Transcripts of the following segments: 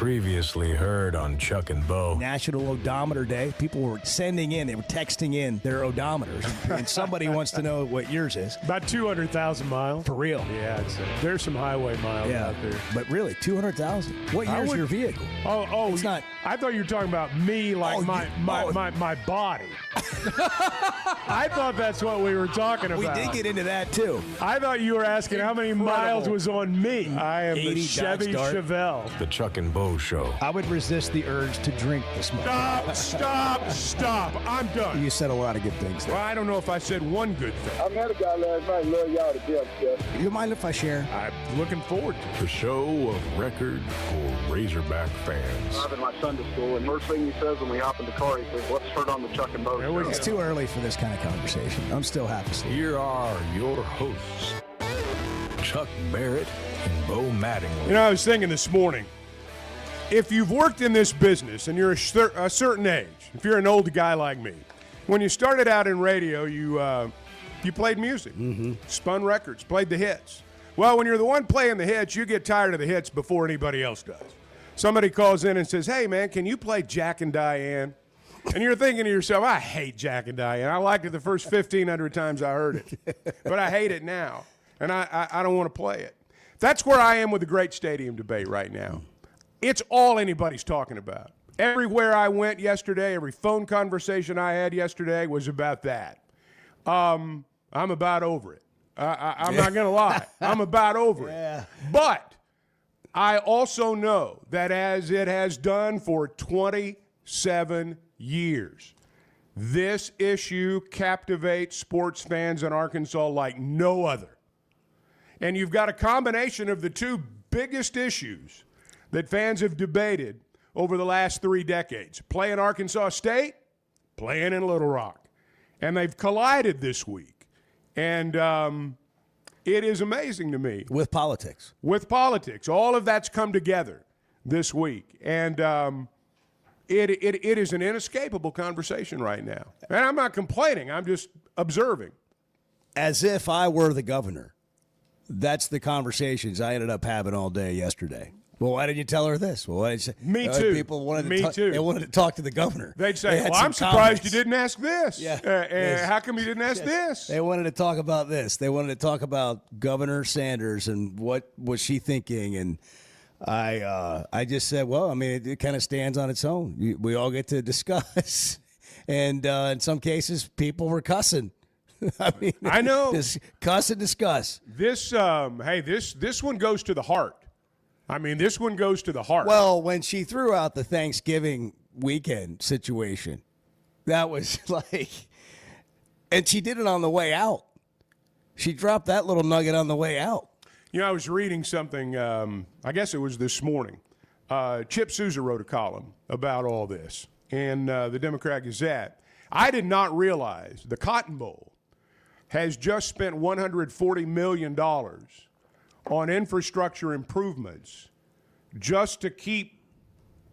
Previously heard on Chuck and Bo. National Odometer Day. People were sending in, they were texting in their odometers. And somebody wants to know what yours is. About 200,000 miles. For real. Yeah, there's some highway miles out there. But really, 200,000. What year is your vehicle? Oh, it's not. I thought you were talking about me, like my body. I thought that's what we were talking about. We did get into that, too. I thought you were asking how many miles was on me. I am the Chevy Chevelle. The Chuck and Bo Show. I would resist the urge to drink this morning. Stop. I'm done. You said a lot of good things there. Well, I don't know if I said one good thing. I met a guy last night, love y'all to death, Jeff. You mind if I share? I'm looking forward to it. The show of record for Razorback fans. I'm in my Sunday school, and first thing he says when we hop in the car, he says, "What's heard on the Chuck and Bo Show?" It's too early for this kind of conversation. I'm still half asleep. Here are your hosts, Chuck Barrett and Bo Mattingly. You know, I was thinking this morning, if you've worked in this business and you're a certain age, if you're an old guy like me, when you started out in radio, you played music, spun records, played the hits. Well, when you're the one playing the hits, you get tired of the hits before anybody else does. Somebody calls in and says, "Hey, man, can you play Jack and Diane?" And you're thinking to yourself, I hate Jack and Diane. I liked it the first 1,500 times I heard it, but I hate it now, and I don't want to play it. That's where I am with the great stadium debate right now. It's all anybody's talking about. Everywhere I went yesterday, every phone conversation I had yesterday was about that. I'm about over it. I'm not going to lie. I'm about over it. But I also know that as it has done for 27 years, this issue captivates sports fans in Arkansas like no other. And you've got a combination of the two biggest issues that fans have debated over the last 3 decades. Playing Arkansas State, playing in Little Rock. And they've collided this week. And it is amazing to me. With politics. With politics. All of that's come together this week. And it is an inescapable conversation right now. And I'm not complaining. I'm just observing. As if I were the governor. That's the conversations I ended up having all day yesterday. Well, why didn't you tell her this? Well, why did you say? Me too. People wanted Me too. They wanted to talk to the governor. They'd say, well, I'm surprised you didn't ask this. Yeah. How come you didn't ask this? They wanted to talk about this. They wanted to talk about Governor Sanders and what was she thinking. And I just said, well, I mean, it kind of stands on its own. We all get to discuss. And in some cases, people were cussing. I mean, I know. Just cuss and discuss. This one goes to the heart. I mean, this one goes to the heart. Well, when she threw out the Thanksgiving weekend situation, that was like, and she did it on the way out. She dropped that little nugget on the way out. You know, I was reading something, I guess it was this morning. Chip Sousa wrote a column about all this in the Democrat Gazette. I did not realize the Cotton Bowl has just spent $140 million on infrastructure improvements just to keep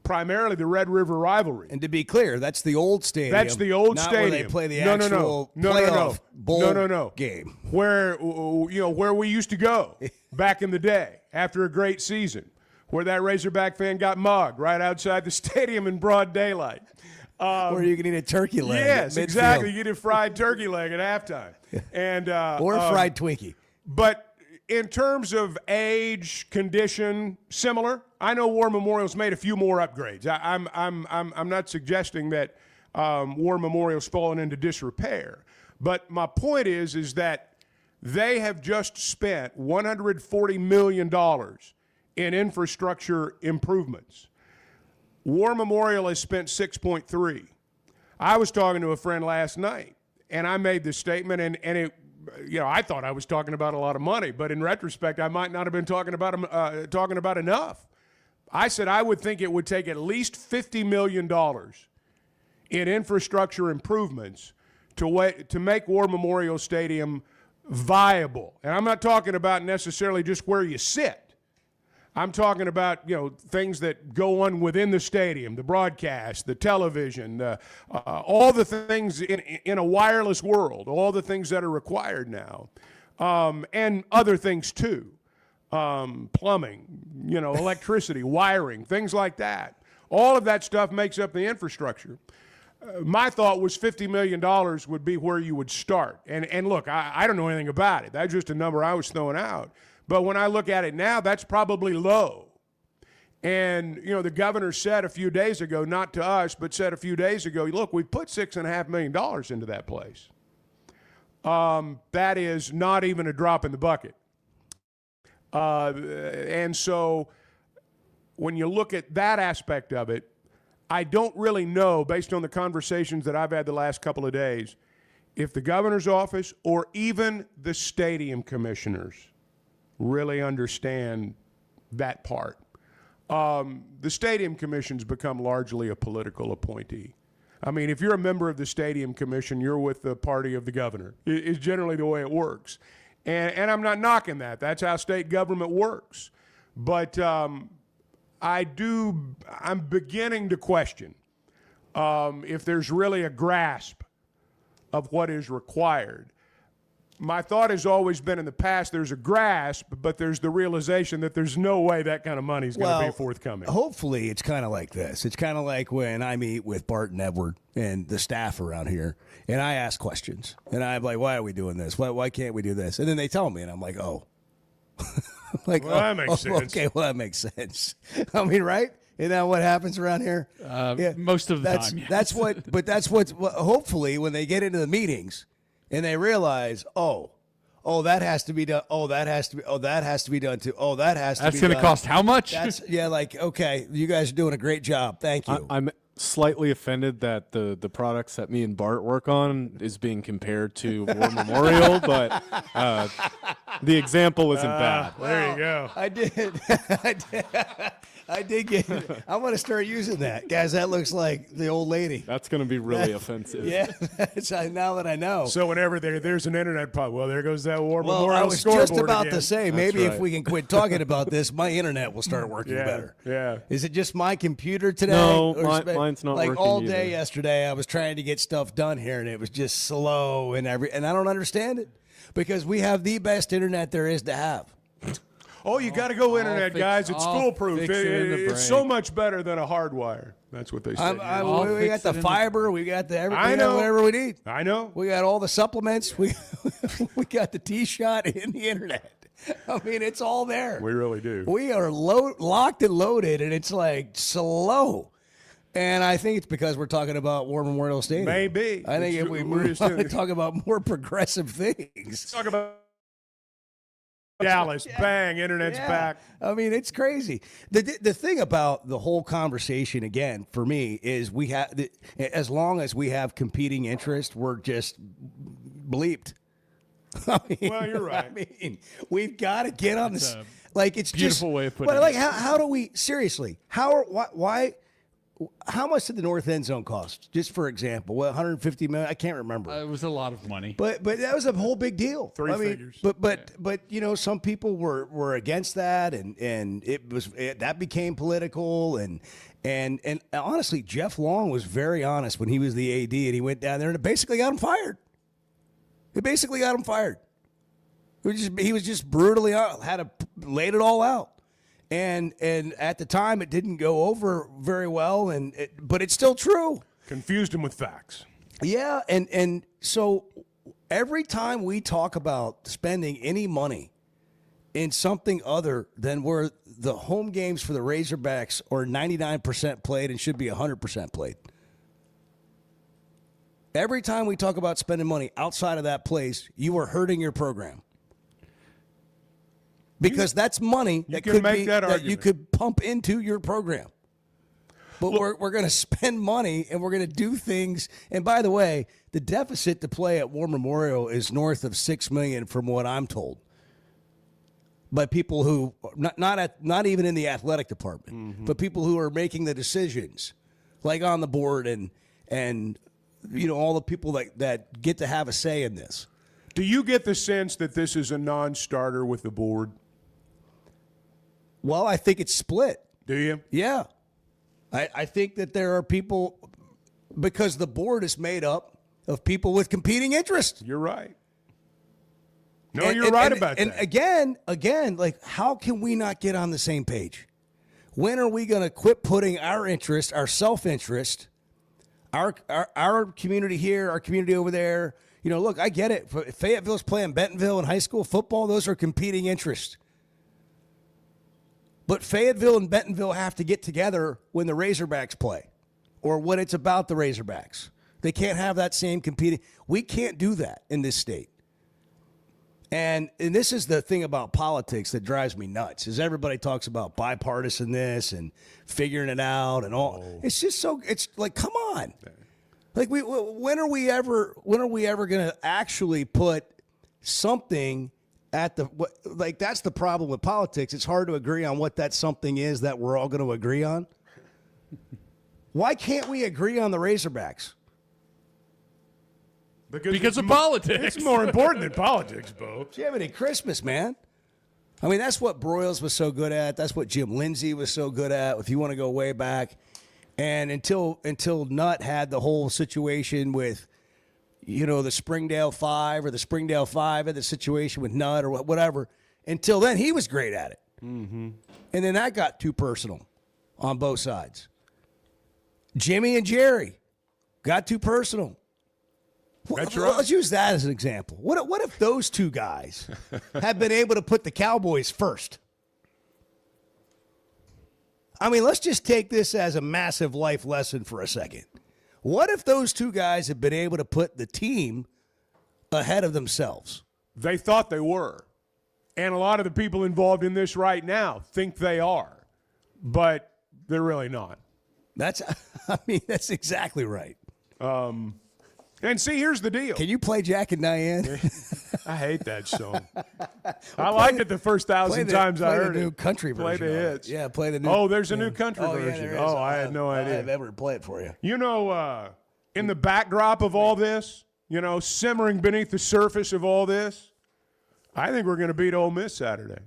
primarily the Red River rivalry. And to be clear, that's the old stadium. That's the old not stadium. Where they play the actual playoff bowl game. Where where we used to go back in the day after a great season, where that Razorback fan got mugged right outside the stadium in broad daylight. Where you can eat a turkey leg. Yes, exactly. You get a fried turkey leg at halftime, and or a fried Twinkie. But in terms of age, condition, similar. I know War Memorial's made a few more upgrades. I'm not suggesting that War Memorial's fallen into disrepair, but my point is that they have just spent $140 million in infrastructure improvements. War Memorial has spent 6.3. I was talking to a friend last night, and I made this statement, and it, I thought I was talking about a lot of money, but in retrospect, I might not have been talking about enough. I said I would think it would take at least $50 million in infrastructure improvements to make War Memorial Stadium viable. And I'm not talking about necessarily just where you sit. I'm talking about, things that go on within the stadium, the broadcast, the television, all the things in a wireless world, all the things that are required now, and other things too. plumbing, electricity, wiring, things like that. All of that stuff makes up the infrastructure. My thought was $50 million would be where you would start. And look, I don't know anything about it. That's just a number I was throwing out. But when I look at it now, that's probably low. And, the governor said a few days ago, not to us, but said a few days ago, look, we put $6.5 million into that place. That is not even a drop in the bucket. And so when you look at that aspect of it, I don't really know, based on the conversations that I've had the last couple of days, if the governor's office or even the stadium commissioners really understand that part. The stadium commission's become largely a political appointee. I mean, if you're a member of the stadium commission, you're with the party of the governor. It's generally the way it works. And I'm not knocking that. That's how state government works. But I'm beginning to question if there's really a grasp of what is required. My thought has always been in the past there's a grasp, but there's the realization that there's no way that kind of money is going to be forthcoming. Hopefully it's kind of like this. It's kind of like when I meet with Bart and Edward and the staff around here, and I ask questions. And I'm like, why are we doing this? Why can't we do this? And then they tell me, and I'm like, oh. That makes sense. Okay, well, that makes sense. I mean, right? Isn't that what happens around here? Most of the time, yes. That's what hopefully when they get into the meetings, and they realize, that has to be done. That has to be done too. That has to be done. That's going to cost how much? Okay, you guys are doing a great job. Thank you. I'm slightly offended that the products that me and Bart work on is being compared to War Memorial, but the example isn't bad. There you go. I did get it. I'm going to start using that. Guys, that looks like the old lady. That's going to be really offensive. Yeah, now that I know. So whenever there's an internet problem, well, there goes that War Memorial I was scoreboard just about again. to say, maybe if we can quit talking about this, my internet will start working better. Yeah. Is it just my computer today? No, mine's not like working all either. day yesterday, I was trying to get stuff done here, and it was just slow and I don't understand it because we have the best internet there is to have. Oh, you got to go internet, guys. It's foolproof. It's so break. much better than a hard wire. That's what they say. We got the fiber. We got the everything. I know. Whatever we need. I know. We got all the supplements. We got the T-shot in the internet. I mean, it's all there. We really do. We are locked and loaded, and it's like slow. And I think it's because we're talking about War Memorial Stadium. Maybe. I think if we move on to talk about more progressive things. Talk about Dallas, bang, internet's back. I mean, it's crazy. The thing about the whole conversation, again, for me, is we have as long as we have competing interests, we're just bleeped. Well, you're right. I mean, we've got to get on this. Like, it's beautiful just, way of putting but like, it. how do we seriously? Why? How much did the north end zone cost? Just for example, 150 million. I can't remember. It was a lot of money. But that was a whole big deal. Three figures. But some people were against that, and that became political, and honestly, Jeff Long was very honest when he was the AD, and he went down there and it basically got him fired. He was just brutally laid it all out. And at the time, it didn't go over very well, but it's still true. Confused him with facts. Yeah, and so every time we talk about spending any money in something other than where the home games for the Razorbacks are 99% played and should be 100% played, every time we talk about spending money outside of that place, you are hurting your program. Because that's money that you could pump into your program. But we're going to spend money and we're going to do things. And by the way, the deficit to play at War Memorial is north of $6 million, from what I'm told, by people who not even in the athletic department, but people who are making the decisions, like on the board and all the people that get to have a say in this. Do you get the sense that this is a non-starter with the board? Well, I think it's split. Do you? Yeah. I think that there are people, because the board is made up of people with competing interests. You're right. No, you're right about that. And again, like, how can we not get on the same page? When are we going to quit putting our interest, our self-interest, our community here, our community over there? You know, look, I get it. If Fayetteville's playing Bentonville in high school football, those are competing interests. But Fayetteville and Bentonville have to get together when the Razorbacks play or when it's about the Razorbacks. They can't have that same competing. We can't do that in this state. And this is the thing about politics that drives me nuts, is everybody talks about bipartisan this and figuring it out and all. Oh. It's just so, it's like, come on. Like, when are we ever going to actually put something at the, like, that's the problem with politics. It's hard to agree on what that something is that we're all going to agree on. Why can't we agree on the Razorbacks? Because of politics. It's more important than politics, Bo. Jiminy Christmas, man. I mean, that's what Broyles was so good at. That's what Jim Lindsay was so good at, if you want to go way back. And until Nutt had the whole situation with, you know, the Springdale Five, or the Springdale Five had the situation with Nutt or whatever, until then he was great at it. Mm-hmm. And then that got too personal on both sides. Jimmy and Jerry got too personal. That's right. Let's use that as an example. What if those two guys had been able to put the Cowboys first? I mean, let's just take this as a massive life lesson for a second. What if those two guys had been able to put the team ahead of themselves? They thought they were. And a lot of the people involved in this right now think they are. But they're really not. That's exactly right. And see, here's the deal. Can you play Jack and Diane? I hate that song. I liked it the first 1,000 times I heard it. Play the new country version. Play the hits. Yeah, play the new. Oh, there's a new country version. Yeah, there is. Oh, I had no idea. I've ever play it for you. You know, in the backdrop of all this, you know, simmering beneath the surface of all this, I think we're going to beat Ole Miss Saturday.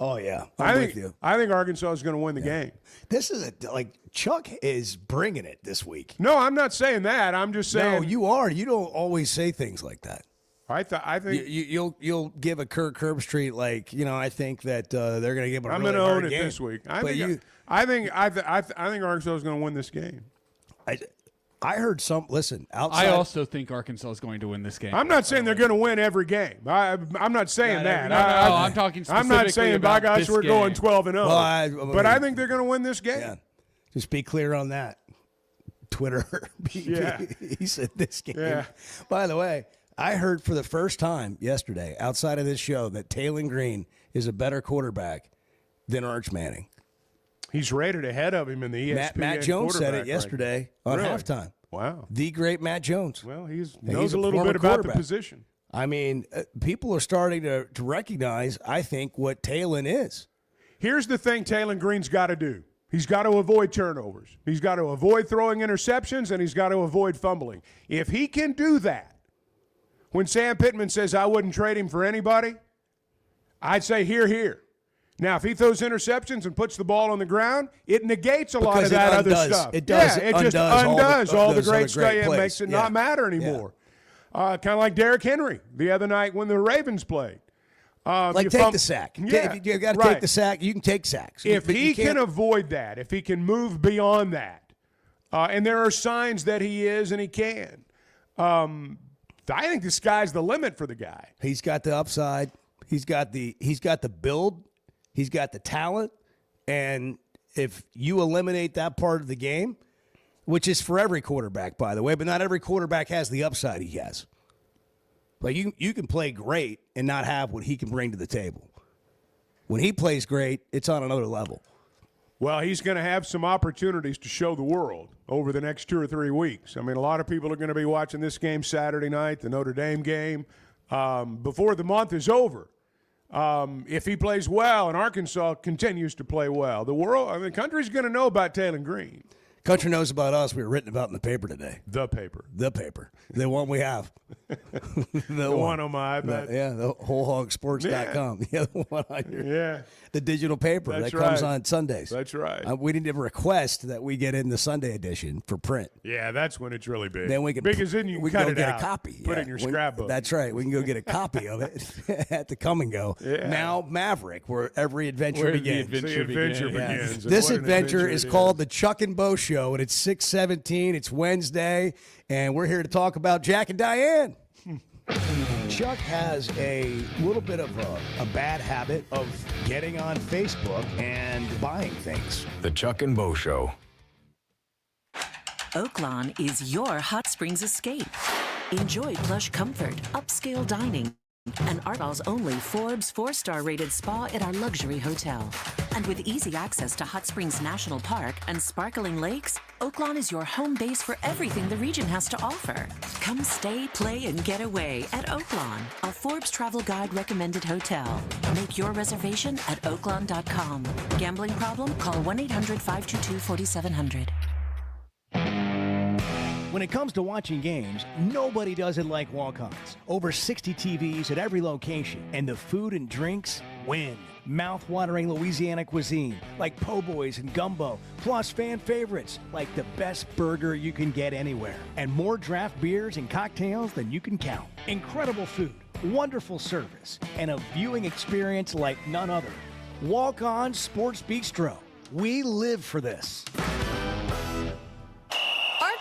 Oh, yeah. I'm with you. I think Arkansas is going to win the game. This is Chuck is bringing it this week. No, I'm not saying that. I'm just saying. No, you are. You don't always say things like that. I think you'll give a Kirk Herbstreit, like, you know, I think that they're going to give a I'm really going to hard own it game. this week. I think Arkansas is going to win this game. I heard some. Listen, outside. I also think Arkansas is going to win this game. I'm not saying they're going to win every game. I'm not saying that. No, I'm talking specifically I'm not saying, by gosh, we're going 12-0. Well, but I think they're going to win this game. Yeah. Just be clear on that. Twitter. He said this game. Yeah. By the way, I heard for the first time yesterday, outside of this show, that Taylor Green is a better quarterback than Arch Manning. He's rated ahead of him in the ESPN. Matt Jones said it yesterday on halftime. Wow. The great Matt Jones. Well, he knows a little bit about the position. I mean, people are starting to recognize, I think, what Taylor is. Here's the thing Taylor Green's got to do. He's got to avoid turnovers. He's got to avoid throwing interceptions, and he's got to avoid fumbling. If he can do that, when Sam Pittman says I wouldn't trade him for anybody, I'd say here. Now, if he throws interceptions and puts the ball on the ground, it negates a lot of that other stuff. It does. Yeah, it just undoes all the great stuff. It makes it not matter anymore. Kind of like Derrick Henry the other night when the Ravens played. Take the sack. Yeah, you got to take the sack. You can take sacks. If he can avoid that, if he can move beyond that, and there are signs that he is and he can, I think the sky's the limit for the guy. He's got the upside. He's got the build. He's got the talent. And if you eliminate that part of the game, which is for every quarterback, by the way, but not every quarterback has the upside he has. Like, you can play great and not have what he can bring to the table. When he plays great, it's on another level. Well, he's going to have some opportunities to show the world over the next 2 or 3 weeks. I mean, a lot of people are going to be watching this game Saturday night, the Notre Dame game, before the month is over. If he plays well and Arkansas continues to play well, the country's going to know about Taylor Green. Country knows about us. We were written about in the paper today. The paper. The paper. The one we have. The one on my iPad. The wholehogsports.com. Yeah, the one on your, the digital paper That's that comes right. on Sundays. That's right. We didn't even request that we get in the Sunday edition for print. Yeah, that's when it's really big. Then we can because then you can we cut go it get out, a copy. put it in your scrapbook. That's right. We can go get a copy of it at the Come and Go. Yeah. Now Maverick, where every adventure Where the begins. adventure begins. And This what an adventure is it called the Chuck and Bo Show, and it's 6/17. It's Wednesday, and we're here to talk about Jack and Diane. Chuck has a little bit of a bad habit of getting on Facebook and buying things. The Chuck and Bo Show. Oaklawn is your hot springs escape. Enjoy plush comfort, upscale dining, and Ardall's only Forbes 4-star rated spa at our luxury hotel. And with easy access to Hot Springs National Park and sparkling lakes, Oaklawn is your home base for everything the region has to offer. Come stay, play, and get away at Oaklawn, a Forbes Travel Guide recommended hotel. Make your reservation at oaklawn.com. Gambling problem? Call 1-800-522-4700. When it comes to watching games, nobody does it like walk-ons. Over 60 TVs at every location, and the food and drinks win. Mouth-watering Louisiana cuisine like po' boys and gumbo, plus fan favorites like the best burger you can get anywhere, and more draft beers and cocktails than you can count. Incredible food, wonderful service, and a viewing experience like none other. Walk-On Sports Bistro. We live for this.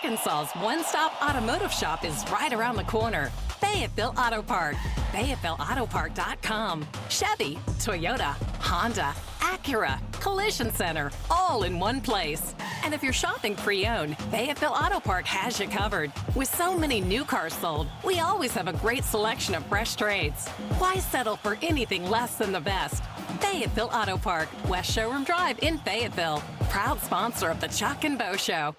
Arkansas's one-stop automotive shop is right around the corner. Fayetteville Auto Park. FayettevilleAutoPark.com. Chevy, Toyota, Honda, Acura, Collision Center, all in one place. And if you're shopping pre-owned, Fayetteville Auto Park has you covered. With so many new cars sold, we always have a great selection of fresh trades. Why settle for anything less than the best? Fayetteville Auto Park, West Showroom Drive in Fayetteville. Proud sponsor of the Chuck and Bo Show.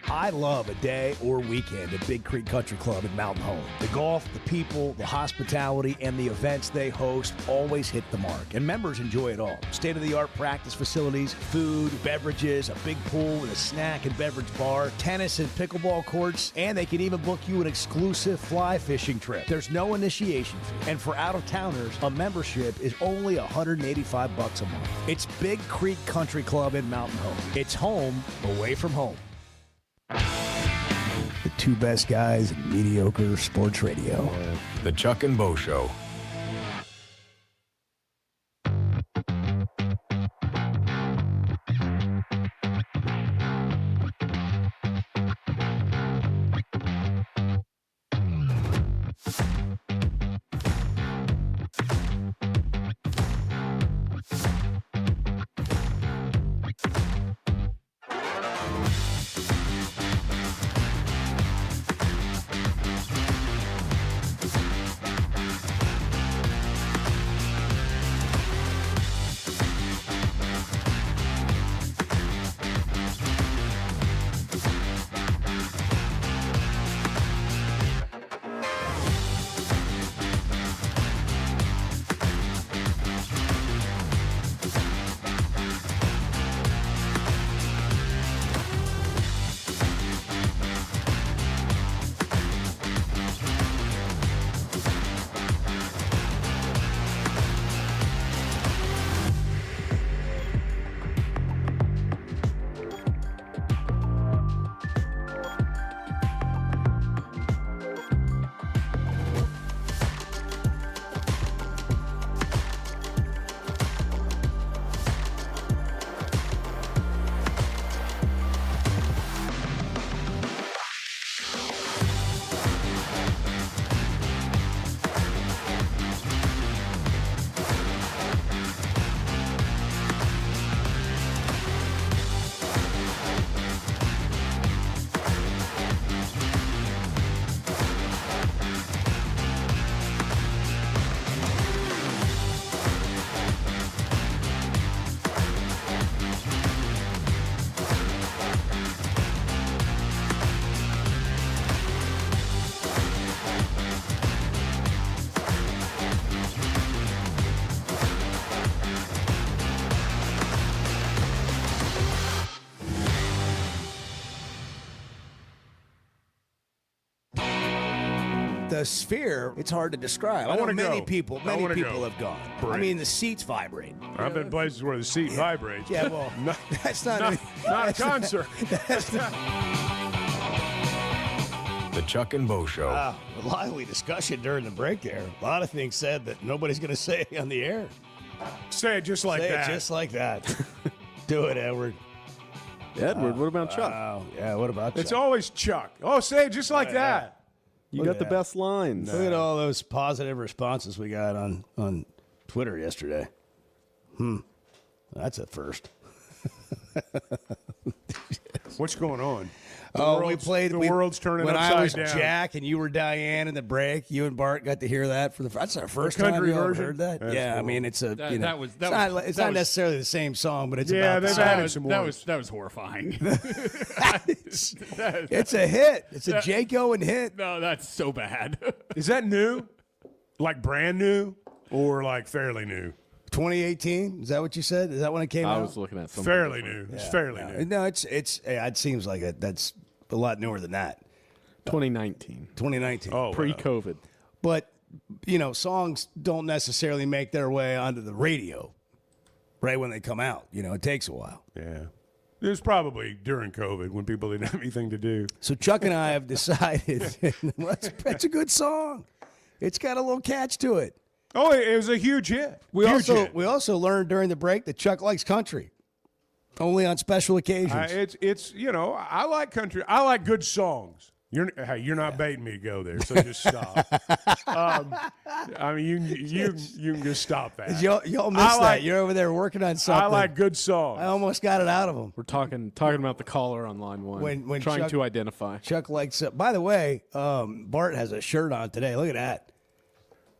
I love a day or weekend at Big Creek Country Club in Mountain Home. The golf, the people, the hospitality, and the events they host always hit the mark, and members enjoy it all. State-of-the-art practice facilities, food, beverages, a big pool with a snack and beverage bar, tennis and pickleball courts, and they can even book you an exclusive fly fishing trip. There's no initiation fee, and for out-of-towners, a membership is only $185 a month. It's Big Creek Country Club in Mountain Home. It's home away from home. The two best guys in mediocre sports radio. The Chuck and Bo Show. the Sphere, it's hard to describe. I know many people have gone. Brent. I mean, the seats vibrate. I've been places where the seat vibrates. Yeah, well, that's not not a concert. The Chuck and Bo Show. A lively discussion during the break there. A lot of things said that nobody's going to say on the air. Say it just like that. Say it just like that. Do it, Edward. Edward, what about Chuck? Yeah, what about Chuck? It's always Chuck. Oh, say it just like that. You got the best lines. Look at all those positive responses we got on Twitter yesterday. That's a first. What's going on? We played. The world's turning when upside I was down. Jack and you were Diane in the break. You and Bart got to hear that for that's our first time country you ever version? heard that. That's Yeah, cool. I mean it's a it's not necessarily the same song, but it's Yeah, about the they've song. added some more. That was horrifying. It's a hit. It's a Jayco and hit. No, that's so bad. Is that new? Like brand new or like fairly new? 2018. Is that what you said? Is that when it came out? I was looking at something Fairly different. new. It's fairly new. No, it seems like that's a lot newer than that. 2019. 2019. Oh, Pre-COVID. But, songs don't necessarily make their way onto the radio right when they come out. It takes a while. Yeah. It was probably during COVID when people didn't have anything to do. So Chuck and I have decided it's a good song. It's got a little catch to it. Oh, it was a huge hit. We Huge hit. also learned during the break that Chuck likes country. Only on special occasions. It's I like country. I like good songs. You're not baiting me to go there, so just stop. I mean, you can just stop that. Y'all missed that. You're over there working on something. I like good songs. I almost got it out of him. We're talking about the caller on line one. When trying Chuck- to identify. Chuck likes it. By the way, Bart has a shirt on today. Look at that.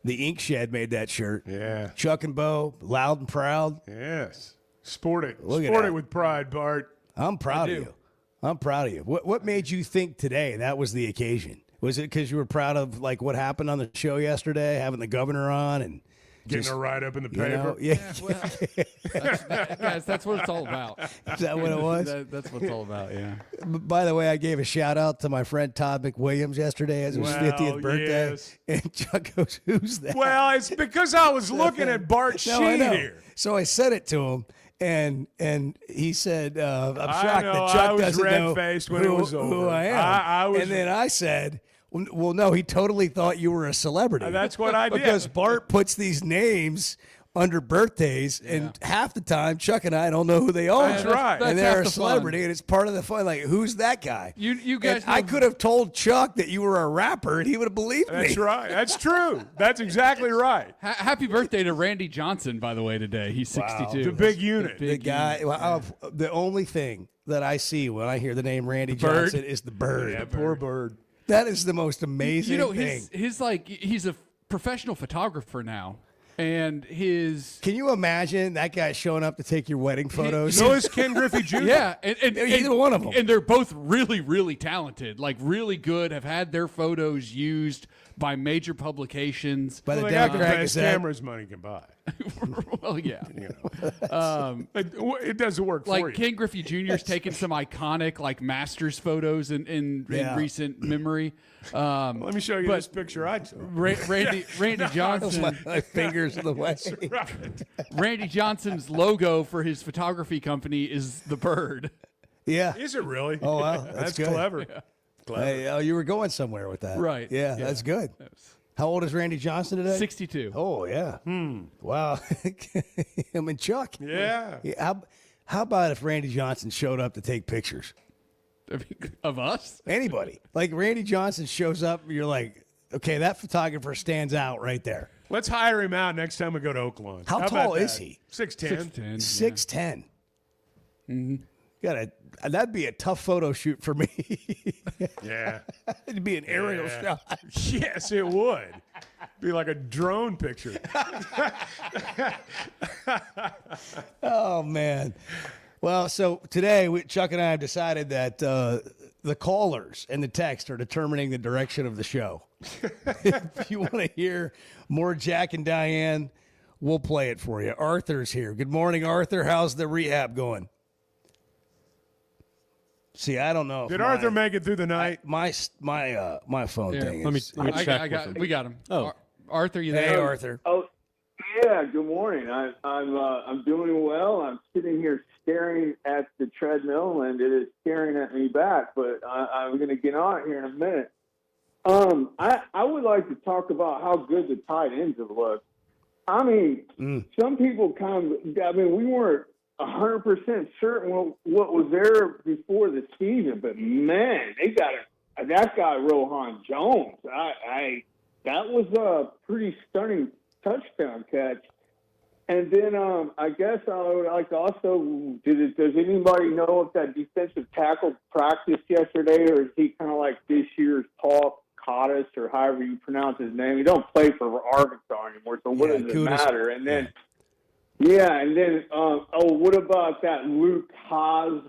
The Ink Shed made that shirt. Yeah. Chuck and Bo, loud and proud. Yes. Sport it. Look at Sport that. it with pride, Bart. I'm proud of you. I'm proud of you. What made you think today that was the occasion? Was it because you were proud of like what happened on the show yesterday, having the governor on and Getting a write up in the paper. Guys, that's what it's all about. Is that what it was? That's what it's all about, yeah. By the way, I gave a shout out to my friend Todd McWilliams yesterday as his 50th birthday. Yes. And Chuck goes, "Who's that?" Well, it's because I was looking at Bart's No, I sheet know. here. So I said it to him, and he said, "I'm I shocked know, that I Chuck was doesn't know red-faced when who, it was who over. I am." I was- and then I said, "Well, no, he totally thought you were a celebrity." That's what I did. Because Bart puts these names under birthdays, and half the time Chuck and I don't know who they are. That's right. And That's they're half a the celebrity, fun. and it's part of the fun. Like, who's that guy? You guys And I know- could have told Chuck that you were a rapper, and he would have believed me. That's right. That's true. That's exactly right. Happy birthday to Randy Johnson, by the way, today. He's 62. The big unit. The guy. Well, the only thing that I see when I hear the name Randy Johnson is the bird. Yeah, poor bird. That is the most amazing You know, thing. his like he's a professional photographer now, and his Can you imagine that guy showing up to take your wedding photos? So is Ken Griffey Jr. yeah, and Either one of them. and they're both really, really talented, like really good. Have had their photos used by major publications. By the Well, they got the Democrat best Gazette. cameras money can buy. Well, yeah. It doesn't work for Like you. Ken Griffey Jr.'s taken some iconic like Masters photos in Yeah. recent memory. Let me show you but- this picture I took. Randy Johnson. My fingers in the way. Right. Randy Johnson's logo for his photography company is the bird. Yeah. Is it really? Oh, wow. That's good. clever. Clever. Hey, oh, you were going somewhere with that. Right. Yeah, Yeah. that's good. How old is Randy Johnson today? 62. Oh, yeah. Wow. Him and Chuck. Yeah. How about if Randy Johnson showed up to take pictures? I mean, of us? Anybody. Like Randy Johnson shows up, you're like, okay, that photographer stands out right there. Let's hire him out next time we go to Oakland. How about tall that? is he? 6'10". 6'10". 6'10". Mm-hmm. That'd be a tough photo shoot for me. Yeah. It'd be an aerial Yeah. shot. Yes, it would. Be like a drone picture. Oh, man. Well, so today, Chuck and I have decided that the callers and the text are determining the direction of the show. If you want to hear more Jack and Diane, we'll play it for you. Arthur's here. Good morning, Arthur. How's the rehab going? See, I don't know. Did Arthur make it through the night? My phone thing is. Let me check. We got him. Oh. Arthur, you Hey, there? Arthur. Oh, yeah. Good morning. I'm doing well. I'm sitting here staring at the treadmill, and it is staring at me back. But I'm going to get on it here in a minute. I would like to talk about how good the tight ends have looked. I mean, some people we weren't 100% certain what was there before the season, but man, they got that guy Rohan Jones. That was a pretty stunning touchdown catch. And then I guess I would like to also, does anybody know if that defensive tackle practiced yesterday, or is he kind of like this year's Paul Cottis, or however you pronounce his name? He don't play for Arkansas anymore, so what does it matter? And then, what about that Luke Hans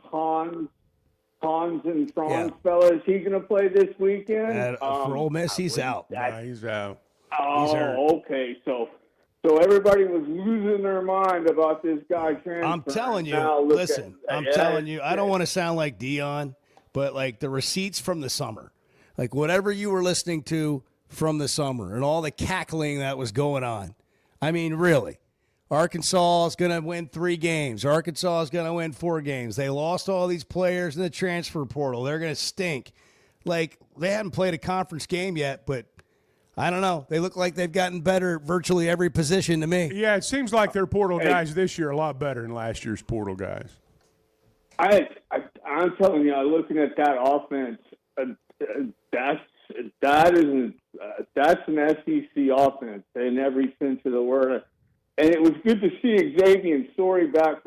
and Franz fella? Is he going to play this weekend? For Ole Miss, he's out. He's out. Oh, okay. So everybody was losing their mind about this guy transferring. I'm telling you, I don't want to sound like Dion, but like the receipts from the summer, like whatever you were listening to from the summer and all the cackling that was going on. I mean, really, Arkansas is going to win 3 games. Arkansas is going to win 4 games. They lost all these players in the transfer portal. They're going to stink. Like, they haven't played a conference game yet, but I don't know. They look like they've gotten better at virtually every position to me. Yeah, it seems like their portal guys this year are a lot better than last year's portal guys. I'm telling you, looking at that offense, that's an SEC offense in every sense of the word. And it was good to see Xavier Story back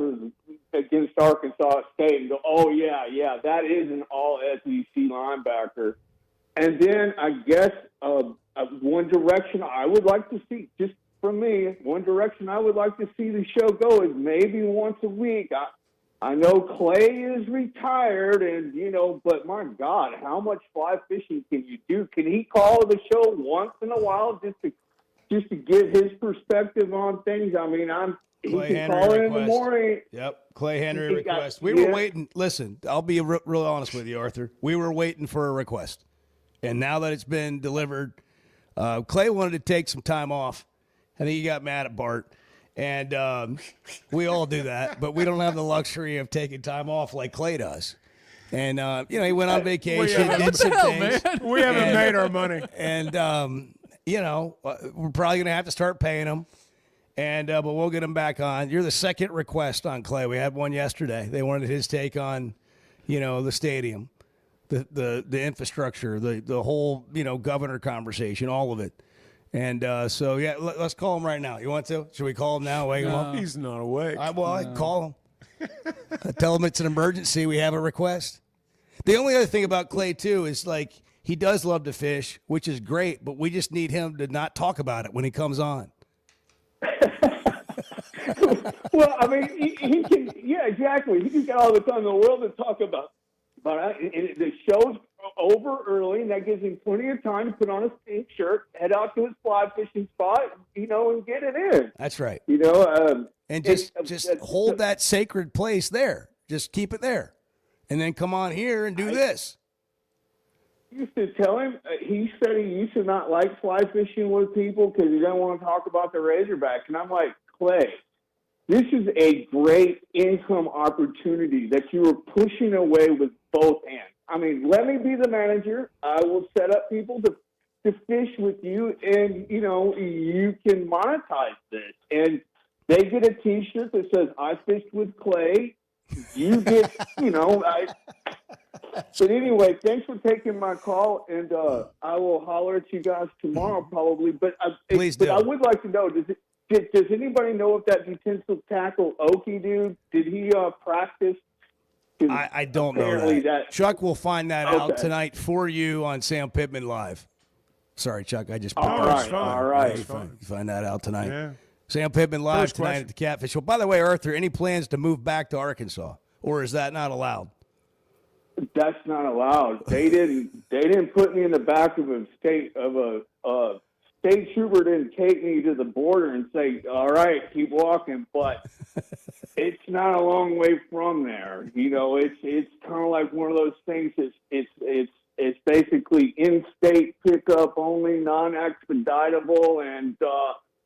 against Arkansas State and go, oh, yeah, that is an all-SEC linebacker. And then I guess one direction I would like to see, just from me, one direction I would like to see the show go is maybe once a week. I know Clay is retired, and but my God, how much fly fishing can you do? Can he call the show once in a while just to give his perspective on things? I mean, he can call in the morning. Yep, Clay Henry request. We were waiting. Listen, I'll be real honest with you, Arthur. We were waiting for a request, and now that it's been delivered, Clay wanted to take some time off. I think he got mad at Bart. And we all do that, but we don't have the luxury of taking time off like Clay does. And, he went on vacation, did some things. We haven't made our money. And, we're probably going to have to start paying him. And but we'll get him back on. You're the second request on Clay. We had one yesterday. They wanted his take on, the stadium, the infrastructure, the whole, governor conversation, all of it. And let's call him right now. You want to? Should we call him now? Wake him up? He's not awake. I can call him. Tell him it's an emergency. We have a request. The only other thing about Clay, too, is like he does love to fish, which is great, but we just need him to not talk about it when he comes on. Well, I mean, he can, exactly. He can get all the time in the world to talk about it. The show's over early, and that gives him plenty of time to put on a pink shirt, head out to his fly fishing spot, and get it in. That's right. And just hold that sacred place there. Just keep it there, and then come on here and do this. I used to tell him, he said he used to not like fly fishing with people because he didn't want to talk about the Razorbacks. And I'm like, Clay, this is a great income opportunity that you are pushing away with both hands. I mean, let me be the manager. I will set up people to fish with you, and, you can monetize this. And they get a T-shirt that says, I fished with Clay. You get, But anyway, thanks for taking my call, and I will holler at you guys tomorrow probably. But Please do. I would like to know, does anybody know if that defensive tackle Okie dude, did he practice? I don't know that. Chuck will find that out tonight for you on Sam Pittman Live. Sorry, Chuck. I just all right. You find that out tonight. Yeah. Sam Pittman Live First tonight question. at the Catfish Show. By the way, Arthur, any plans to move back to Arkansas, or is that not allowed? That's not allowed. They didn't put me in the back of a state trooper didn't take me to the border and say, all right, keep walking. But it's not a long way from there. You know, it's kind of like one of those things. It's basically in-state pickup only, non-expeditable, and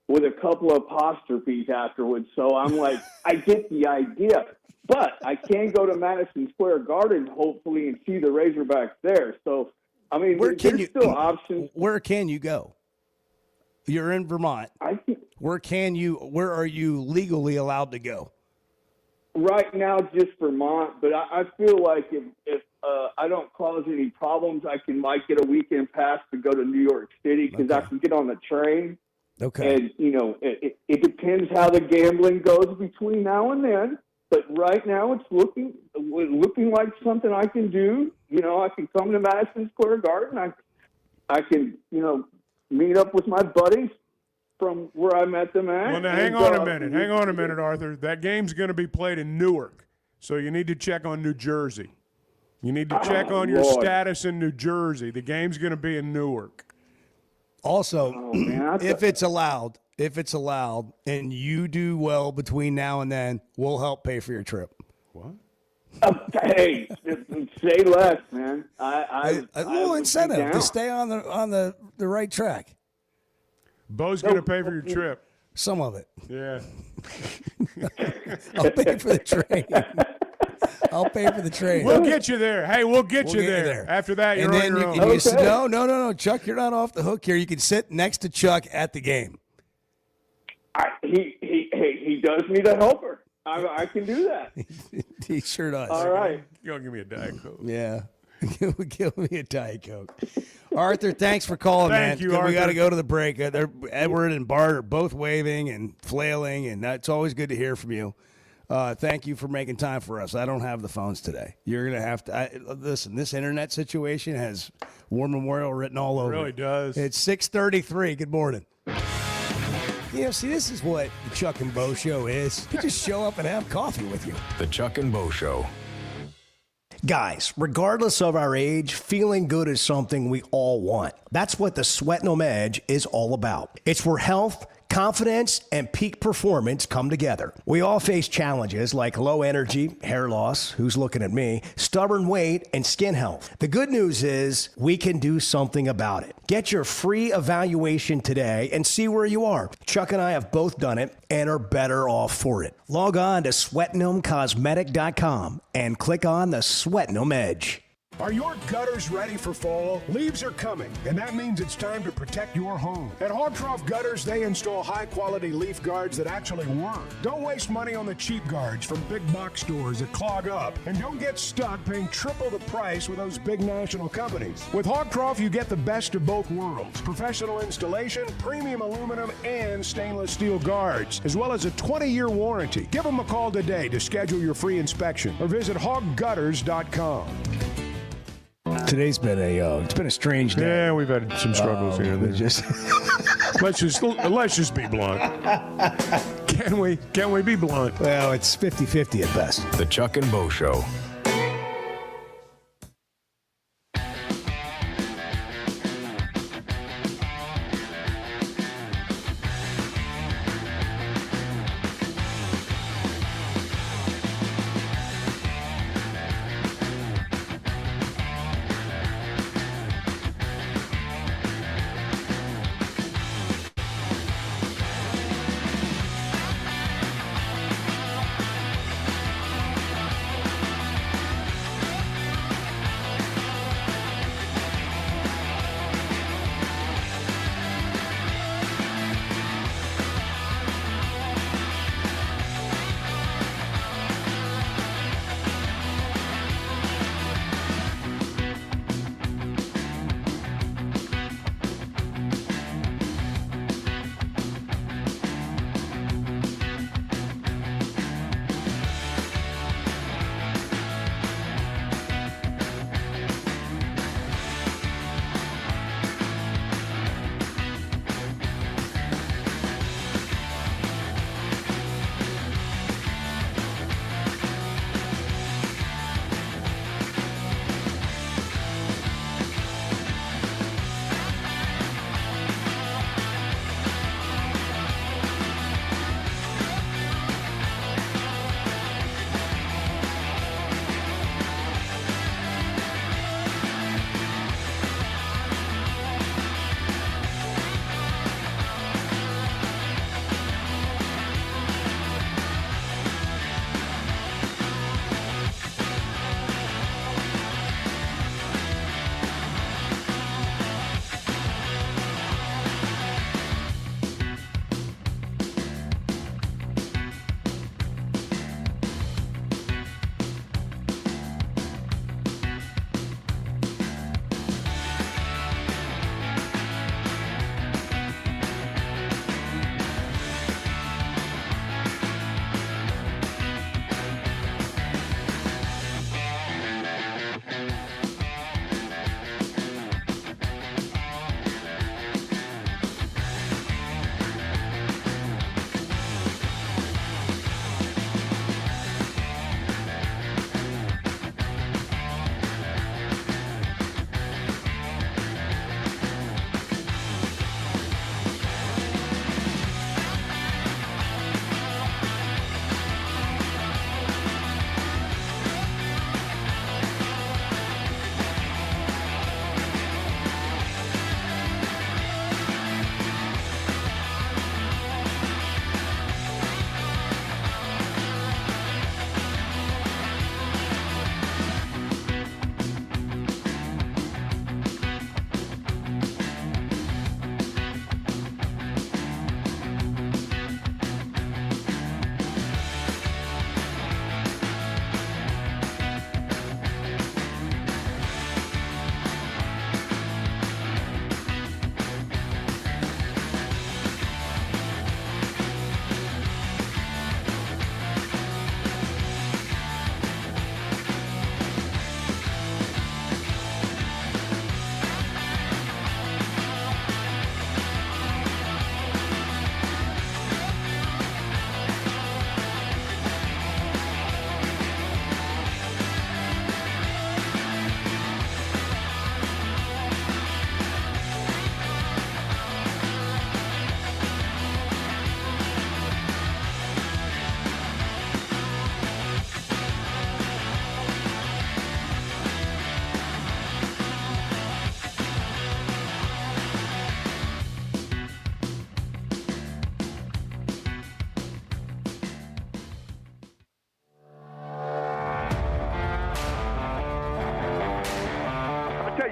with a couple of apostrophes afterwards. So I'm like, I get the idea, but I can go to Madison Square Garden hopefully and see the Razorbacks there. So I mean, there's still options. Where can you go? You're in Vermont. Where are you legally allowed to go? Right now, just Vermont, but I feel like if I don't cause any problems, I might get a weekend pass to go to New York City because I can get on the train. Okay. And, you know, it depends how the gambling goes between now and then. But right now it's looking like something I can do. You know, I can come to Madison Square Garden. I can, you know, meet up with my buddies from where I met them at. Well, now hang on a minute, Arthur. That game's going to be played in Newark, so you need to check on New Jersey. You need to check on your status in New Jersey. The game's going to be in Newark. Also, if it's allowed, and you do well between now and then, we'll help pay for your trip. What? Hey, say less, man. A little incentive to stay on the right track. Bo's going to pay for your trip. Some of it. Yeah. I'll pay for the train. We'll get you there. Hey, we'll get you there. After that, you're on your own. No, Chuck, you're not off the hook here. You can sit next to Chuck at the game. He does need a helper. I can do that. He sure does. All right. You're going to give me a Diet Coke. Yeah. Give me a Diet Coke. Arthur, thanks for calling, man. Thank you, Arthur. We got to go to the break. Edward and Bart are both waving and flailing, and it's always good to hear from you. Thank you for making time for us. I don't have the phones today. You're going to have to listen, this internet situation has War Memorial written all over it. Really does. It's 6:33. Good morning. You know, see, this is what the Chuck and Bo Show is. You just show up and have coffee with you. The Chuck and Bo Show. Guys, regardless of our age, feeling good is something we all want. That's what the Sweat No Edge is all about. It's where health, confidence, and peak performance come together. We all face challenges like low energy, hair loss, who's looking at me, stubborn weight, and skin health. The good news is we can do something about it. Get your free evaluation today and see where you are. Chuck and I have both done it and are better off for it. Log on to sweatnomecosmetic.com and click on the Sweat No Edge. Are your gutters ready for fall? Leaves are coming, and that means it's time to protect your home. At Hogtroff Gutters, they install high-quality leaf guards that actually work. Don't waste money on the cheap guards from big box stores that clog up, and don't get stuck paying triple the price with those big national companies. With Hogtroff, you get the best of both worlds. Professional installation, premium aluminum, and stainless steel guards, as well as a 20-year warranty. Give them a call today to schedule your free inspection, or visit hoggutters.com. Today's been a strange day. Yeah, we've had some struggles here and there. Let's just be blunt. Can we be blunt? Well, it's 50-50 at best. The Chuck and Bo Show.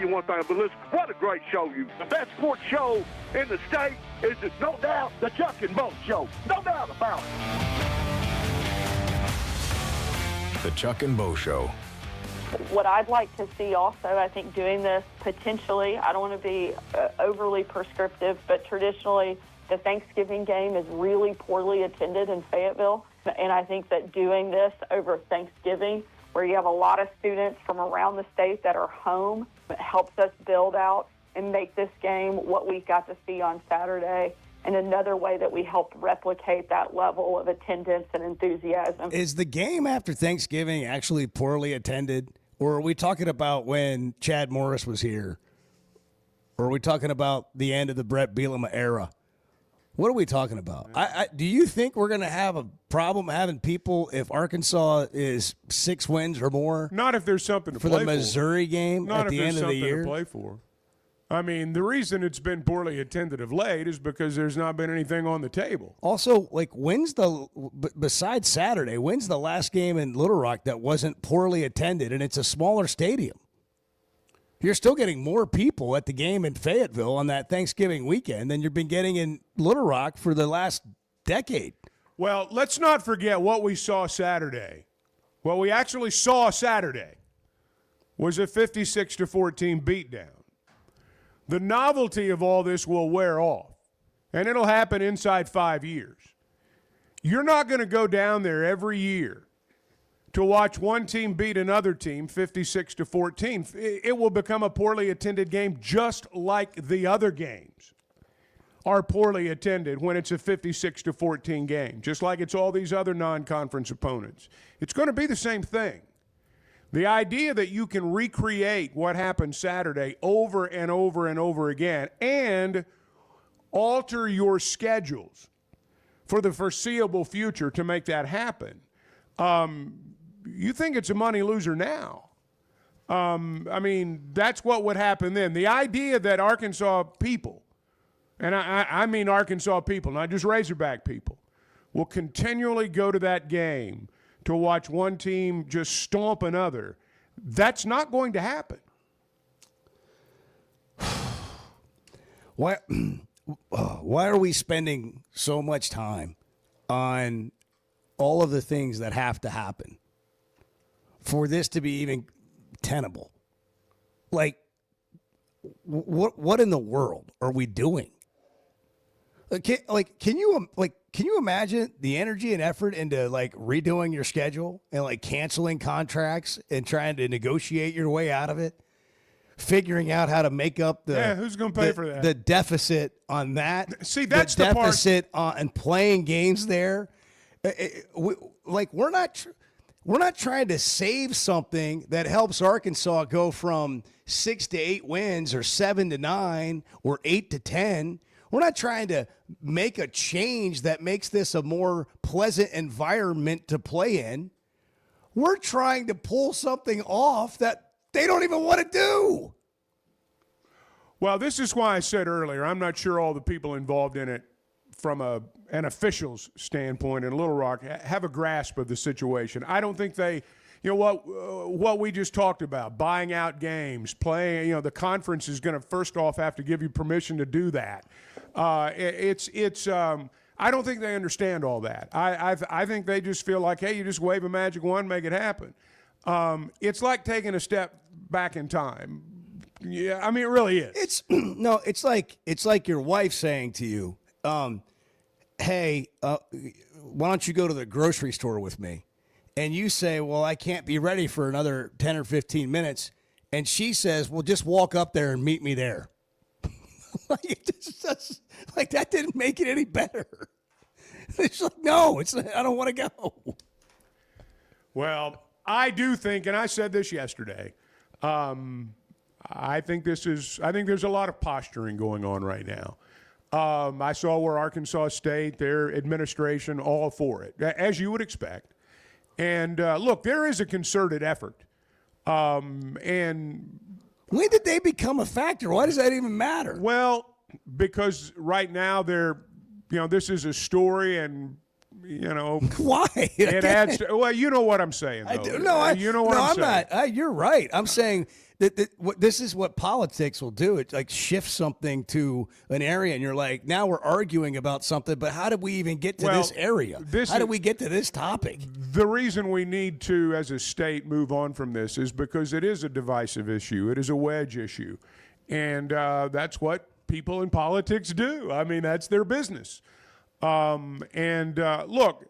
you one thing, but listen, what a great show the best sports show in the state is, no doubt, the Chuck and Bo Show. No doubt about it. The Chuck and Bo Show. What I'd like to see also, I think doing this potentially, I don't want to be overly prescriptive, but traditionally the Thanksgiving game is really poorly attended in Fayetteville. And I think that doing this over Thanksgiving, where you have a lot of students from around the state that are home, helps us build out and make this game what we got to see on Saturday. And another way that we help replicate that level of attendance and enthusiasm. Is the game after Thanksgiving actually poorly attended? Or are we talking about when Chad Morris was here? Or are we talking about the end of the Brett Bielema era? What are we talking about? Do you think we're going to have a problem having people if Arkansas is 6 wins or more? Not if there's something to for play the Missouri game Not at if the there's end of the something year? to play for. I mean, the reason it's been poorly attended of late is because there's not been anything on the table. Also, like, besides Saturday, when's the last game in Little Rock that wasn't poorly attended, and it's a smaller stadium? You're still getting more people at the game in Fayetteville on that Thanksgiving weekend than you've been getting in Little Rock for the last decade. Well, let's not forget what we saw Saturday. What we actually saw Saturday was a 56-14 beatdown. The novelty of all this will wear off, and it'll happen inside 5 years. You're not going to go down there every year to watch one team beat another team 56-14. It will become a poorly attended game just like the other games are poorly attended when it's a 56-14 game, just like it's all these other non-conference opponents. It's going to be the same thing. The idea that you can recreate what happened Saturday over and over and over again and alter your schedules for the foreseeable future to make that happen, you think it's a money loser now. I mean, that's what would happen then. The idea that Arkansas people, and I mean Arkansas people, not just Razorback people, will continually go to that game to watch one team just stomp another, that's not going to happen. Why are we spending so much time on all of the things that have to happen for this to be even tenable? Like, what in the world are we doing? Can you imagine the energy and effort into like redoing your schedule and like canceling contracts and trying to negotiate your way out of it, figuring out how to make up who's going to pay for that? The deficit on that. See, that's the the part. deficit on playing games there. We're not trying to save something that helps Arkansas go from 6 to 8 wins or 7 to 9 or 8 to 10. We're not trying to make a change that makes this a more pleasant environment to play in. We're trying to pull something off that they don't even want to do. Well, this is why I said earlier, I'm not sure all the people involved in it from an official's standpoint in Little Rock have a grasp of the situation. I don't think they, what we just talked about, buying out games, playing, the conference is going to first off have to give you permission to do that. I don't think they understand all that. I think they just feel like, hey, you just wave a magic wand, make it happen. It's like taking a step back in time. Yeah, I mean, it really is. It's like your wife saying to you, hey, why don't you go to the grocery store with me? And you say, well, I can't be ready for another 10 or 15 minutes. And she says, well, just walk up there and meet me there. Like that didn't make it any better. It's like, no, I don't want to go. Well, I do think, and I said this yesterday, I think there's a lot of posturing going on right now. I saw where Arkansas State, their administration, all for it, as you would expect. And look, there is a concerted effort. And when did they become a factor? Why does that even matter? Well, because right now this is a story, and Why? It adds to, well, you know what I'm saying, though. I do. No, you know what I'm saying. not. You're right. I'm saying that this is what politics will do. It like shifts something to an area, and you're like, now we're arguing about something, but how did we even get to this area? How did we get to this topic? The reason we need to, as a state, move on from this is because it is a divisive issue. It is a wedge issue. And that's what people in politics do. I mean, that's their business. Look,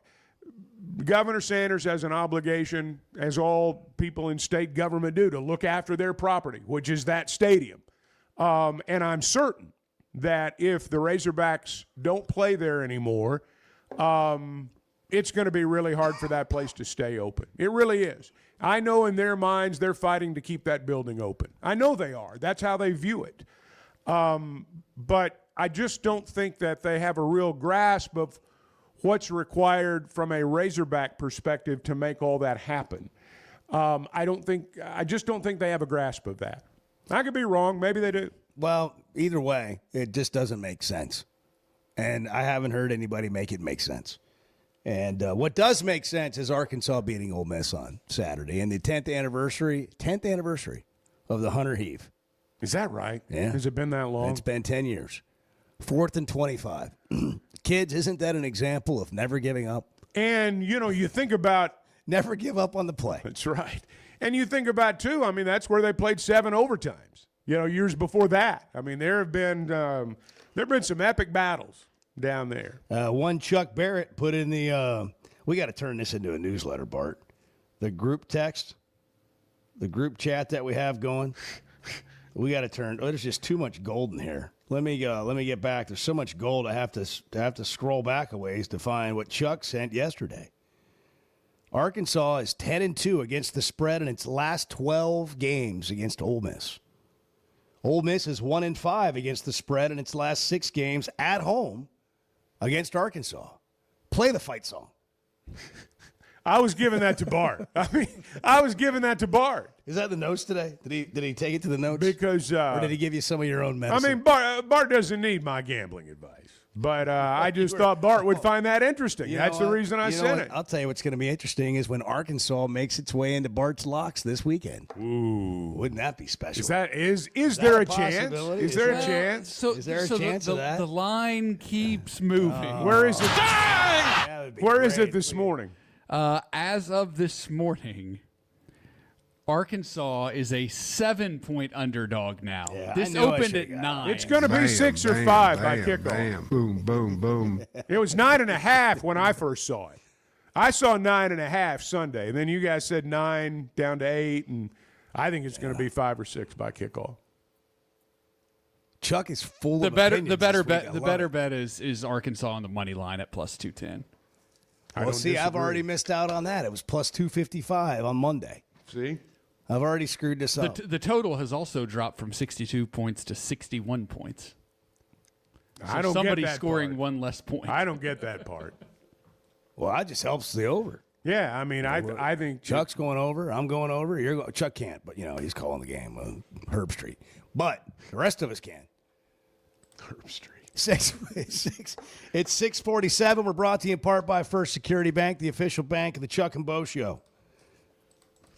Governor Sanders has an obligation, as all people in state government do, to look after their property, which is that stadium. And I'm certain that if the Razorbacks don't play there anymore, it's going to be really hard for that place to stay open. It really is. I know in their minds they're fighting to keep that building open. I know they are. That's how they view it. But I just don't think that they have a real grasp of what's required from a Razorback perspective to make all that happen. I just don't think they have a grasp of that. I could be wrong. Maybe they do. Well, either way, it just doesn't make sense. And I haven't heard anybody make it make sense. And what does make sense is Arkansas beating Ole Miss on Saturday and the 10th anniversary of the Hunter Heave. Is that right? Yeah. Has it been that long? It's been 10 years. 4th and 25. Kids, isn't that an example of never giving up? And, you think about... Never give up on the play. That's right. And you think about, too, I mean, that's where they played 7 overtimes, years before that. I mean, there have been some epic battles down there. One Chuck Barrett put in the we got to turn this into a newsletter, Bart. The group text, the group chat that we have going, we got to turn. There's just too much gold in here. Let me get back. There's so much gold. I have to scroll back a ways to find what Chuck sent yesterday. Arkansas is 10-2 against the spread in its last 12 games against Ole Miss. Ole Miss is 1-5 against the spread in its last 6 games at home against Arkansas. Play the fight song. I was giving that to Bart. I was giving that to Bart. Is that the notes today? Did he take it to the notes? Because or did he give you some of your own medicine? Bart doesn't need my gambling advice. But I just thought Bart would find that interesting. That's the reason I sent it. I'll tell you what's going to be interesting is when Arkansas makes its way into Bart's locks this weekend. Ooh. Wouldn't that be special? Is there a chance? Is there a chance? Is there a chance of that? The line keeps moving. Where is it? Where is it this morning? As of this morning, Arkansas is a 7-point underdog now. Yeah, this opened at 9. It's going to be 6 or 5 by kickoff. Bam, boom, boom, boom. It was 9.5 when I first saw it. I saw 9.5 Sunday, and then you guys said 9 down to 8, and I think it's going to be 5 or 6 by kickoff. Chuck is full of opinions. The better bet is Arkansas on the money line at plus 210. Well, see, I've already missed out on that. It was plus 255 on Monday. See? I've already screwed this up. The total has also dropped from 62 points to 61 points. So I don't somebody get that scoring part. one less point. I don't get that part. Well, that just helps the over. Yeah, I mean, I think Chuck's going over. I'm going over. Chuck can't, but he's calling the game on Herb Street. But the rest of us can. Herb Street. It's 6:47. We're brought to you in part by First Security Bank, the official bank of the Chuck and Bo Show.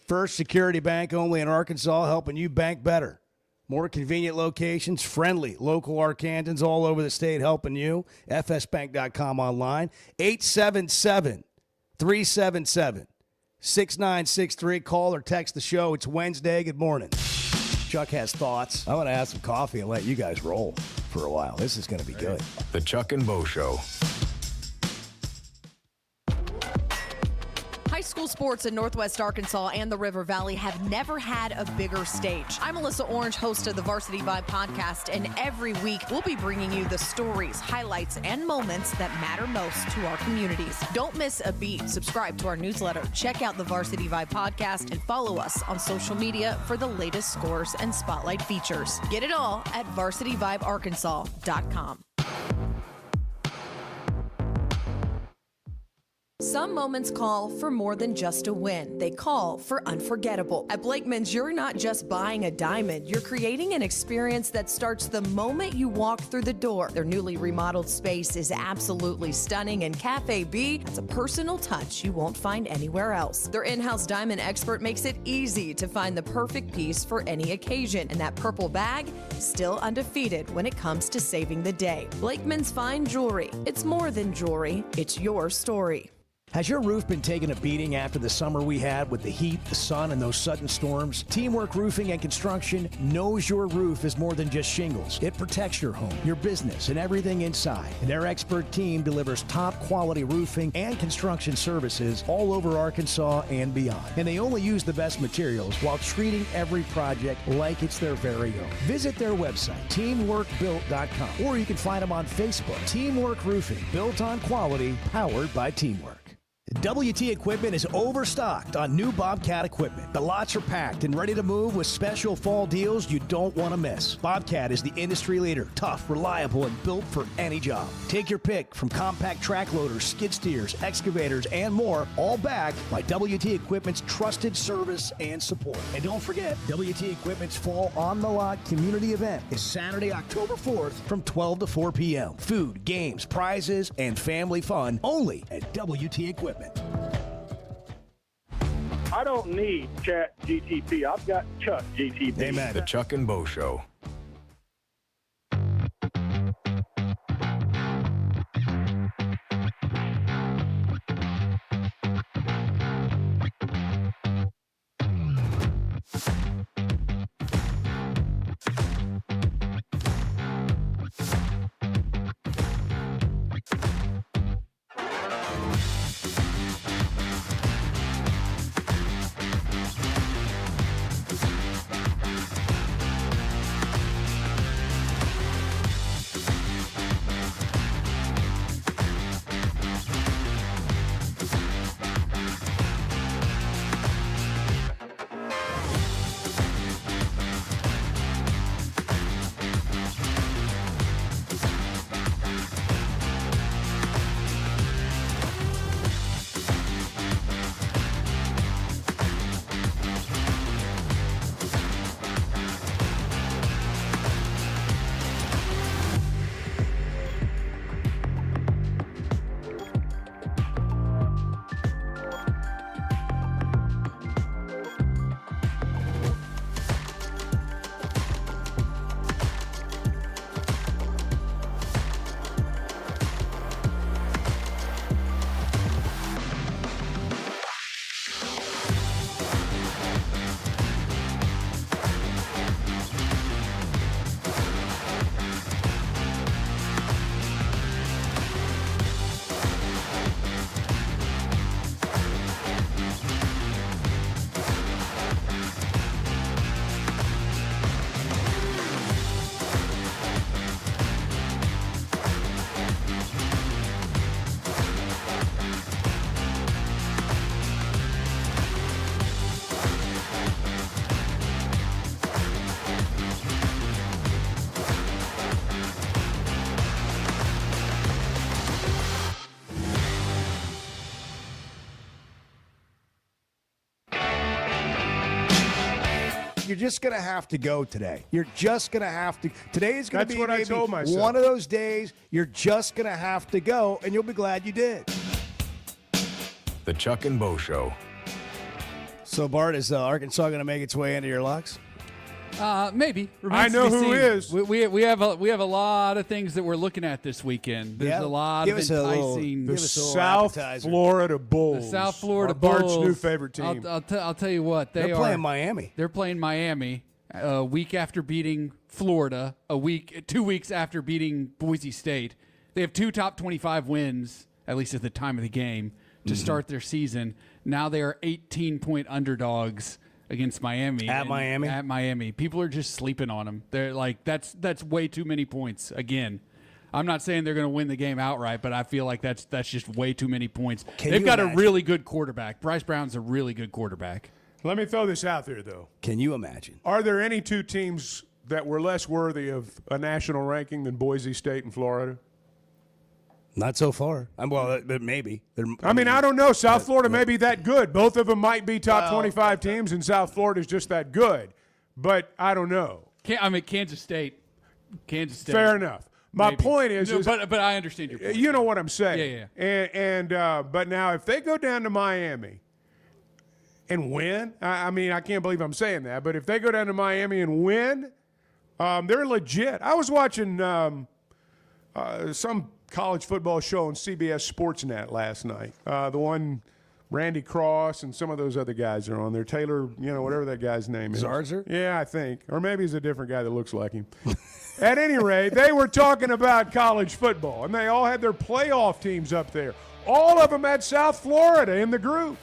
First Security Bank, only in Arkansas, helping you bank better. More convenient locations, friendly local Arkansans all over the state helping you. FSBank.com online. 877-377-6963. Call or text the show. It's Wednesday. Good morning. Chuck has thoughts. I want to have some coffee and let you guys roll for a while. This is going to be good. The Chuck and Bo Show. High school sports in Northwest Arkansas and the River Valley have never had a bigger stage. I'm Melissa Orange, host of the Varsity Vibe podcast, and every week we'll be bringing you the stories, highlights, and moments that matter most to our communities. Don't miss a beat. Subscribe to our newsletter, check out the Varsity Vibe podcast, and follow us on social media for the latest scores and spotlight features. Get it all at varsityvibearkansas.com. Some moments call for more than just a win. They call for unforgettable. At Blakeman's, you're not just buying a diamond. You're creating an experience that starts the moment you walk through the door. Their newly remodeled space is absolutely stunning, and Cafe B has a personal touch you won't find anywhere else. Their in-house diamond expert makes it easy to find the perfect piece for any occasion, and that purple bag is still undefeated when it comes to saving the day. Blakeman's Fine Jewelry. It's more than jewelry. It's your story. Has your roof been taking a beating after the summer we had with the heat, the sun, and those sudden storms? Teamwork Roofing and Construction knows your roof is more than just shingles. It protects your home, your business, and everything inside. And their expert team delivers top-quality roofing and construction services all over Arkansas and beyond. And they only use the best materials while treating every project like it's their very own. Visit their website, teamworkbuilt.com, or you can find them on Facebook. Teamwork Roofing, built on quality, powered by teamwork. WT Equipment is overstocked on new Bobcat equipment. The lots are packed and ready to move with special fall deals you don't want to miss. Bobcat is the industry leader, tough, reliable, and built for any job. Take your pick from compact track loaders, skid steers, excavators, and more, all backed by WT Equipment's trusted service and support. And don't forget, WT Equipment's Fall on the Lot community event is Saturday, October 4th from 12 to 4 p.m. Food, games, prizes, and family fun only at WT Equipment. I don't need Chat GTP. I've got Chuck GTP. Amen. The Chuck and Bo Show. You're just going to have to go today. You're just going to have to. Today is going to be what I told myself. one of those days you're just going to have to go, and you'll be glad you did. The Chuck and Bo Show. So, Bart, is Arkansas going to make its way into your locks? Maybe. I know who is. We have a lot of things that we're looking at this weekend. There's a lot of enticing. The South Florida Bulls. The South Florida Bart's Bulls. new favorite team. I'll tell you what. They're playing Miami. They're playing Miami a week after beating Florida, 2 weeks after beating Boise State. They have 2 top 25 wins, at least at the time of the game, to start their season. Now they are 18-point underdogs against Miami. At Miami. People are just sleeping on them. They're like, that's way too many points. Again, I'm not saying they're going to win the game outright, but I feel like that's just way too many points. They've got a really good quarterback. Bryce Brown's a really good quarterback. Let me throw this out there, though. Can you imagine? Are there any two teams that were less worthy of a national ranking than Boise State and Florida? Not so far. But maybe. I mean, I don't know. South Florida may be that good. Both of them might be top 25 teams, and South Florida is just that good. But I don't know. Kansas State. Fair enough. My point is, but I understand your point. You know what I'm saying. Yeah. But now if they go down to Miami and win, I mean, I can't believe I'm saying that, but if they go down to Miami and win, they're legit. I was watching some college football show on CBS Sportsnet last night. The one Randy Cross and some of those other guys are on there. Taylor, whatever that guy's name is. Zarzer? Yeah, I think. Or maybe he's a different guy that looks like him. At any rate, they were talking about college football, and they all had their playoff teams up there. All of them had South Florida in the group.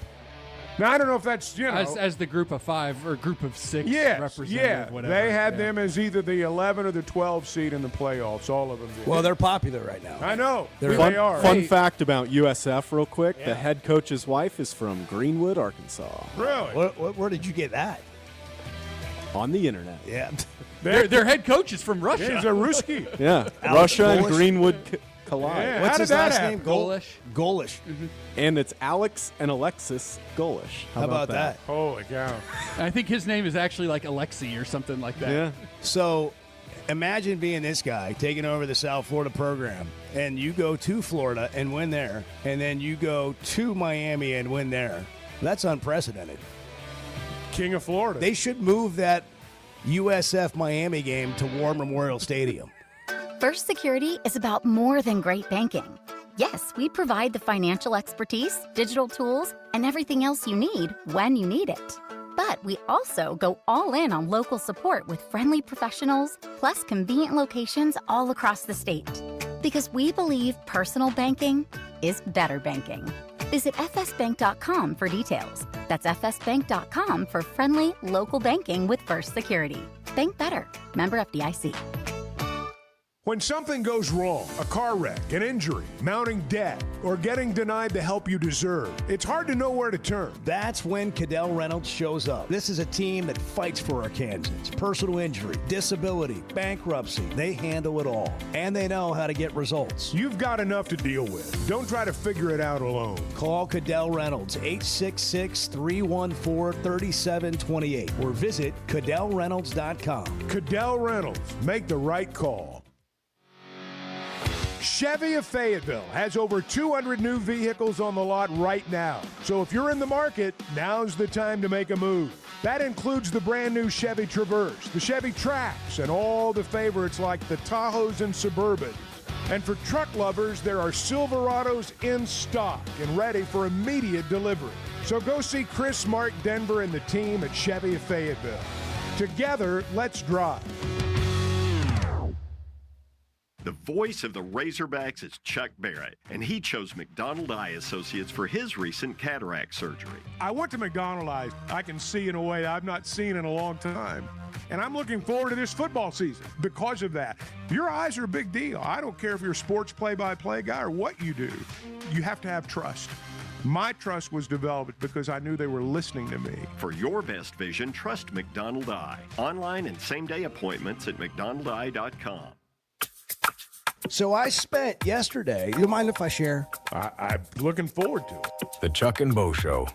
Now, I don't know if that's, As the group of 5 or group of 6 representative, yeah. whatever. They had them as either the 11 or the 12 seed in the playoffs, all of them did. Well, they're popular right now. I know. They are. Fun fact about USF real quick. The head coach's wife is from Greenwood, Arkansas. Really? Where did you get that? On the internet. Yeah. Their head coach is from Russia. He's a Ruski. Yeah. Alex Russia and Golish? Greenwood collide. Yeah. What's How his did that last happen? name? Golish. Golish. And it's Alex and Alexis Golish. How about that? Holy cow. I think his name is actually like Alexi or something like that. Yeah. So imagine being this guy taking over the South Florida program, and you go to Florida and win there, and then you go to Miami and win there. That's unprecedented. King of Florida. They should move that USF Miami game to War Memorial Stadium. First Security is about more than great banking. Yes, we provide the financial expertise, digital tools, and everything else you need when you need it. But we also go all in on local support with friendly professionals, plus convenient locations all across the state. Because we believe personal banking is better banking. Visit fsbank.com for details. That's fsbank.com for friendly, local banking with First Security. Bank better. Member FDIC. When something goes wrong, a car wreck, an injury, mounting debt, or getting denied the help you deserve, it's hard to know where to turn. That's when Cadell Reynolds shows up. This is a team that fights for Arkansans. Personal injury, disability, bankruptcy, they handle it all. And they know how to get results. You've got enough to deal with. Don't try to figure it out alone. Call Cadell Reynolds, 866-314-3728, or visit CadellReynolds.com. Cadell Reynolds, make the right call. Chevy of Fayetteville has over 200 new vehicles on the lot right now. So if you're in the market, now's the time to make a move. That includes the brand new Chevy Traverse, the Chevy Trax, and all the favorites like the Tahoes and Suburban. And for truck lovers, there are Silverados in stock and ready for immediate delivery. So go see Chris, Mark, Denver, and the team at Chevy of Fayetteville. Together, let's drive. The voice of the Razorbacks is Chuck Barrett, and he chose McDonald Eye Associates for his recent cataract surgery. I went to McDonald Eyes. I can see in a way I've not seen in a long time. And I'm looking forward to this football season because of that. Your eyes are a big deal. I don't care if you're a sports play-by-play guy or what you do. You have to have trust. My trust was developed because I knew they were listening to me. For your best vision, trust McDonald Eye. Online and same-day appointments at McDonaldEye.com. So I spent yesterday. You don't mind if I share? I'm looking forward to it. The Chuck and Bo Show.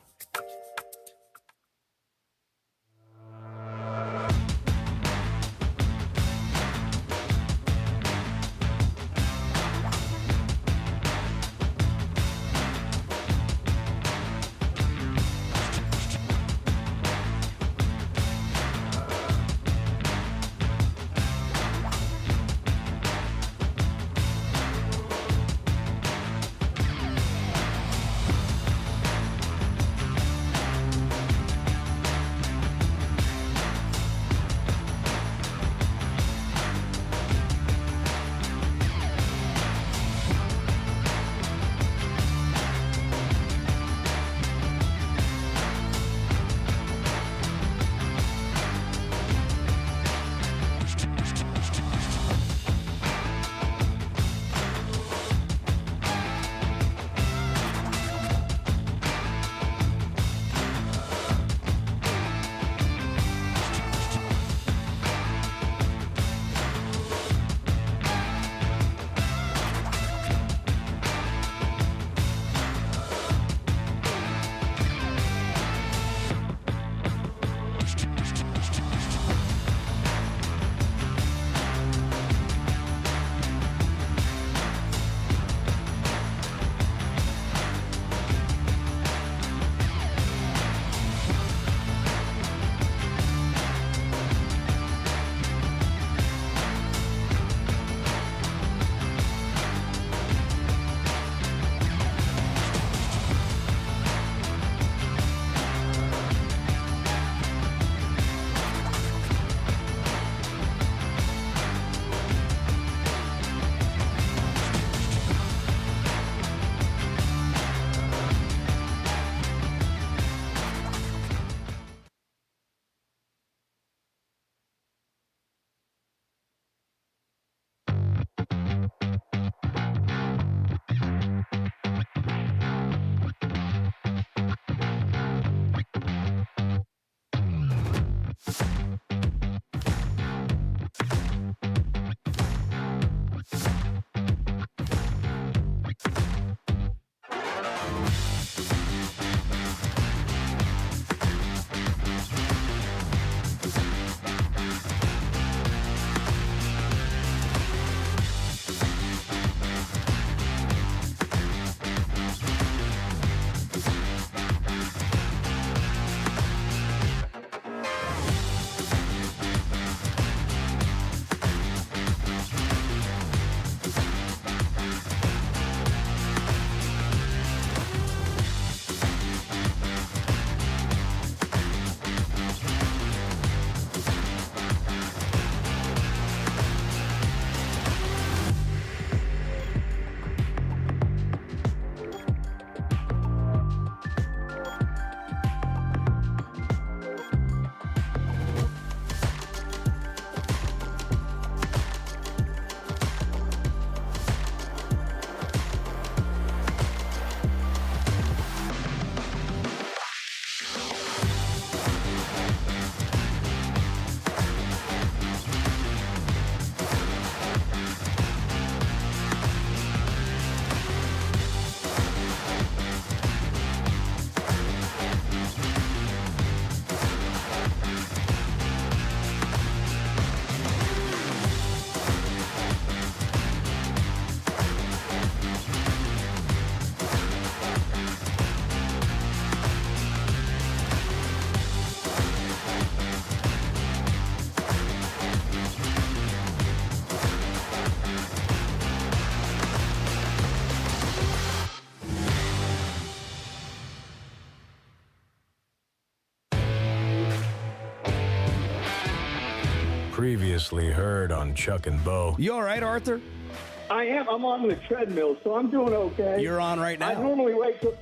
Previously heard on Chuck and Bo. You all right, Arthur? I am. I'm on the treadmill, so I'm doing okay. You're on right now? I normally wait till...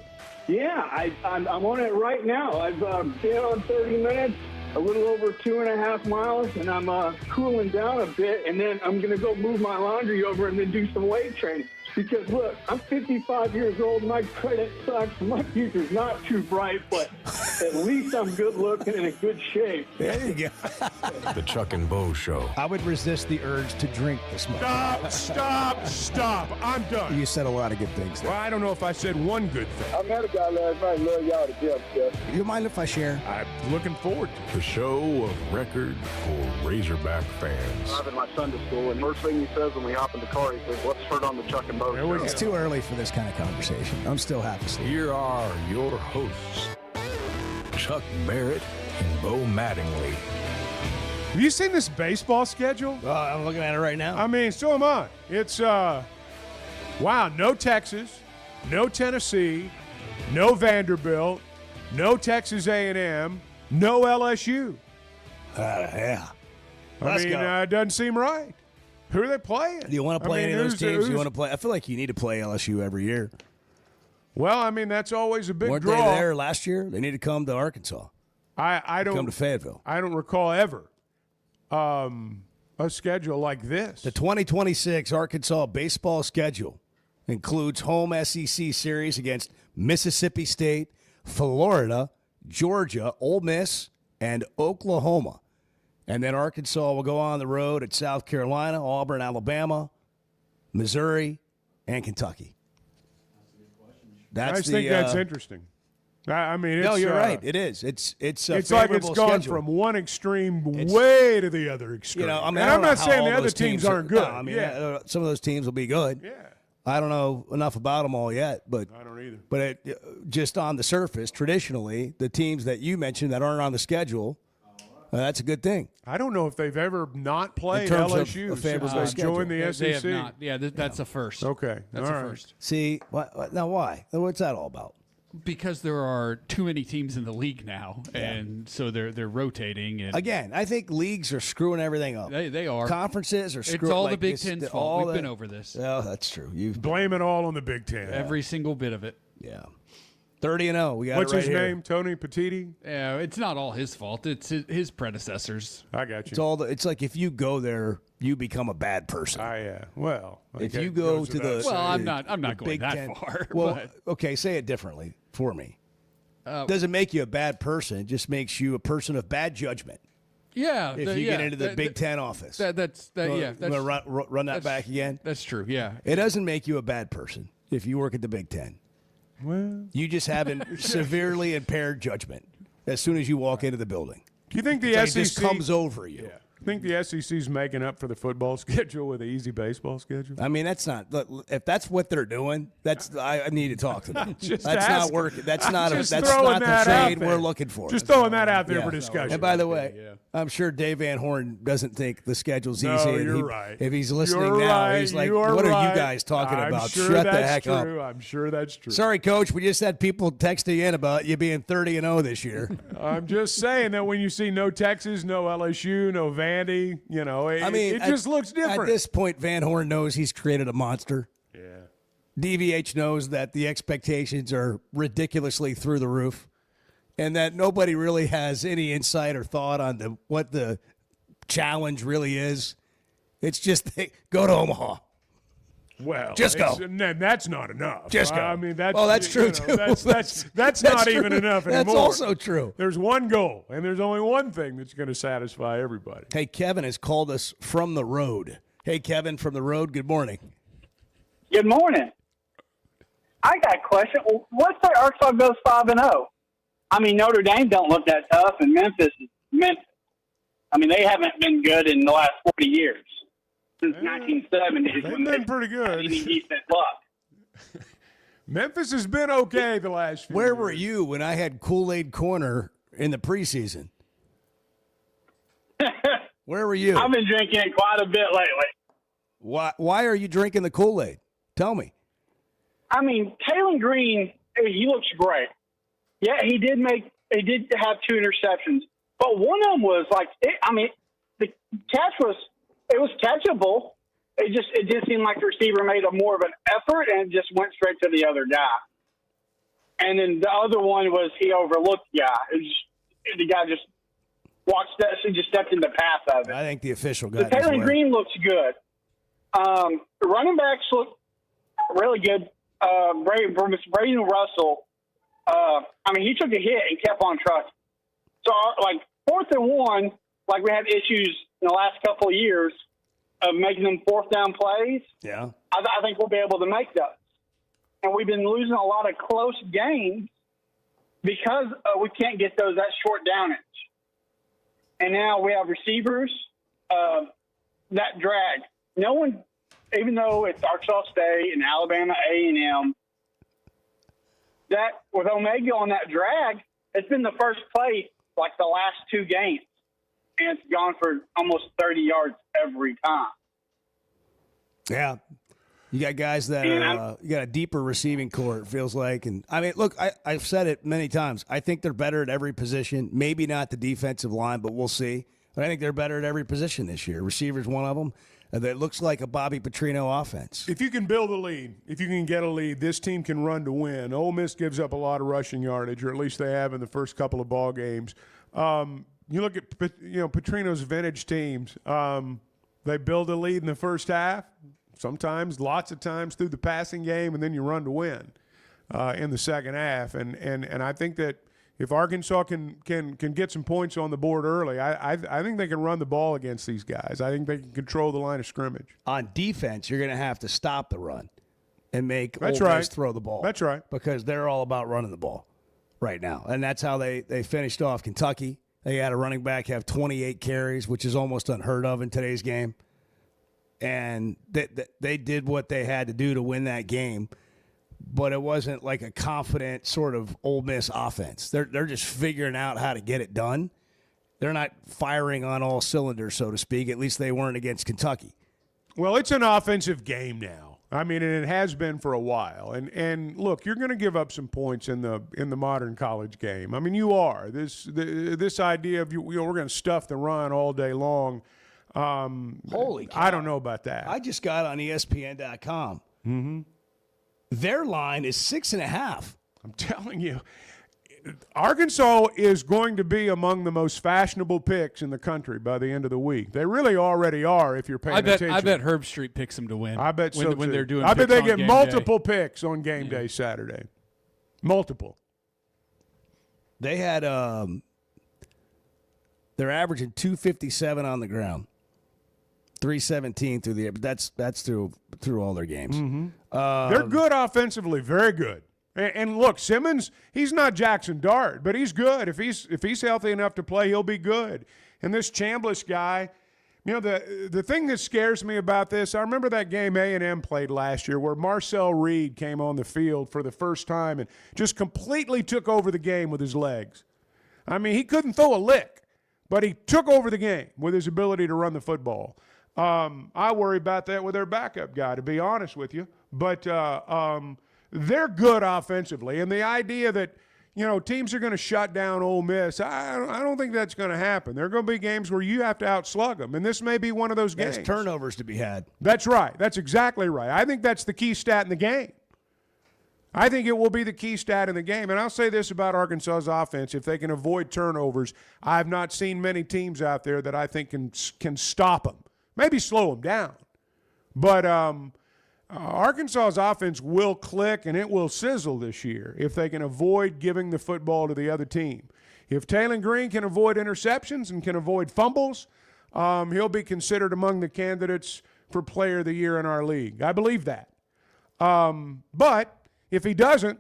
Yeah, I'm on it right now. I've been on 30 minutes, a little over 2.5 miles, and I'm cooling down a bit, and then I'm going to go move my laundry over and then do some weight training. Because, look, I'm 55 years old. My credit sucks. My future's not too bright, but at least I'm good looking and in good shape. There you go. The Chuck and Bo Show. I would resist the urge to drink this much. Stop. I'm done. You said a lot of good things there. Well, I don't know if I said one good thing. I met a guy last night. Love y'all to death, Jeff. You mind if I share? I'm looking forward to it. The show of record for Razorback fans. I'm in my Sunday school, and first thing he says when we hop in the car, he says, "What's heard on the Chuck and Bo Show?" It's too early for this kind of conversation. I'm still half asleep. Here are your hosts, Chuck Barrett and Bo Mattingly. Have you seen this baseball schedule? I'm looking at it right now. I mean, so am I. It's, wow, no Texas, no Tennessee, no Vanderbilt, no Texas A&M, no LSU. Yeah. I Let's mean, go. It doesn't seem right. Who are they playing? Do you want to play any of those teams? You want to play? I feel like you need to play LSU every year. Well, I mean, that's always a big Weren't draw. they there last year? They need to come to Arkansas. I don't come to Fayetteville. I don't recall ever a schedule like this. The 2026 Arkansas baseball schedule includes home SEC series against Mississippi State, Florida, Georgia, Ole Miss, and Oklahoma. And then Arkansas will go on the road at South Carolina, Auburn, Alabama, Missouri, and Kentucky. I just think that's interesting. I mean, it's, no, you're right. It is. It's like it's gone schedule. from one extreme way to the other extreme. You know, I mean, and I I'm don't not know saying how the all other those teams aren't good. No, I mean, some of those teams will be good. Yeah. I don't know enough about them all yet, but I don't either. But just on the surface, traditionally, the teams that you mentioned that aren't on the schedule, that's a good thing. I don't know if they've ever not played terms of LSU a favorable since they joined the They SEC. have not. Yeah, that's a first. Okay. That's all a right. first. See, now why? What's that all about? Because there are too many teams in the league now, and so they're rotating. And Again, I think leagues are screwing everything up. They are. Conferences are screwing. It's all like the Big this- Ten's the- fault. all We've been the- over this. Oh, that's true. You Blame it all on the Big Ten. Every single bit of it. Yeah. 30-0. We got What's it right his here. name? Tony Petiti? Yeah, it's not all his fault. It's his predecessors. I got you. It's all. It's like if you go there, you become a bad person. Well, if okay, you go goes to without the saying. Well, I'm not the going Big that Ten. far. Well, but, okay, say it differently for me. Doesn't make you a bad person. It just makes you a person of bad judgment. yeah, If you get into the Big Ten office. That's You wanna run that back again? That's true. Yeah. It doesn't make you a bad person if you work at the Big Ten. Well, You just have severely impaired judgment as soon as you walk into the building. do you think the It's like SEC it just comes over you? Yeah. Think the SEC's making up for the football schedule with the easy baseball schedule? I mean, that's not. If that's what they're doing, I need to talk to them. Just That's not asking. working. That's not. Just That's throwing not the that out trade there. we're looking for. Just throwing that out there Yeah. for discussion. And by the way, I'm sure Dave Van Horn doesn't think the schedule's No, easy. And you're right. If he's listening You're now, right. he's like, You are "What are right. you guys talking I'm about? Sure Shut the that's heck true. up." I'm sure that's true. Sorry, Coach. We just had people texting in about you being 30-0 this year. I'm just saying that when you see no Texas, no LSU, no Vandy, you know, it just looks different. At this point, Van Horn knows he's created a monster. Yeah. DVH knows that the expectations are ridiculously through the roof and that nobody really has any insight or thought on what the challenge really is. It's just go to Omaha. Well, Just go. And that's not enough. Just go. I mean, that's true, you know, too. That's not true. even enough anymore. That's also true. There's one goal, and there's only one thing that's going to satisfy everybody. Hey, Kevin has called us from the road. Hey, Kevin from the road, good morning. Good morning. I got a question. Let's say Arkansas goes 5-0. I mean, Notre Dame don't look that tough, and Memphis is Memphis. I mean, they haven't been good in the last 40 years. Since 1970s. They've been pretty good. Decent luck. Memphis has been okay the last few Where years. were you when I had Kool-Aid Corner in the preseason? Where were you? I've been drinking quite a bit lately. Why are you drinking the Kool-Aid? Tell me. I mean, Taylor Green, he looks great. Yeah, he did have 2 interceptions, but one of them was like, the catch was catchable. It just seemed like the receiver made more of an effort and just went straight to the other guy. And then the other one was he overlooked the guy. The guy just just stepped in the path of it. I think the official got The Taylor Green looks good. The running backs look really good. Braden Russell, he took a hit and kept on trucking. So, 4th and 1, we had issues in the last couple of years of making them 4th down plays. Yeah. I think we'll be able to make those. And we've been losing a lot of close games because we can't get those that short downage. And now we have receivers that drag. No one, even though it's Arkansas State and Alabama A&M, that with Omega on that drag, it's been the first play the last 2 games. And it's gone for almost 30 yards every time. Yeah. You got guys that you got a deeper receiving core, it feels like. And look, I've said it many times. I think they're better at every position. Maybe not the defensive line, but we'll see. But I think they're better at every position this year. Receiver's one of them. That looks like a Bobby Petrino offense. If you can build a lead, if you can get a lead, this team can run to win. Ole Miss gives up a lot of rushing yardage, or at least they have in the first couple of ball games. You look at Petrino's vintage teams. They build a lead in the first half. Sometimes, lots of times through the passing game, and then you run to win in the second half. And I think that if Arkansas can get some points on the board early, I think they can run the ball against these guys. I think they can control the line of scrimmage. On defense, you're going to have to stop the run and make Ole Miss throw the ball. That's right. Because they're all about running the ball right now. And that's how they finished off Kentucky. They had a running back have 28 carries, which is almost unheard of in today's game. And they did what they had to do to win that game, but it wasn't like a confident sort of Ole Miss offense. They're just figuring out how to get it done. They're not firing on all cylinders, so to speak. At least they weren't against Kentucky. Well, it's an offensive game now. And it has been for a while. And look, you're going to give up some points in the modern college game. You are. This idea of we're going to stuff the run all day long. Holy cow. I don't know about that. I just got on ESPN.com. Mm-hmm. Their line is 6.5. I'm telling you, Arkansas is going to be among the most fashionable picks in the country by the end of the week. They really already are if you're paying attention. I bet Herb Street picks them to win. I bet so when too. They're doing I bet they get game multiple day. picks on game day Saturday. Multiple. They had they're averaging 257 on the ground. 317 through the air, but that's through all their games. Mm-hmm. They're good offensively, very good. And look, Simmons, he's not Jackson Dart, but he's good. If he's healthy enough to play, he'll be good. And this Chambliss guy, the thing that scares me about this, I remember that game A&M played last year where Marcel Reed came on the field for the first time and just completely took over the game with his legs. He couldn't throw a lick, but he took over the game with his ability to run the football. I worry about that with their backup guy, to be honest with you. But they're good offensively. And the idea that, teams are going to shut down Ole Miss, I don't think that's going to happen. There are going to be games where you have to outslug them, and this may be one of those games. There's turnovers to be had. That's right. That's exactly right. I think that's the key stat in the game. I think it will be the key stat in the game. And I'll say this about Arkansas's offense. If they can avoid turnovers, I've not seen many teams out there that I think can stop them. Maybe slow them down. But Arkansas's offense will click and it will sizzle this year if they can avoid giving the football to the other team. If Taylor Green can avoid interceptions and can avoid fumbles, he'll be considered among the candidates for Player of the Year in our league. I believe that. But if he doesn't,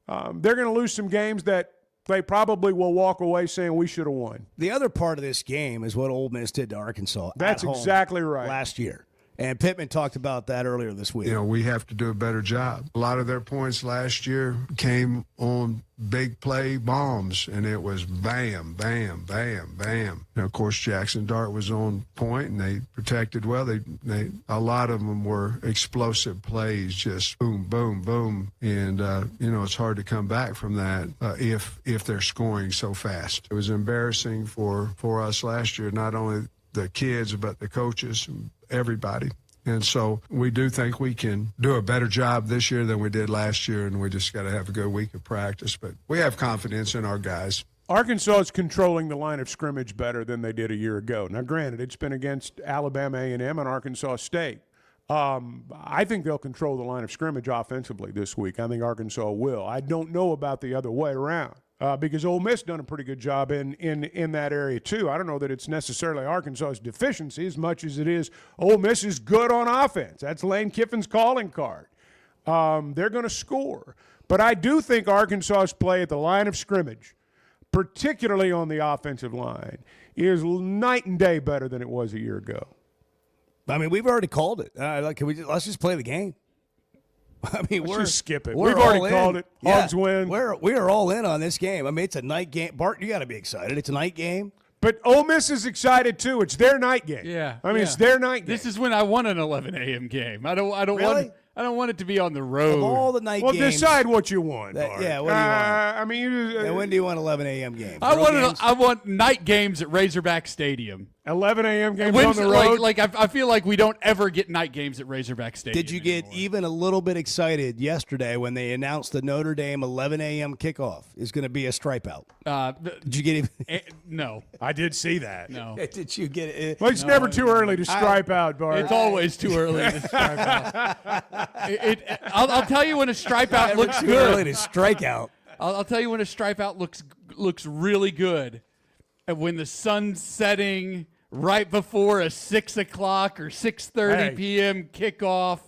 they're going to lose some games that they probably will walk away saying we should have won. The other part of this game is what Ole Miss did to Arkansas. That's exactly right. Last year. And Pittman talked about that earlier this week. We have to do a better job. A lot of their points last year came on big play bombs, and it was bam, bam, bam, bam. Of course, Jackson Dart was on point, and they protected well. They a lot of them were explosive plays, just boom, boom, boom. And, it's hard to come back from that if they're scoring so fast. It was embarrassing for us last year, not only the kids, but the coaches, everybody. And so we do think we can do a better job this year than we did last year, and we just got to have a good week of practice. But we have confidence in our guys. Arkansas is controlling the line of scrimmage better than they did a year ago. Now, granted, it's been against Alabama A&M and Arkansas State. I think they'll control the line of scrimmage offensively this week. I think Arkansas will. I don't know about the other way around. Because Ole Miss done a pretty good job in that area too. I don't know that it's necessarily Arkansas's deficiency as much as it is Ole Miss is good on offense. That's Lane Kiffin's calling card. They're going to score. But I do think Arkansas's play at the line of scrimmage, particularly on the offensive line, is night and day better than it was a year ago. I mean, we've already called it. Let's just play the game. I mean, Let's just skip it. We've already called it. Hogs win. We are all in on this game. I mean, it's a night game. Bart, you got to be excited. It's a night game. But Ole Miss is excited too. It's their night game. Yeah. I mean, it's their night game. This is when I want an 11 a.m. game. I don't Really? want it to be on the road. Of all the night Well, games. decide what you want, Bart. Yeah, what do you want? I mean, you just, And when do you want 11 a.m. games? I Road games? want night games at Razorback Stadium. 11 a.m. games When's- on the road. I feel like we don't ever get night games at Razorback Stadium. Did you get even a little bit excited yesterday when they announced the Notre Dame 11 a.m. kickoff is going to be a stripe out? Did you get even? No. I did see that. No. Did you get it? Well, it's never too early to stripe out, Bart. It's always too early to stripe out. I'll tell you when a stripe out looks too good. early to strike out. I'll tell you when a stripe out looks really good. And when the sun's setting right before a 6 o'clock or 6:30 p.m. kickoff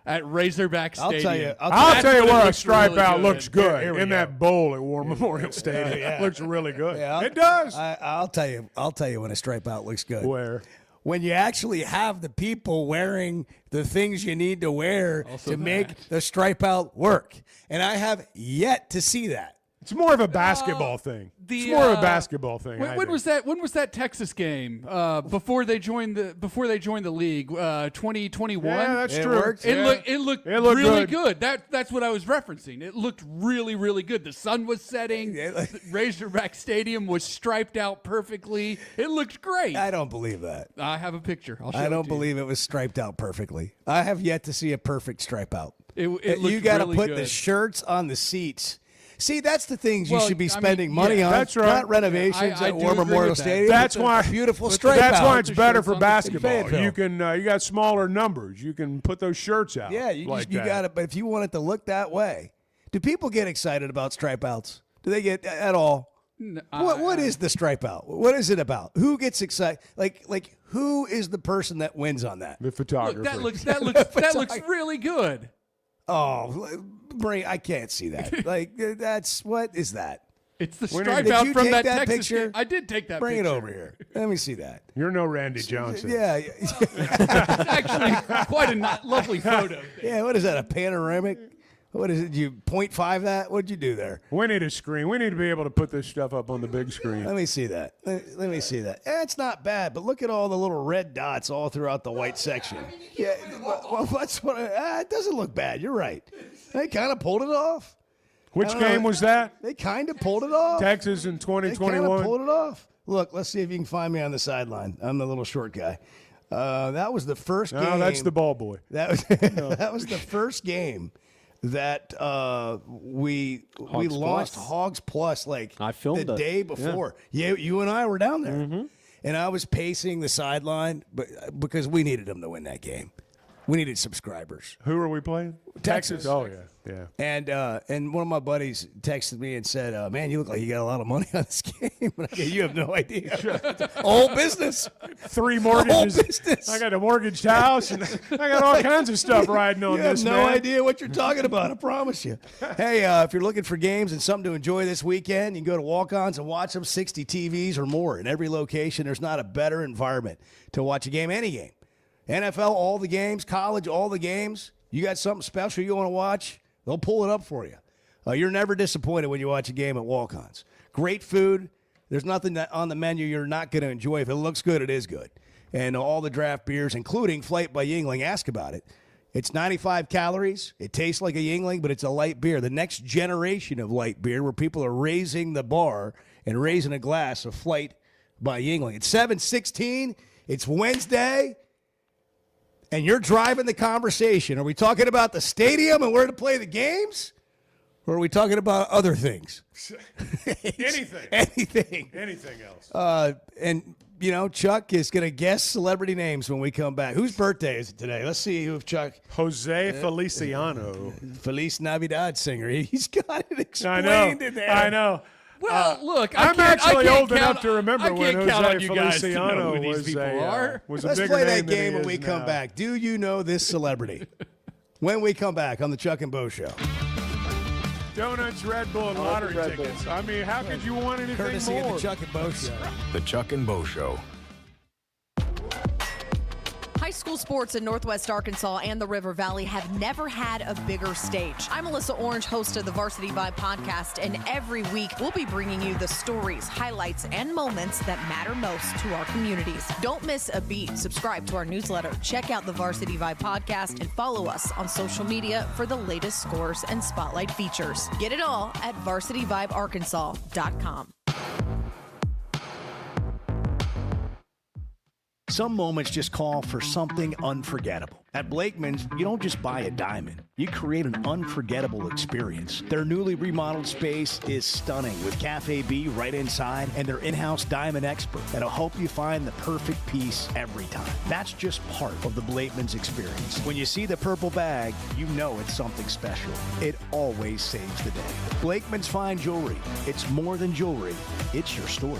at Razorback Stadium. I'll tell you where a stripe really out good. looks good Here we in go. that bowl at War Memorial Stadium. Yeah. Looks really good. Yeah, It does. I'll tell you. I'll tell you when a stripe out looks good. Where? When you actually have the people wearing the things you need to wear to make the stripe out work. And I have yet to see that. It's more of a basketball thing. It's more of a basketball thing. When was that? When was that Texas game? Before they joined the league, 2021. Yeah, that's true. It looked really good. That's what I was referencing. It looked really, really good. The sun was setting. The Razorback Stadium was striped out perfectly. It looked great. I don't believe that. I have a picture. I'll show I it don't to you. believe it was striped out perfectly. I have yet to see a perfect stripe out. It You looked got to really put good. the shirts on the seats. See, that's the things you Well, should be I mean, spending money yeah, on. that's right. Not renovations I at do War agree Memorial with that. Stadium. That's It's a why beautiful stripe That's out. why it's better for shirts on the basketball. Fayetteville. You can you got smaller numbers. You can put those shirts out. Yeah, you like got it. But if you want it to look that way, do people get excited about stripe outs? Do they get at all? What is the stripe out? What is it about? Who gets excited? Like who is the person that wins on that? The photographer. Look, that looks really good. Oh, Brent, I can't see that. Like that's what is that? It's the Did stripe you out from take that that Texas picture? game. I did take that Bring picture. it over here. Let me see that. You're no Randy Johnson. Yeah. It's actually quite a lovely photo. Yeah, what is that? A panoramic? What is it? You 0.5 that? What'd you do there? We need a screen. We need to be able to put this stuff up on the big screen. Let me see that. Let me see that. It's not bad, but look at all the little red dots all throughout the white section. Yeah, well, that's what. It doesn't look bad. You're right. They kind of pulled it off. Which game was that? They kind of pulled it off. Texas in They kind of 2021. pulled it off. Look, let's see if you can find me on the sideline. I'm the little short guy. That was the first game. No, that's the ball boy. That was that was the first game that we launched Plus. Hogs Plus like I filmed the it. day before. Yeah, you and I were down there, and I was pacing the sideline, but because we needed them to win that game, we needed subscribers. Who are we playing? Texas. Oh yeah. And one of my buddies texted me and said, "Man, you look like you got a lot of money on this game." And I go, "You have no idea. Whole business, 3 mortgages. Whole business. I got a mortgaged house, and I got all kinds of stuff riding on You this. have no man. idea what you're talking about. I promise you. Hey, if you're looking for games and something to enjoy this weekend, you can go to Walk-Ons and watch them. 60 TVs or more in every location. There's not a better environment to watch a game, any game. NFL, all the games. College, all the games. You got something special you want to watch? They'll pull it up for you. You're never disappointed when you watch a game at Walk-Ons. Great food. There's nothing that on the menu you're not going to enjoy. If it looks good, it is good. And all the draft beers, including Flight by Yuengling, ask about it. It's 95 calories. It tastes like a Yuengling, but it's a light beer. The next generation of light beer where people are raising the bar and raising a glass of Flight by Yuengling. It's 7:16 It's Wednesday, and you're driving the conversation. Are we talking about the stadium and where to play the games? Or are we talking about other things? Anything. Anything else. And, you know, Chuck is going to guess celebrity names when we come back. Whose birthday is it today? Let's see who Chuck. Jose Feliciano. Feliz Navidad singer. He's got it explained in there. I know. Well, look, I'm actually old enough to remember I when can't count on Jose you guys to know Feliciano who these was people are. Was a Let's bigger play that name than game he when we is come now. back. Do you know this celebrity? When we come back on the Chuck and Bo Show. Donuts, Red Bull, and lottery Red Bull. tickets. I mean, how could you want anything Courtesy more? of the Chuck and Bo Show. The Chuck and Bo Show. High school sports in Northwest Arkansas and the River Valley have never had a bigger stage. I'm Melissa Orange, host of the Varsity Vibe podcast, and every week we'll be bringing you the stories, highlights, and moments that matter most to our communities. Don't miss a beat. Subscribe to our newsletter, check out the Varsity Vibe podcast, and follow us on social media for the latest scores and spotlight features. Get it all at varsityvibearkansas.com. Some moments just call for something unforgettable. At Blakeman's, you don't just buy a diamond. You create an unforgettable experience. Their newly remodeled space is stunning with Cafe B right inside and their in-house diamond expert that'll help you find the perfect piece every time. That's just part of the Blakeman's experience. When you see the purple bag, you know it's something special. It always saves the day. Blakeman's Fine Jewelry. It's more than jewelry. It's your story.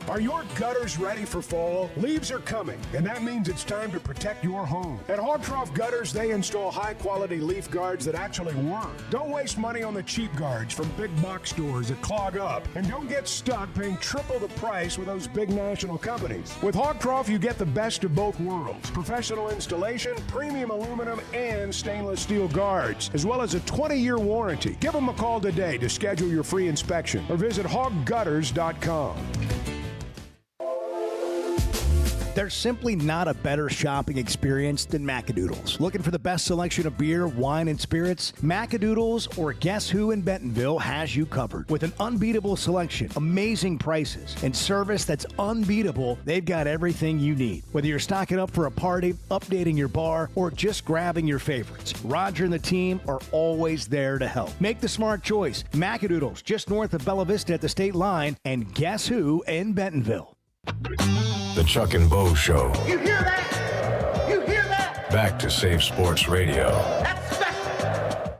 Are your gutters ready for fall? Leaves are coming, and that means it's time to protect your home. At Hog Trough Gutters, they install high-quality leaf guards that actually work. Don't waste money on the cheap guards from big box stores that clog up, and don't get stuck paying triple the price with those big national companies. With Hog Trough, you get the best of both worlds. Professional installation, premium aluminum, and stainless steel guards, as well as a 20-year warranty. Give them a call today to schedule your free inspection, or visit hoggutters.com. There's simply not a better shopping experience than Macadoodles. Looking for the best selection of beer, wine, and spirits? Macadoodles or Guess Who in Bentonville has you covered. With an unbeatable selection, amazing prices, and service that's unbeatable, they've got everything you need. Whether you're stocking up for a party, updating your bar, or just grabbing your favorites, Roger and the team are always there to help. Make the smart choice. Macadoodles, just north of Bella Vista at the state line, and Guess Who in Bentonville. The Chuck and Bo Show. You hear that? You hear that? Back to Safe Sports Radio. That's special.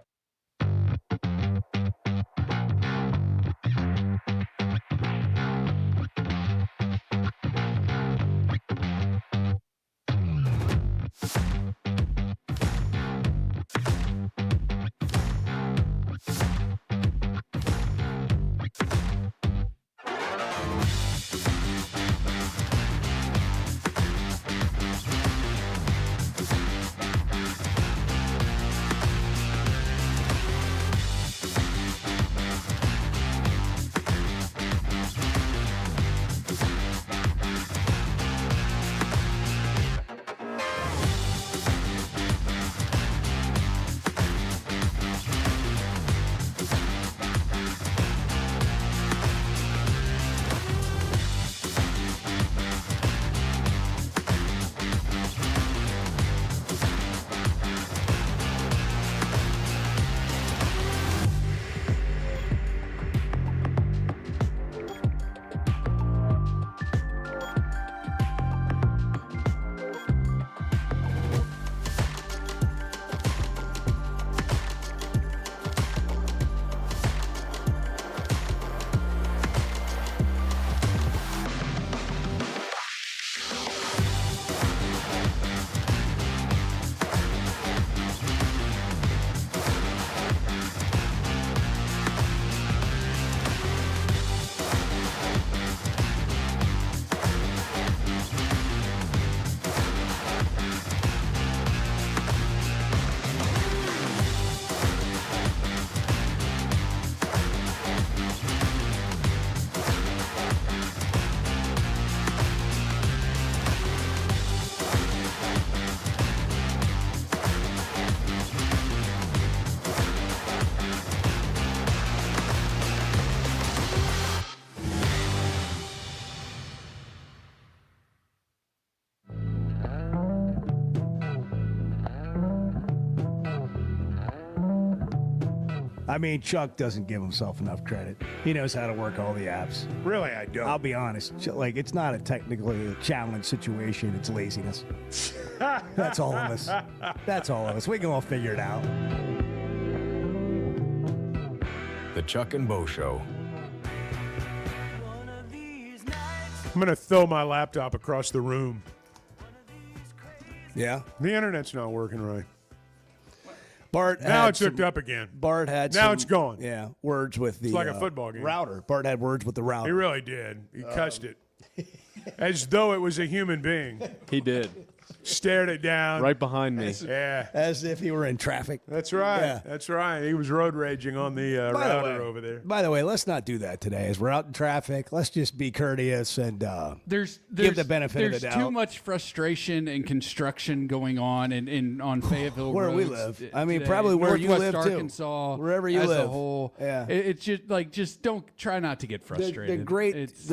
I mean, Chuck doesn't give himself enough credit. He knows how to work all the apps. Really, I don't. I'll be honest. Like, it's not technically a challenge situation. It's laziness. That's all of us. That's all of us. We can all figure it out. The Chuck and Bo Show. I'm going to throw my laptop across the room. Yeah? The internet's not working right. Bart now it's hooked up again. Bart had now some, it's gone. Yeah, words with the it's like a football game. Router. Bart had words with the router. He really did. He cussed it. As though it was a human being. He did. Stared it down. Right behind me. Yeah. As if he were in traffic. That's right. Yeah. That's right. He was road raging on the router over there. By the way, let's not do that today. As we're out in traffic, let's just be courteous and give the benefit of the doubt. There's too much frustration and construction going on on Fayetteville where roads we live. I mean, today. probably where you Northwest live, too. Arkansas, Wherever you as live. a whole. Yeah. It's just don't try not to get frustrated.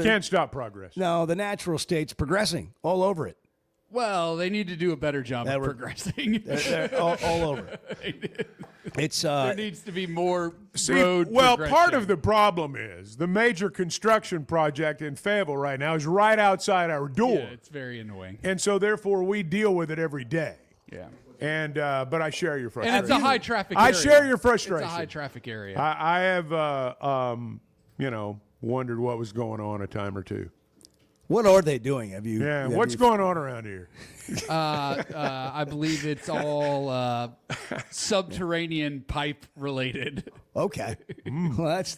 Can't stop progress. No, the natural state's progressing all over it. Well, they need to do a better job of progressing. They're all over. It's there needs to be more See, road well, progression. part of the problem is the major construction project in Fayetteville right now is right outside our door. Yeah, it's very annoying. And so, therefore, we deal with it every day. Yeah. And but I share your frustration. And it's a high traffic area. I share your frustration. It's a high traffic area. I have, wondered what was going on a time or two. What are they doing? Have you? Yeah. What's going on around here? I believe it's all subterranean pipe related. Okay. Well, that's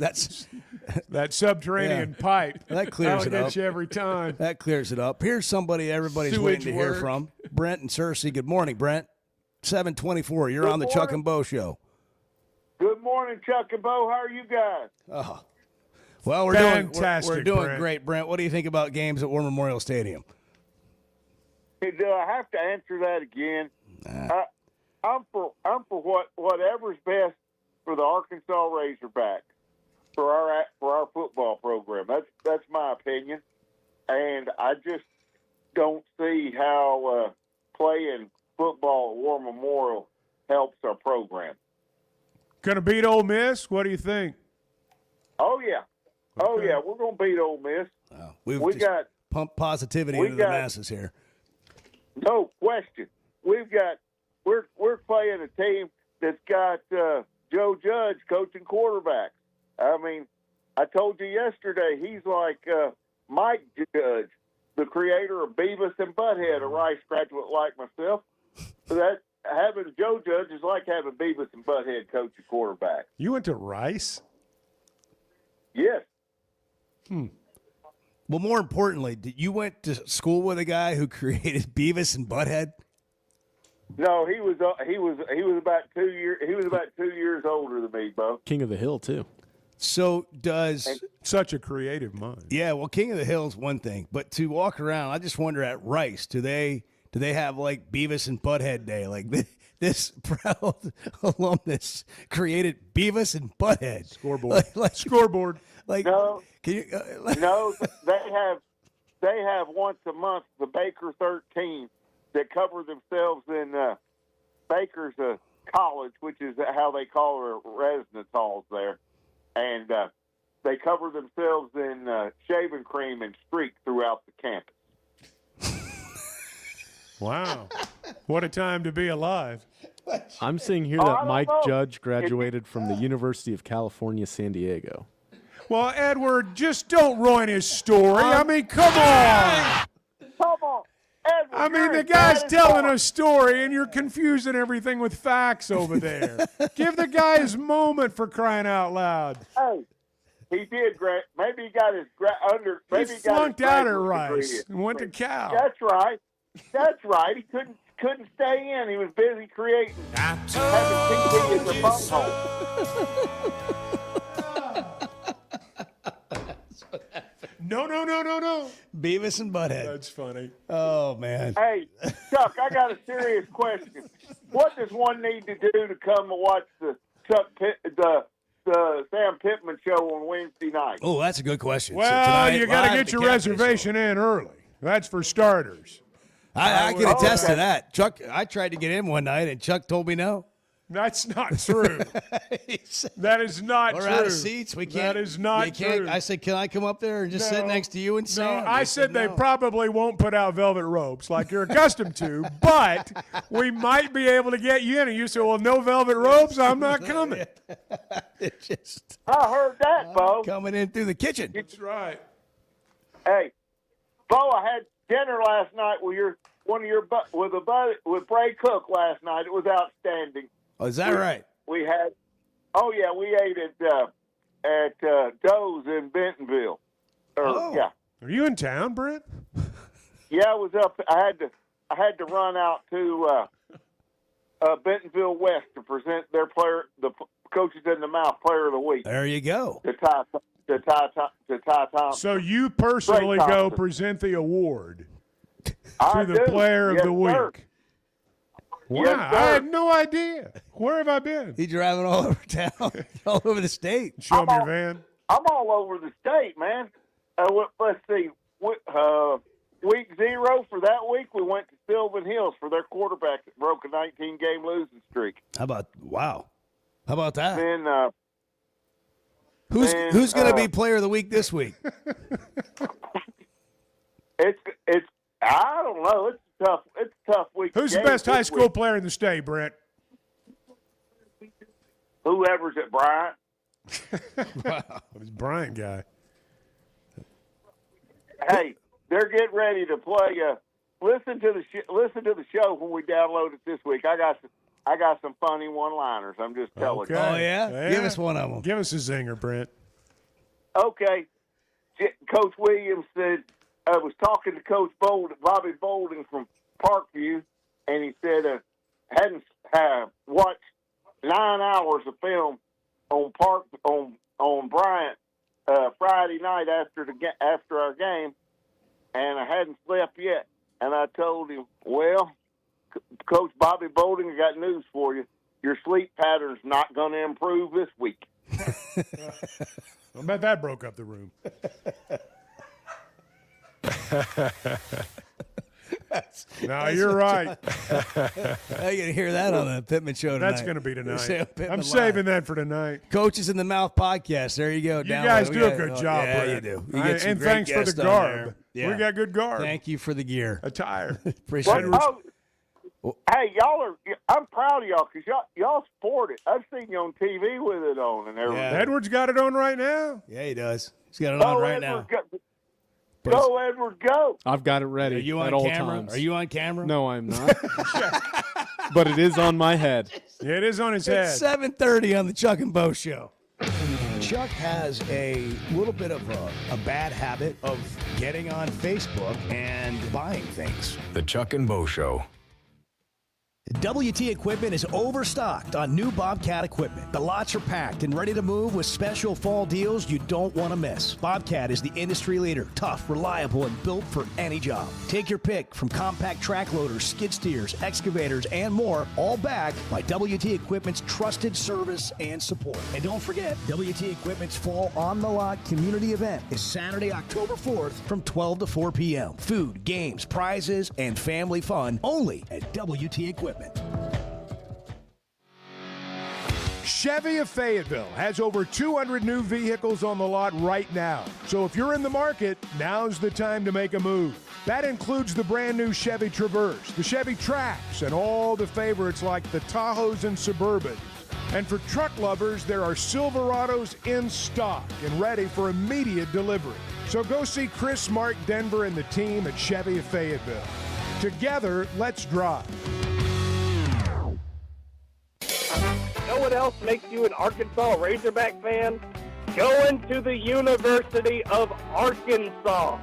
that subterranean pipe. That clears it up. Gets you every time. That clears it up. Here's somebody everybody's Sewage waiting to hear work. from. Brent and Cersei. Good morning, Brent. 724. You're on the Chuck and Bo Show. Good morning, Chuck and Bo. How are you guys? Oh. Well, we're Fantastic, doing Brent. great, Brent. What do you think about games at War Memorial Stadium? Hey, do I have to answer that again? I'm for whatever's best for the Arkansas Razorbacks for our football program. That's my opinion, and I just don't see how playing football at War Memorial helps our program. Gonna beat Ole Miss? What do you think? Oh yeah. Oh yeah, we're gonna beat Ole Miss. We got pump positivity into the masses here. No question. We're playing a team that's got Joe Judge coaching quarterbacks. I mean, I told you yesterday he's like Mike Judge, the creator of Beavis and Butthead, a Rice graduate like myself. That having Joe Judge is like having Beavis and Butthead coaching quarterback. You went to Rice? Yes. Well, more importantly, you went to school with a guy who created Beavis and Butthead? No, he was about 2 years. He was about 2 years older than me, Bo. King of the Hill, too. So does such a creative mind? Yeah, well, King of the Hill is one thing, but to walk around, I just wonder at Rice, do they have like Beavis and Butthead Day? Like this proud alumnus created Beavis and Butthead scoreboard. Scoreboard. Like no, can you, no, they have once a month the Baker 13 that cover themselves in Baker's College, which is how they call their residence halls there, and they cover themselves in shaving cream and streak throughout the campus. Wow. What a time to be alive. I'm seeing here I that don't Mike know. Judge graduated from the University of California, San Diego. Well, Edward, just don't ruin his story. I mean, come on. Come on. Edward, I mean, you're the as guy's bad as telling hell. a story, and you're confusing everything with facts over there. Give the guy his moment, for crying out loud. Hey, he did great. Maybe he got his Maybe He he got flunked his out at graduate Rice degree. and went to Cal. That's right. That's right. He couldn't stay in. He was busy creating. Having TV in the bunghole. No. Beavis and Butthead. That's funny. Oh man. Hey, Chuck, I got a serious question. What does one need to do to come and watch the Sam Pittman show on Wednesday night? Oh, that's a good question. Well, tonight, you got to live get at your the Cafe reservation in early. That's for starters. I can attest to that. Chuck, I tried to get in one night, and Chuck told me no. That's not true. That is not We're true. out of seats. We can't. That is not you can't, true. I said, can I come up there and just sit next to you and Sam? No, I said they no. probably won't put out velvet ropes like you're accustomed to, but we might be able to get you in. And you said, well, no velvet ropes, I'm not coming. Just I heard that, Bo. coming in through the kitchen. That's right. Hey, Bo, I had dinner last night with Bray Cook last night. It was outstanding. Oh, is that right? We ate at Doe's in Bentonville. Yeah. Are you in town, Brent? Yeah, I was up. I had to run out to Bentonville West to present their player, the Coaches in the Mouth Player of the Week. There you go. To Ty Thompson. So you personally go present the award to the Player of the Week. Wow, Yes, I had no idea. Where have I been? He's driving all over town, all over the state. Show me your van. I'm all over the state, man. Let's see. Week 0 for that week, we went to Sylvan Hills for their quarterback that broke a 19-game losing streak. How about that? Then who's going to be Player of the Week this week? it's I don't know. It's tough. It's a tough week. Who's the best high school player in the state, Brent? Whoever's at Bryant. Wow, this Bryant guy. Hey, they're getting ready to play. Listen to the show when we download it this week. I got some funny one-liners. I'm just telling you. Oh yeah? Give us one of them. Give us a zinger, Brent. Okay, Coach Williams said. I was talking to Coach Bobby Bolden from Parkview, and he said hadn't watched 9 hours of film on Bryant Friday night after our game, and I hadn't slept yet. And I told him, well, Coach Bobby Bolden, I got news for you. Your sleep pattern's not going to improve this week. I bet that broke up the room. No, you're right. You're going to hear that on the Pittman Show tonight. That's going to be tonight. Pittman I'm Live. saving that for tonight. Coaches in the Mouth podcast. There you go. You guys do a good job, Yeah, Brent. you do. You get some And great thanks for the guests on garb. there. Yeah. We got good garb. Thank you for the gear. Attire. Appreciate it. Hey, I'm proud of y'all because y'all support it. I've seen you on TV with it on and everything. Yeah. Edward's got it on right now. Yeah, he does. He's got it on right now. Go, Edward, go. I've got it ready Are you on at all camera? times. Are you on camera? No, I'm not. But it is on my head. Yeah, it is on his It's head. 7:30 on the Chuck and Bo Show. Chuck has a little bit of a bad habit of getting on Facebook and buying things. The Chuck and Bo Show. WT Equipment is overstocked on new Bobcat equipment. The lots are packed and ready to move with special fall deals you don't want to miss. Bobcat is the industry leader, tough, reliable, and built for any job. Take your pick from compact track loaders, skid steers, excavators, and more, all backed by WT Equipment's trusted service and support. And don't forget, WT Equipment's Fall on the Lot community event is Saturday, October 4th from 12 to 4 p.m. Food, games, prizes, and family fun only at WT Equipment. Chevy of Fayetteville has over 200 new vehicles on the lot right now. So if you're in the market, now's the time to make a move. That includes the brand new Chevy Traverse, the Chevy Trax, and all the favorites like the Tahoes and Suburbans. And for truck lovers, there are Silverados in stock and ready for immediate delivery. So go see Chris, Mark, Denver, and the team at Chevy of Fayetteville. Together, let's drive. Know what else makes you an Arkansas Razorback fan? Going to the University of Arkansas.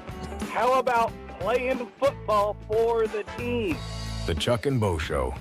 How about playing football for the team? The Chuck and Bo Show.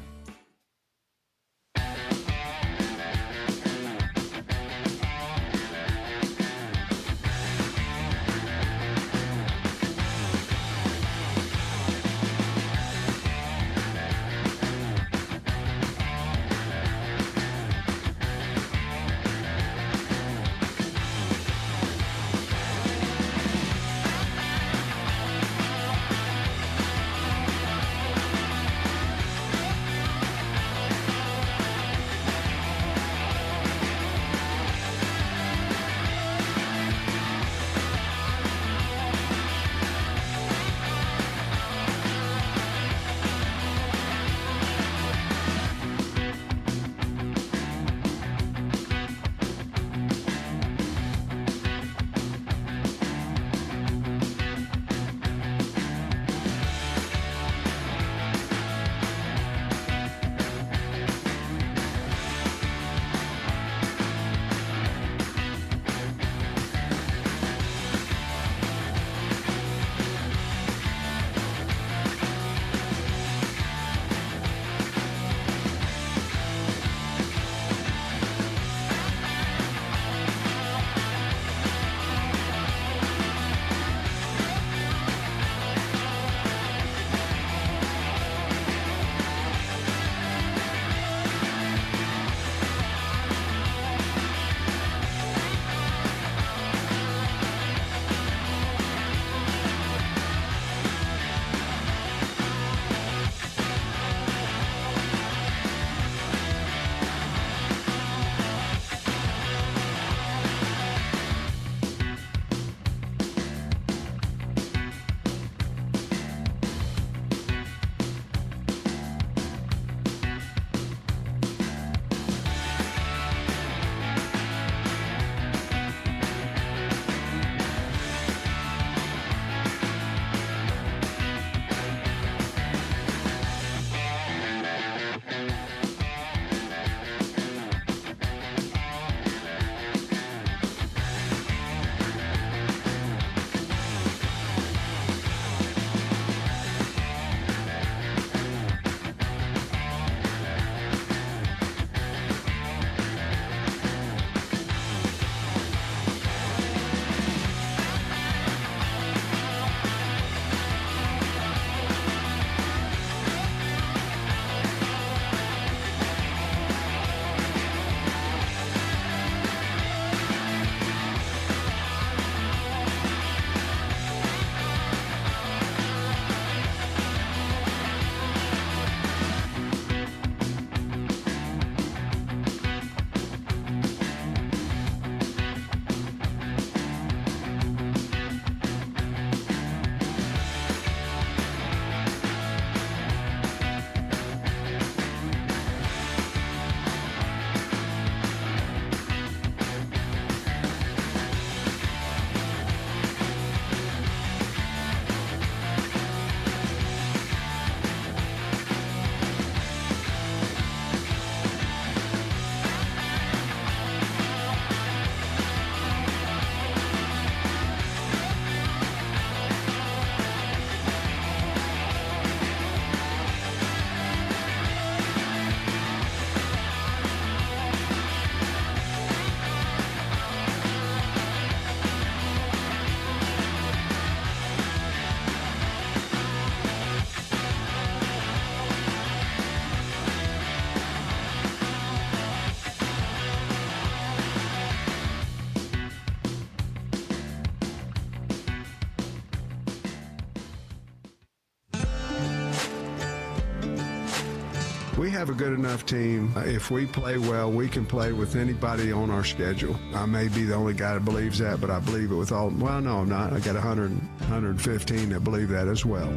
We have a good enough team. If we play well, we can play with anybody on our schedule. I may be the only guy that believes that, but I believe it with all. Well, no, I'm not. I got 115 that believe that as well.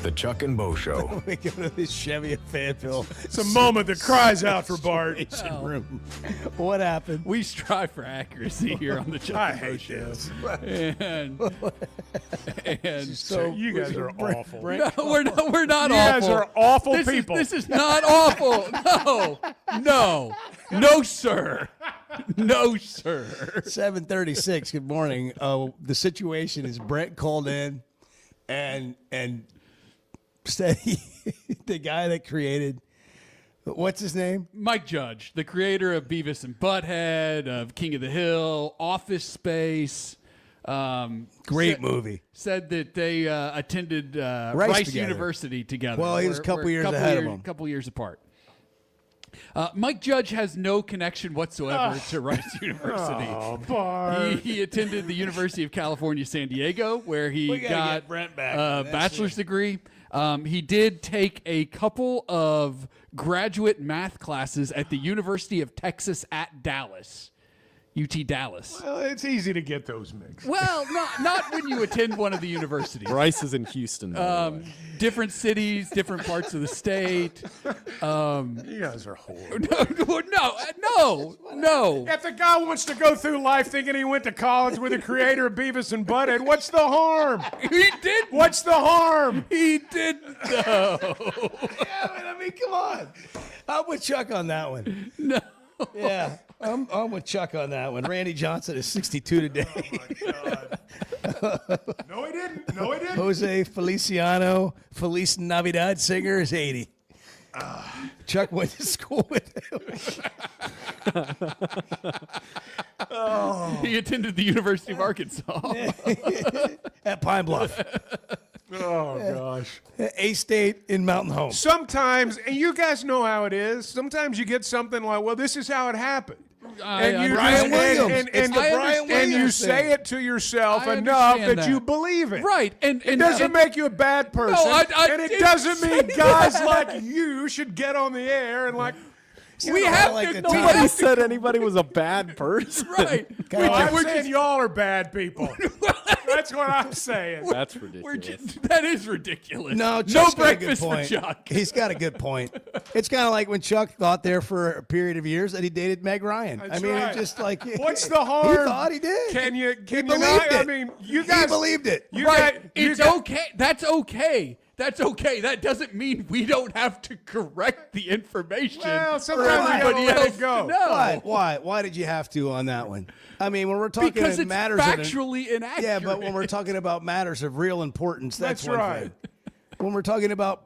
The Chuck and Bo Show. We go to this Chevy at Fayetteville. It's a moment that cries out for Bart. Room. What happened? We strive for accuracy here on the Chuck I and Bo hate Show. this. And So you guys are awful. No, we're not You awful. guys are awful people. This is not awful. No, sir. No, sir. 7:36. Good morning. The situation is Brent called in and said the guy that created, what's his name? Mike Judge, the creator of Beavis and Butthead, of King of the Hill, Office Space. Great movie. Said that they attended Rice together. University together. Well, he was a couple years ahead of him. A couple years apart. Mike Judge has no connection whatsoever to Rice University. Oh, Bart. He attended the University of California, San Diego, where he got Brent back a bachelor's degree. He did take a couple of graduate math classes at the University of Texas at Dallas, UT Dallas. Well, it's easy to get those mixed. Well, not when you attend one of the universities. Rice is in Houston. by the way. Different cities, different parts of the state. You guys are horrible. No. If the guy wants to go through life thinking he went to college with the creator of Beavis and Butthead, what's the harm? He did. What's the harm? He didn't, though. Yeah, but I mean, come on. I'm with Chuck on that one. No. Yeah, I'm with Chuck on that one. Randy Johnson is 62 today. No, he didn't. No, he didn't. Jose Feliciano, Feliz Navidad singer, is 80. Chuck went to school with him. He attended the University of Arkansas. At Pine Bluff. Oh, gosh. A-State in Mountain Home. Sometimes, and you guys know how it is, sometimes you get something like, well, this is how it happened. Brian Williams. It's the Brian And you Williams say thing. it to yourself I enough understand that you believe it. Right. And It doesn't make you a bad person. And it doesn't mean guys like you should get on the air and like, we have like to. the Nobody said anybody was a bad person. Right. well, I'm saying y'all are bad people. That's what I'm saying. That's ridiculous. That is ridiculous. No, Chuck's got a good breakfast for point. Chuck. He's got a good point. It's kind of like when Chuck thought there for a period of years that he dated Meg Ryan. That's I mean, right. it's just like What's the harm? He thought he did. Can you believed not? it. I mean, you guys He believed it. You Right. guys, It's okay. That's okay. That's okay. That doesn't mean we don't have to correct the information Well, for sometimes you gotta everybody let it else go. to know. Why did you have to on that one? I mean, when we're talking Because it's matters factually inaccurate. Yeah, but when we're talking about matters of real importance, that's one right. thing. When we're talking about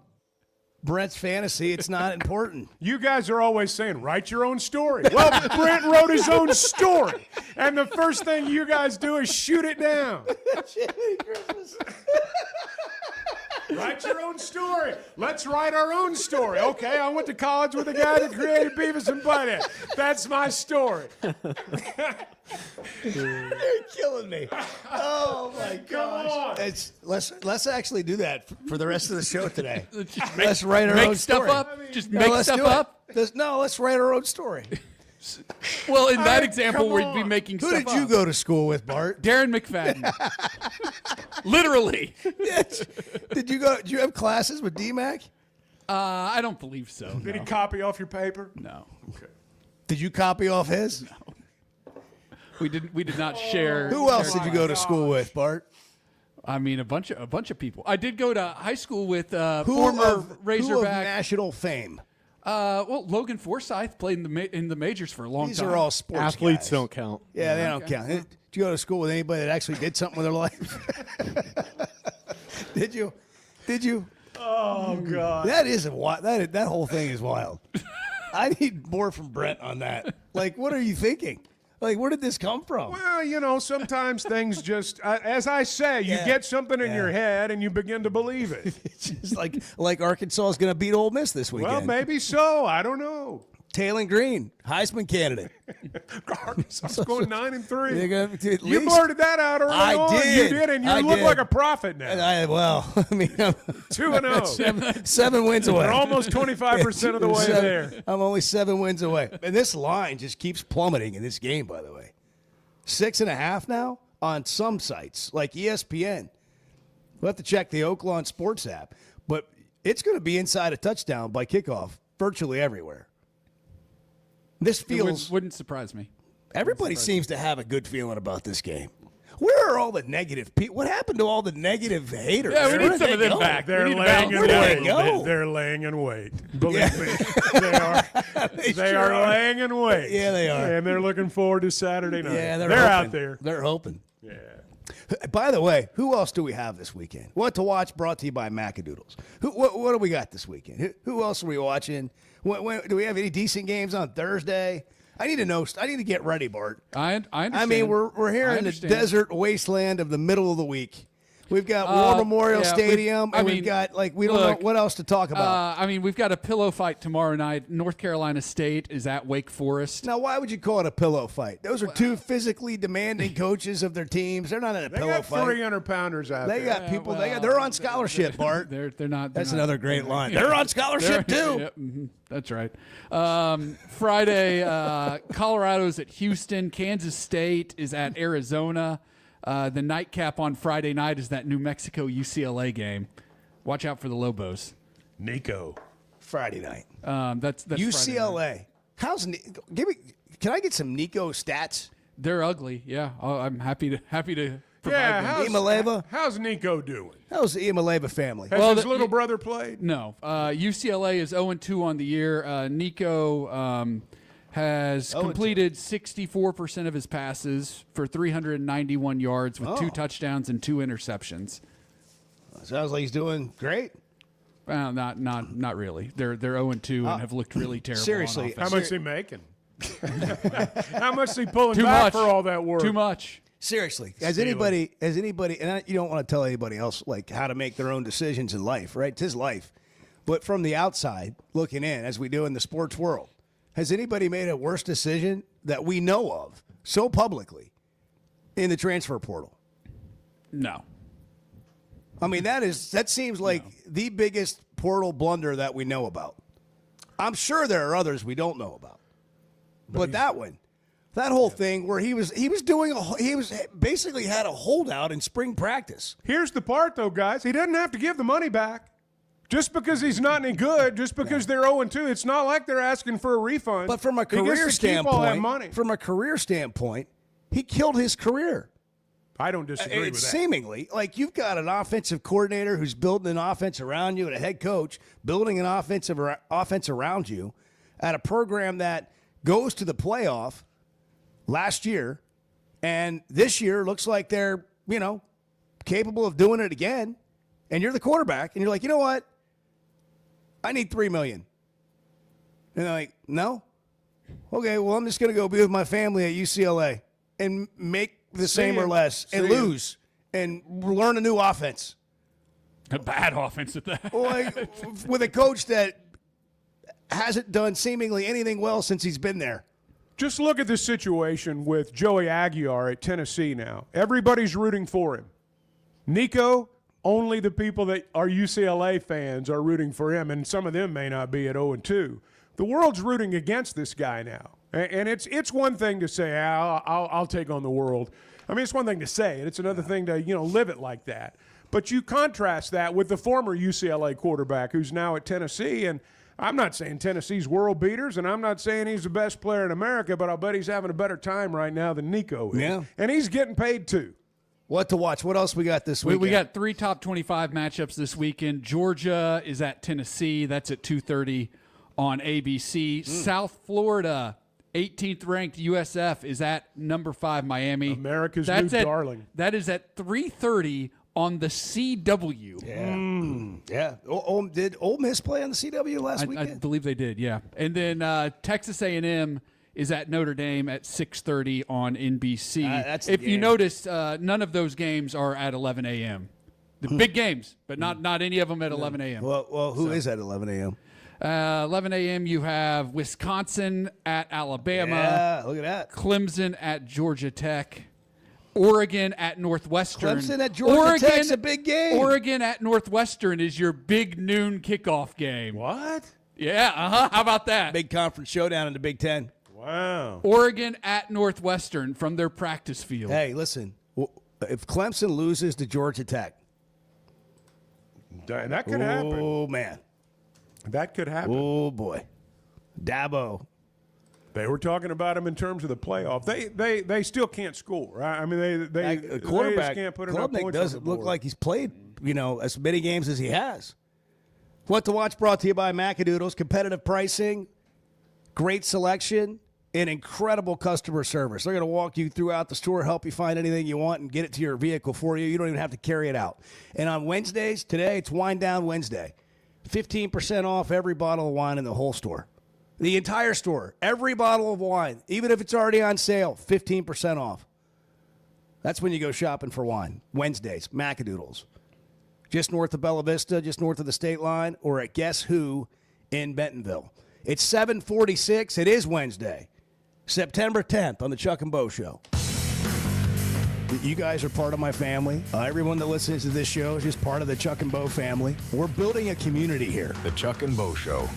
Brent's fantasy, it's not important. You guys are always saying, write your own story. Well, Brent wrote his own story. And the first thing you guys do is shoot it down. Write your own story. Let's write our own story. Okay, I went to college with a guy that created Beavis and Butthead. That's my story. You're killing me. Oh my gosh. Let's actually do that for the rest of the show today. Let's write our make own stuff story. up. Just make let's stuff do it. up. Let's write our own story. Well, in that right, example, come we'd on. be making Who stuff did you up. go to school with, Bart? Darren McFadden. Literally. Did you have classes with DMAC? I don't believe so. Did he no. copy off your paper? No. Okay. Did you copy off his? No. We did not share. Who else share did you go to school with, Bart? I mean, a bunch of people. I did go to high school with Who former of Razorback. national fame? Well, Logan Forsythe played in the majors for a long These time. are all sports Athletes guys. don't count. Yeah, they don't count. Did you go to school with anybody that actually did something with their life? Did you? Oh, God. That is a wild. That whole thing is wild. I need more from Brent on that. Like, what are you thinking? Like, where did this come from? Well, sometimes things just, as I say, you get something in your head and you begin to believe it. It's just like Arkansas is going to beat Ole Miss this weekend. Well, maybe so. I don't know. Taylon Green, Heisman candidate. Arkansas going 9-3. They're gonna, at You least- blurted that out early I on. did. You did, and you I look did. like a prophet now. I mean, I'm 2-0. 7 wins away. We're almost 25% of the way there. I'm only 7 wins away. And this line just keeps plummeting in this game, by the way. 6.5 now on some sites, like ESPN. We'll have to check the Oaklawn Sports app. But it's going to be inside a touchdown by kickoff virtually everywhere. This feels... wouldn't surprise me. Everybody seems to have a good feeling about this game. Where are all the negative people? What happened to all the negative haters? Yeah, we Where need did some they of them go? back. They're We need laying in Where did they wait. go? They're laying in wait. Believe me, they are laying in wait. Yeah, they are. And they're looking forward to Saturday night. Yeah, they're hoping. out there. They're hoping. Yeah. By the way, who else do we have this weekend? What to watch brought to you by Macadoodles. What do we got this weekend? Who else are we watching? Do we have any decent games on Thursday? I need to know. I need to get ready, Bart. I understand. I mean, we're here in the desert wasteland of the middle of the week. We've got War Memorial Stadium, and we've got, we don't know what else to talk about. I mean, we've got a pillow fight tomorrow night. North Carolina State is at Wake Forest. Now, why would you call it a pillow fight? Those are two physically demanding coaches of their teams. They're not in a They pillow got fight. 300-pounders out there. They got people. They're on scholarship, Bart. They're not. That's they're not- another great line. They're on scholarship too. Yep, that's right. Friday, Colorado's at Houston. Kansas State is at Arizona. The nightcap on Friday night is that New Mexico UCLA game. Watch out for the Lobos. Nico. Friday night. That's UCLA. Can I get some Nico stats? They're ugly. Yeah, I'm happy to Yeah, provide them. how's Nico doing? How's the Imaleva family? Has his little brother played? No. UCLA is 0-2 on the year. Nico has completed 64% of his passes for 391 yards with 2 touchdowns and 2 interceptions. Sounds like he's doing great. Well, not really. They're 0-2 and have looked really terrible. Seriously, on offense. How much is he making? How much is he pulling Too back much for all that work? Too much. Seriously, has anybody, and you don't want to tell anybody else how to make their own decisions in life, right? It's his life. But from the outside looking in, as we do in the sports world, has anybody made a worse decision that we know of so publicly in the transfer portal? No. I mean, that seems like the biggest portal blunder that we know about. I'm sure there are others we don't know about. But that one, that whole thing where he basically had a holdout in spring practice. Here's the part, though, guys. He doesn't have to give the money back. Just because he's not any good, just because they're 0-2, it's not like they're asking for a refund. But from a He gets career to keep all that money. standpoint, he killed his carear. I don't disagree with that. Seemingly, you've got an offensive coordinator who's building an offense around you and a head coach building an offense around you at a program that goes to the playoff last year, and this year looks like they're, capable of doing it again, and you're the quarterback, and you're like, you know what? I need $3 million. And they're like, no? Okay, well, I'm just going to go be with my family at UCLA and make the same or less and lose and learn a new offense. A bad offense at that. With a coach that hasn't done seemingly anything well since he's been there. Just look at this situation with Joey Aguiar at Tennessee now. Everybody's rooting for him. Nico, only the people that are UCLA fans are rooting for him, and some of them may not be at 0-2. The world's rooting against this guy now. And it's one thing to say, I'll take on the world. I mean, it's one thing to say it. It's another thing to, live it like that. But you contrast that with the former UCLA quarterback who's now at Tennessee, and I'm not saying Tennessee's world beaters, and I'm not saying he's the best player in America, but I'll bet he's having a better time right now than Nico is. Yeah. And he's getting paid too. What to watch? What else we got this weekend? We got 3 top 25 matchups this weekend. Georgia is at Tennessee. That's at 2:30 on ABC. South Florida, 18th ranked USF is at number 5 Miami. America's new darling. That is at 3:30 on the CW. Yeah. Did Ole Miss play on the CW last I weekend? believe they did, yeah. And then Texas A&M is at Notre Dame at 6:30 on NBC. That's the if you game. notice, none of those games are at 11 a.m. The big games, but not any of them at 11 a.m. Well, who is at 11 a.m.? 11 a.m. you have Wisconsin at Alabama. Yeah, look at that. Clemson at Georgia Tech. Oregon at Northwestern. Clemson at Georgia Tech's a big game. Oregon at Northwestern is your big noon kickoff game. What? Yeah, How about that? Big conference showdown in the Big Ten. Wow. Oregon at Northwestern from their practice field. Hey, listen, if Clemson loses to Georgia Tech. That could happen. Oh, man. That could happen. Oh, boy. Dabo. They were talking about him in terms of the playoff. They still can't score, right? I mean, they quarterback, just can't put enough Klubnik points doesn't on the look board. like he's played, as many games as he has. What to Watch brought to you by Macadoodles. Competitive pricing, great selection, and incredible customer service. They're going to walk you throughout the store, help you find anything you want, and get it to your vehicle for you. You don't even have to carry it out. And on Wednesdays, today, it's Wine Down Wednesday. 15% off every bottle of wine in the whole store. The entire store, every bottle of wine, even if it's already on sale, 15% off. That's when you go shopping for wine. Wednesdays, Macadoodles. Just north of Bella Vista, just north of the state line, or at Guess Who in Bentonville. It's 7:46. It is Wednesday, September 10th on the Chuck and Bo Show. You guys are part of my family. Everyone that listens to this show is just part of the Chuck and Bo family. We're building a community here. The Chuck and Bo Show.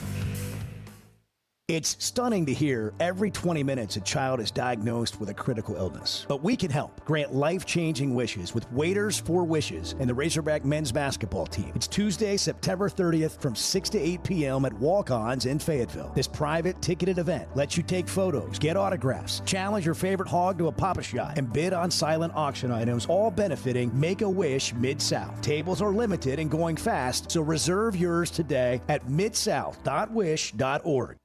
It's stunning to hear every 20 minutes a child is diagnosed with a critical illness. But we can help grant life-changing wishes with Waiters for Wishes and the Razorback men's basketball team. It's Tuesday, September 30th from 6 to 8 p.m. at Walk-Ons in Fayetteville. This private ticketed event lets you take photos, get autographs, challenge your favorite hog to a pop-a-shot, and bid on silent auction items, all benefiting Make-A-Wish Mid-South. Tables are limited and going fast, so reserve yours today at midsouth.wish.org.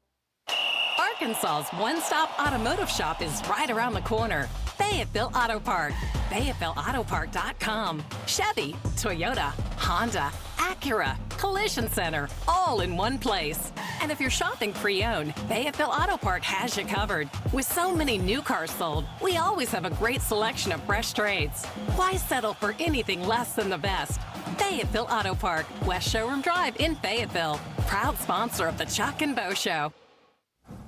Arkansas's one-stop automotive shop is right around the corner. Fayetteville Auto Park. FayettevilleAutoPark.com. Chevy, Toyota, Honda, Acura, Collision Center, all in one place. And if you're shopping pre-owned, Fayetteville Auto Park has you covered. With so many new cars sold, we always have a great selection of fresh trades. Why settle for anything less than the best? Fayetteville Auto Park, West Showroom Drive in Fayetteville. Proud sponsor of the Chuck and Bo Show.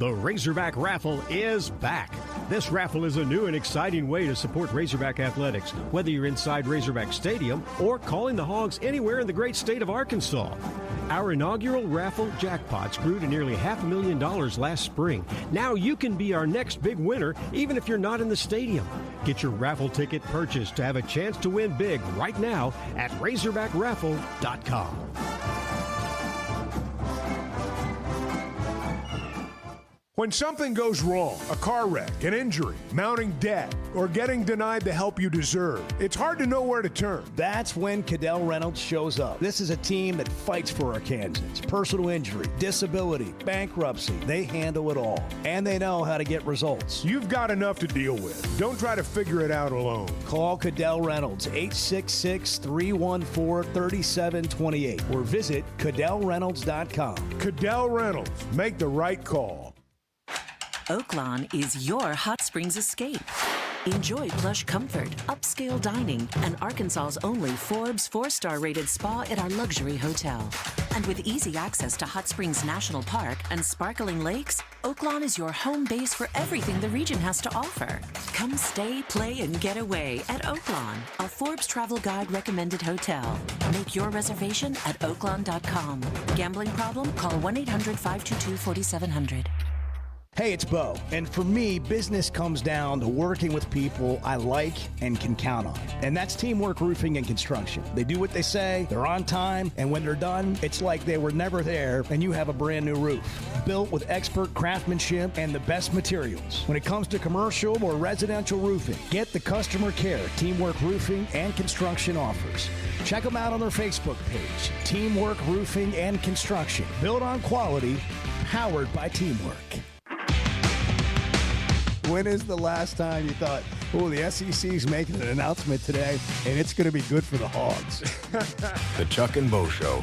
The Razorback Raffle is back. This raffle is a new and exciting way to support Razorback athletics, whether you're inside Razorback Stadium or calling the Hogs anywhere in the great state of Arkansas. Our inaugural raffle jackpots grew to nearly $500,000 last spring. Now you can be our next big winner, even if you're not in the stadium. Get your raffle ticket purchased to have a chance to win big right now at RazorbackRaffle.com. When something goes wrong, a car wreck, an injury, mounting debt, or getting denied the help you deserve, it's hard to know where to turn. That's when Cadell Reynolds shows up. This is a team that fights for Arkansans. Personal injury, disability, bankruptcy, they handle it all. And they know how to get results. You've got enough to deal with. Don't try to figure it out alone. Call Cadell Reynolds, 866-314-3728, or visit CadellReynolds.com. Cadell Reynolds. Make the right call. Oaklawn is your hot springs escape. Enjoy plush comfort, upscale dining, and Arkansas's only Forbes 4-star rated spa at our luxury hotel. And with easy access to Hot Springs National Park and sparkling lakes, Oaklawn is your home base for everything the region has to offer. Come stay, play, and get away at Oaklawn, a Forbes Travel Guide recommended hotel. Make your reservation at oaklawn.com. Gambling problem? Call 1-800-522-4700. Hey, it's Bo, and for me, business comes down to working with people I like and can count on. And that's Teamwork Roofing and Construction. They do what they say, they're on time, and when they're done, it's like they were never there and you have a brand new roof. Built with expert craftsmanship and the best materials. When it comes to commercial or residential roofing, get the customer care Teamwork Roofing and Construction offers. Check them out on their Facebook page, Teamwork Roofing and Construction. Built on quality, powered by teamwork. When is the last time you thought, oh, the SEC's making an announcement today, and it's going to be good for the Hogs? The Chuck and Bo Show.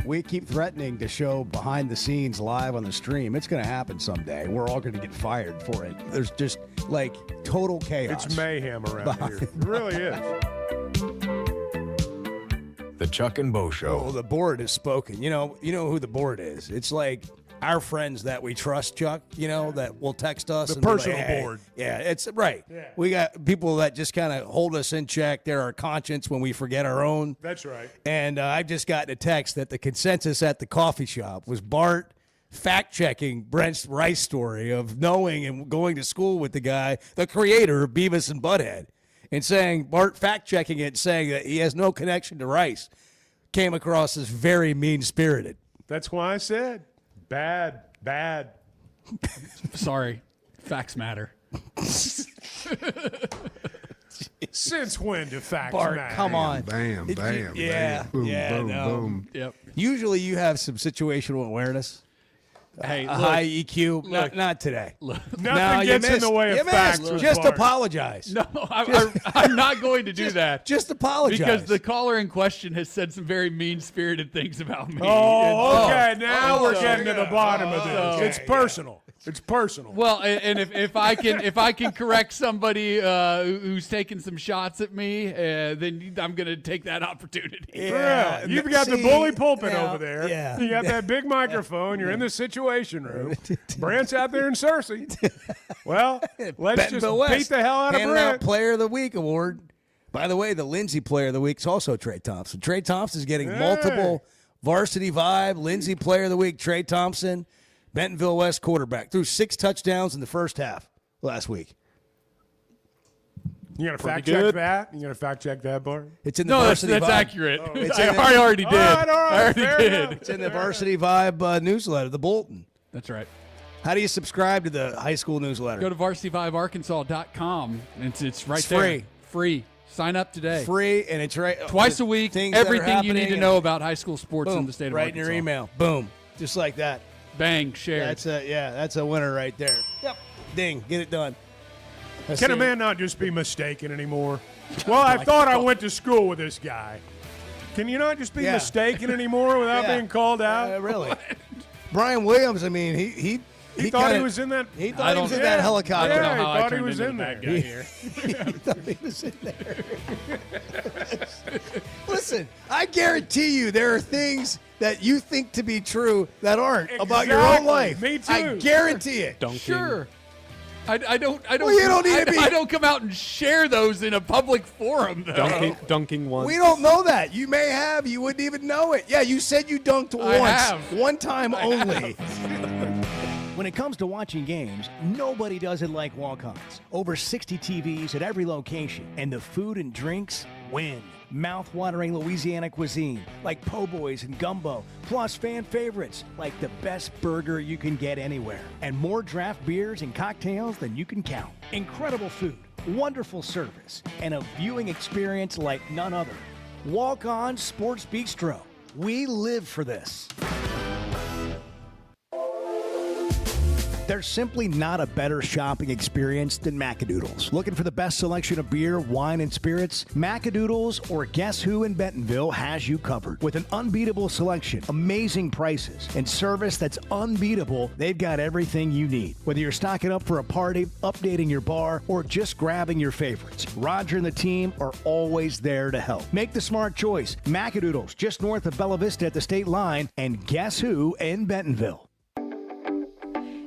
we keep threatening to show behind the scenes live on the stream, it's going to happen someday. We're all going to get fired for it. There's just like total chaos. It's mayhem around here. It really is. The Chuck and Bo Show. Oh, the board has spoken. You know who the board is. It's like our friends that we trust, Chuck, that will text us. The and be like, personal hey. board. Yeah, it's right. Yeah. We got people that just kind of hold us in check. They're our conscience when we forget our own. That's right. And I've just gotten a text that the consensus at the coffee shop was Bart fact-checking Brent's Rice story of knowing and going to school with the guy, the creator of Beavis and Butthead, and saying, Bart fact-checking it, saying that he has no connection to Rice, came across as very mean-spirited. That's why I said bad. Sorry. Facts matter. Since when do facts Bart, matter? come on. Bam, bam, Yeah, bam. Boom, yeah, boom, no. boom. Yep. Usually you have some situational awareness. Hey, a look, high EQ. look. Not today. Nothing No, you gets in missed. the way You of missed. facts. with Just Bart. apologize. No, I'm not going to do that. Just apologize. Because the caller in question has said some very mean-spirited things about me. Oh, okay. And- Now we're so- getting to the bottom of this. So- It's personal. It's personal. Well, and if I can correct somebody who's taking some shots at me, then I'm going to take that opportunity. Yeah. You've got the See, bully pulpit now- over there. yeah. You got that big microphone. You're in the situation room. Brent's out there in Cersei. Well, let's just Bentonville West, beat the hell out of handing out Brent. Player of the Week award. By the way, the Lindsay Player of the Week is also Trey Thompson. Trey Thompson is getting Hey. multiple Varsity Vibe, Lindsay Player of the Week, Trey Thompson, Bentonville West quarterback. Threw 6 touchdowns in the first half last week. You going to fact good. check that? You going to fact check that, Bart? It's in the No, that's Varsity Vibe. accurate. It's I already did. All right, I already fair did. enough. It's in the Varsity Vibe newsletter, the Bolton. That's right. How do you subscribe to the high school newsletter? Go to varsityvibearkansas.com. It's right It's there. free. Free. Sign up today. Free, and it's right Twice a week. things that are Everything you need happening to know about high school sports boom, in the state of right Arkansas. in your email. Boom, just like that. Bang. Share. That's a winner right there. Yep. Ding. Get it done. Let's Can a see. man not just be mistaken anymore? Well, I thought I went to school with this guy. Can you not just be Yeah. mistaken anymore without Yeah. being called out? Really? Brian Williams, I mean, he thought kinda- he was in that. He thought he was in that helicopter. Yeah, he how I thought he turned was into in the there. bad guy here. He thought he was in there. Listen, I guarantee you there are things that you think to be true that aren't about your own Exactly. life. Me too. I guarantee it. Dunking. Sure. I don't. Well, you don't need to be- I don't come out and share those in a public forum, though. Dunking once. We don't know that. You may have. You wouldn't even know it. Yeah, you said you dunked I once. have. One time only. When it comes to watching games, nobody does it like Walk-Ons. Over 60 TVs at every location, and the food and drinks win. Mouth-watering Louisiana cuisine like po' boys and gumbo, plus fan favorites like the best burger you can get anywhere, and more draft beers and cocktails than you can count. Incredible food, wonderful service, and a viewing experience like none other. Walk-On Sports Bistro. We live for this. There's simply not a better shopping experience than Macadoodles. Looking for the best selection of beer, wine, and spirits? Macadoodles or Guess Who in Bentonville has you covered. With an unbeatable selection, amazing prices, and service that's unbeatable, they've got everything you need. Whether you're stocking up for a party, updating your bar, or just grabbing your favorites, Roger and the team are always there to help. Make the smart choice. Macadoodles, just north of Bella Vista at the state line, and Guess Who in Bentonville.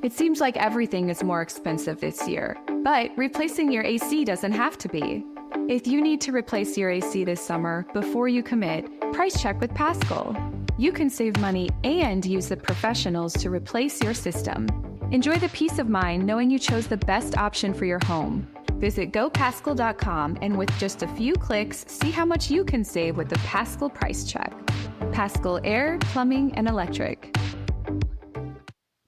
It seems like everything is more expensive this year, but replacing your AC doesn't have to be. If you need to replace your AC this summer, before you commit, price check with Paschal. You can save money and use the professionals to replace your system. Enjoy the peace of mind knowing you chose the best option for your home. Visit gopaschal.com and with just a few clicks, see how much you can save with the Paschal price check. Paschal Air, Plumbing, and Electric.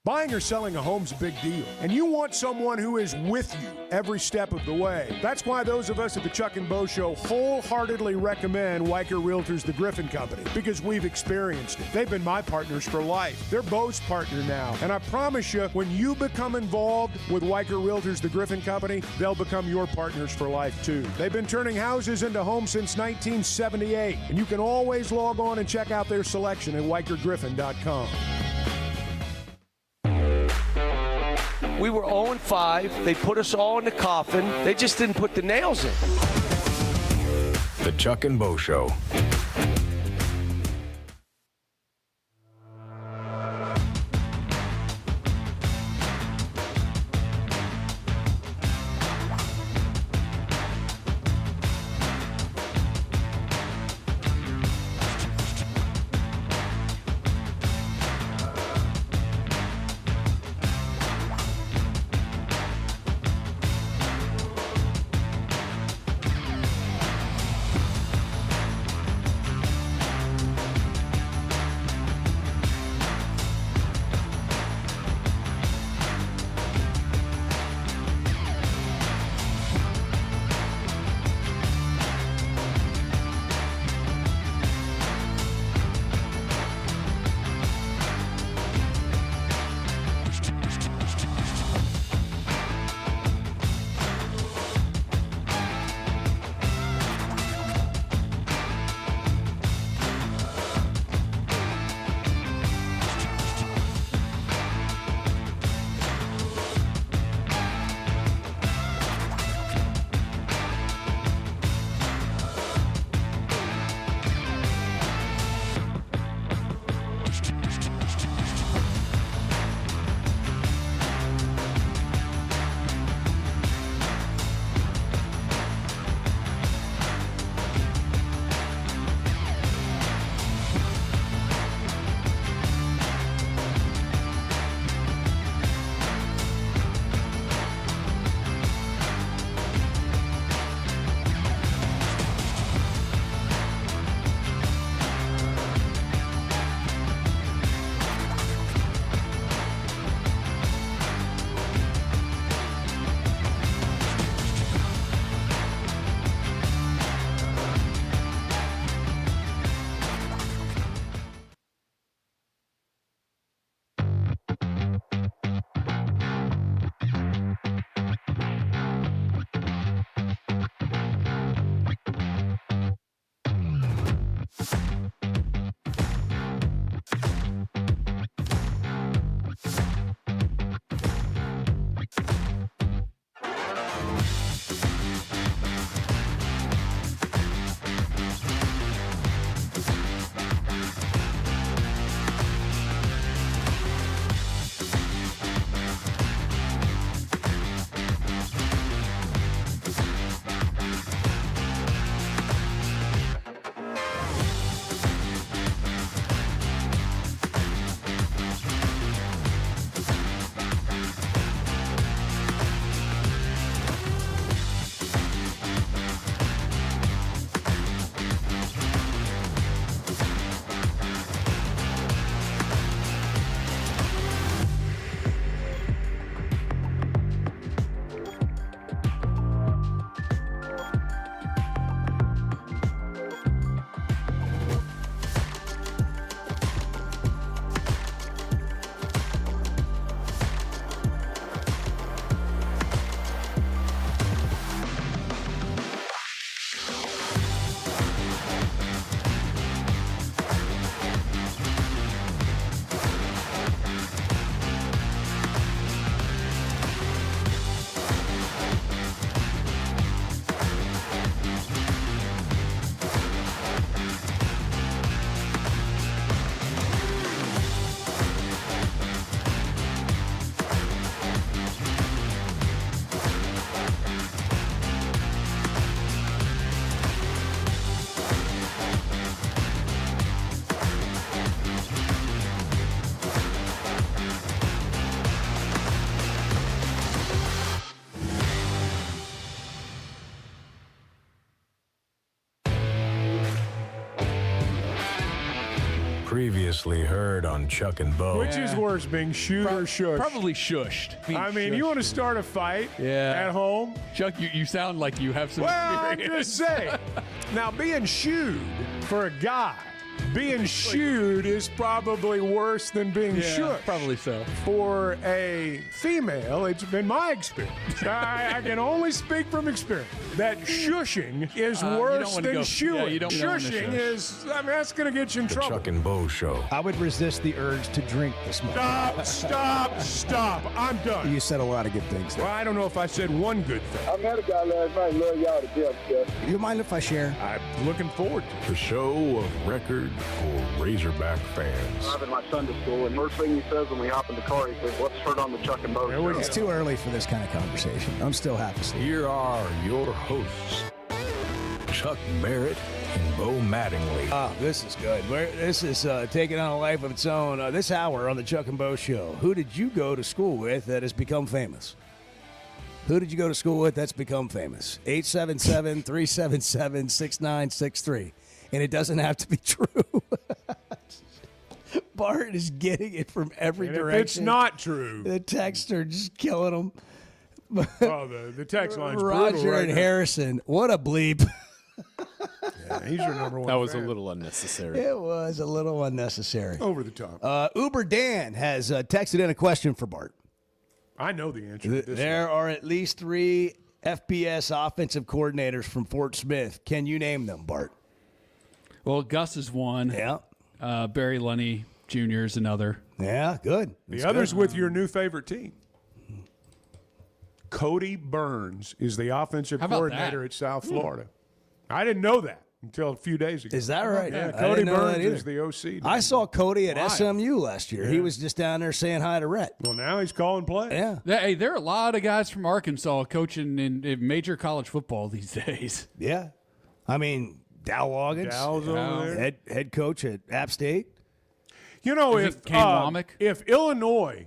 Buying or selling a home's a big deal, and you want someone who is with you every step of the way. That's why those of us at the Chuck and Bo Show wholeheartedly recommend Weicker Realtors The Griffin Company, because we've experienced it. They've been my partners for life. They're Bo's partner now, and I promise you, when you become involved with Weicker Realtors The Griffin Company, they'll become your partners for life too. They've been turning houses into homes since 1978, and you can always log on and check out their selection at WeicherGriffin.com. We were 0-5. They put us all in the coffin. They just didn't put the nails in. The Chuck and Bo Show. Previously heard on Chuck and Bo. Which is worse, being shooed or shushed? Probably shushed. I mean, you want to start a fight at home? Chuck, you sound like you have some I'm experience. just saying. Now, being shooed for a guy, being shooed is probably worse than being shushed. Probably so. For a female, it's been my experience. I can only speak from experience that shushing is worse than shooing. Shushing is, I mean, that's going to get you in trouble. Chuck and Bo Show. I would resist the urge to drink this morning. Stop. I'm done. You said a lot of good things there. Well, I don't know if I said one good thing. I met a guy last night, love y'all to death, Jeff. You mind if I share? I'm looking forward to it. The show of record for Razorback fans. I'm in my Sunday school, and first thing he says when we hop in the car, he says, "What's heard on the Chuck and Bo Show?" It's too early for this kind of conversation. I'm still half asleep. Here are your hosts, Chuck Barrett and Bo Mattingly. This is good. This is taking on a life of its own. This hour on the Chuck and Bo Show. Who did you go to school with that has become famous? Who did you go to school with that's become famous? 877-377-6963. And it doesn't have to be true. Bart is getting it from every direction. If it's not true. The texts are just killing him. The text line's Roger brutal right and now. Harrison, what a bleep. Yeah, he's your number one That was fan. a little unnecessary. It was a little unnecessary. Over the top. Uber Dan has texted in a question for Bart. I know the answer to this. There are at least 3 FBS offensive coordinators from Fort Smith. Can you name them, Bart? Well, Gus is one. Yeah. Barry Lunny Jr. is another. Yeah, good. The other's with your new favorite team. Cody Burns is the offensive How about coordinator that? at South Florida. I didn't know that until a few days ago. Is that right? Yeah, I Cody didn't know that Burns either. is the OC. I saw Cody at Wild. SMU last year. He was just down there saying hi to Rhett. Well, now he's calling plays. Yeah. Hey, there are a lot of guys from Arkansas coaching in major college football these days. Yeah. I mean, Dow Loggins, Dow's over there. head coach at App State. You know, Is it Kane Womack? if Illinois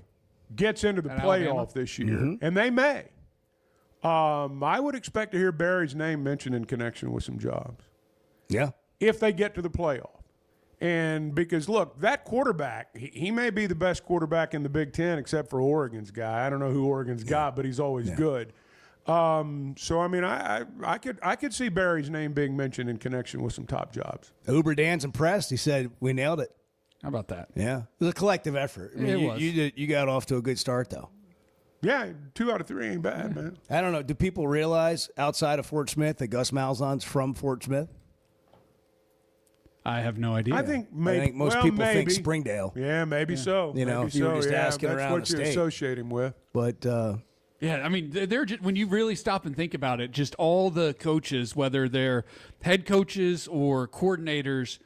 gets into the At playoff Alabama? this year, and they may, I would expect to hear Barry's name mentioned in connection with some jobs. Yeah. If they get to the playoff. And because, look, that quarterback, he may be the best quarterback in the Big Ten except for Oregon's guy. I don't know who Oregon's got, but he's always good. So, I mean, I could see Barry's name being mentioned in connection with some top jobs. Uber Dan's impressed. He said, we nailed it. How about that? Yeah. It was a collective effort. I mean, It was. You got off to a good start, though. Yeah, 2 out of 3 ain't bad, man. I don't know. Do people realize outside of Fort Smith that Gus Malzahn's from Fort Smith? I have no idea. I think maybe. I think most people think Springdale. Yeah, maybe so. You know, maybe if you were so. just Yeah, asking that's around what the you state. associate him with. But Yeah, I mean, they're just, when you really stop and think about it, just all the coaches, whether they're head coaches or coordinators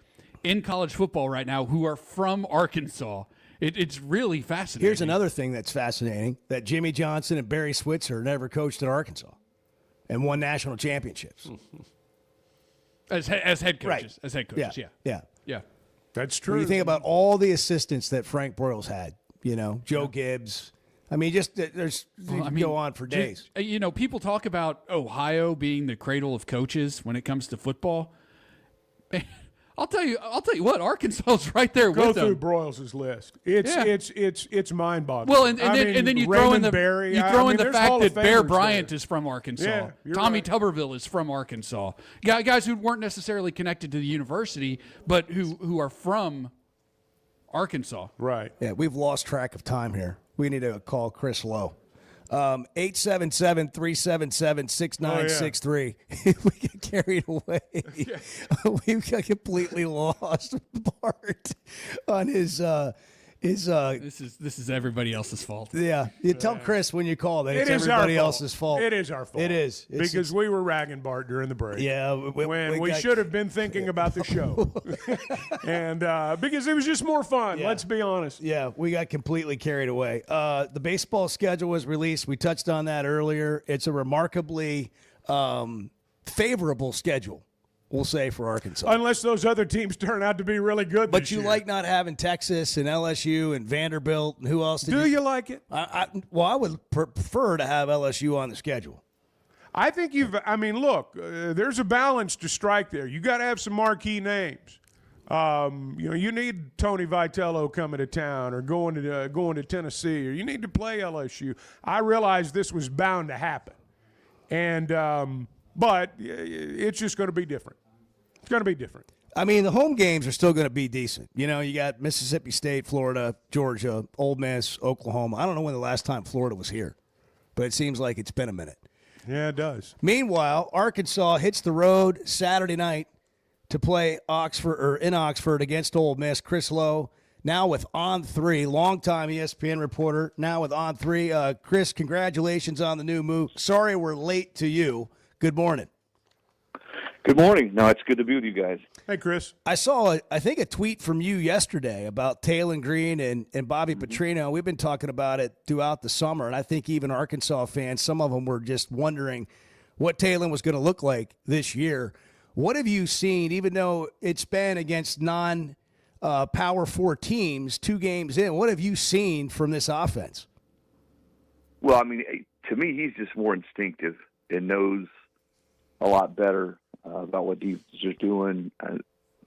in college football right now, who are from Arkansas. It's really fascinating. here's another thing that's fascinating, that Jimmy Johnson and Barry Switzer never coached at Arkansas and won national championships. As head coaches. Right. As head coaches, yeah. That's true. When you think about all the assistants that Frank Broyles had, you know, Joe Gibbs. I mean, just there's you can go on for days. You know, people talk about Ohio being the cradle of coaches when it comes to football. I'll tell you what, Arkansas's right there Go with through them. Broyles' list. It's mind-boggling. Well, and then you throw in the Barry, the fact that Bear Bryant there. is from Arkansas. Yeah, you're Tommy right. Tuberville is from Arkansas. Guys who weren't necessarily connected to the university, but who are from Arkansas. Right. Yeah, we've lost track of time here. We need to call Chris Lowe. 877-377-6963. We get carried away. We got completely lost Bart on his This is everybody else's fault. Yeah, you tell Chris when you call that It it's is everybody our else's fault. It is our fault. It is. Because we were ragging Bart during the break. Yeah, when we got- should have been thinking about the show, and because it was just more fun. Yeah. Let's be honest. Yeah, we got completely carried away. The baseball schedule was released. We touched on that earlier. It's a remarkably favorable schedule, we'll say, for Arkansas. Unless those other teams turn out to be really good. But this you year. like not having Texas and LSU and Vanderbilt and who else? Do you like it? I would prefer to have LSU on the schedule. I think look, there's a balance to strike there. You got to have some marquee names. You need Tony Vitello coming to town or going to Tennessee, or you need to play LSU. I realized this was bound to happen, and but it's just going to be different. It's going to be different. I mean, the home games are still going to be decent. You got Mississippi State, Florida, Georgia, Ole Miss, Oklahoma. I don't know when the last time Florida was here, but it seems like it's been a minute. Yeah, it does. Meanwhile, Arkansas hits the road Saturday night to play in Oxford against Ole Miss. Chris Lowe now with On 3, longtime ESPN reporter, now with On 3. Chris, congratulations on the new move. Sorry we're late to you. Good morning. Good morning. No, it's good to be with you guys. Hey, Chris. I saw, I think, a tweet from you yesterday about Talon Green and Bobby Petrino. We've been talking about it throughout the summer, and I think even Arkansas fans, some of them were just wondering what Talon was going to look like this year. What have you seen, even though it's been against non-Power 4 teams 2 games in, what have you seen from this offense? Well, I mean, to me, he's just more instinctive and knows a lot better about what defenses are doing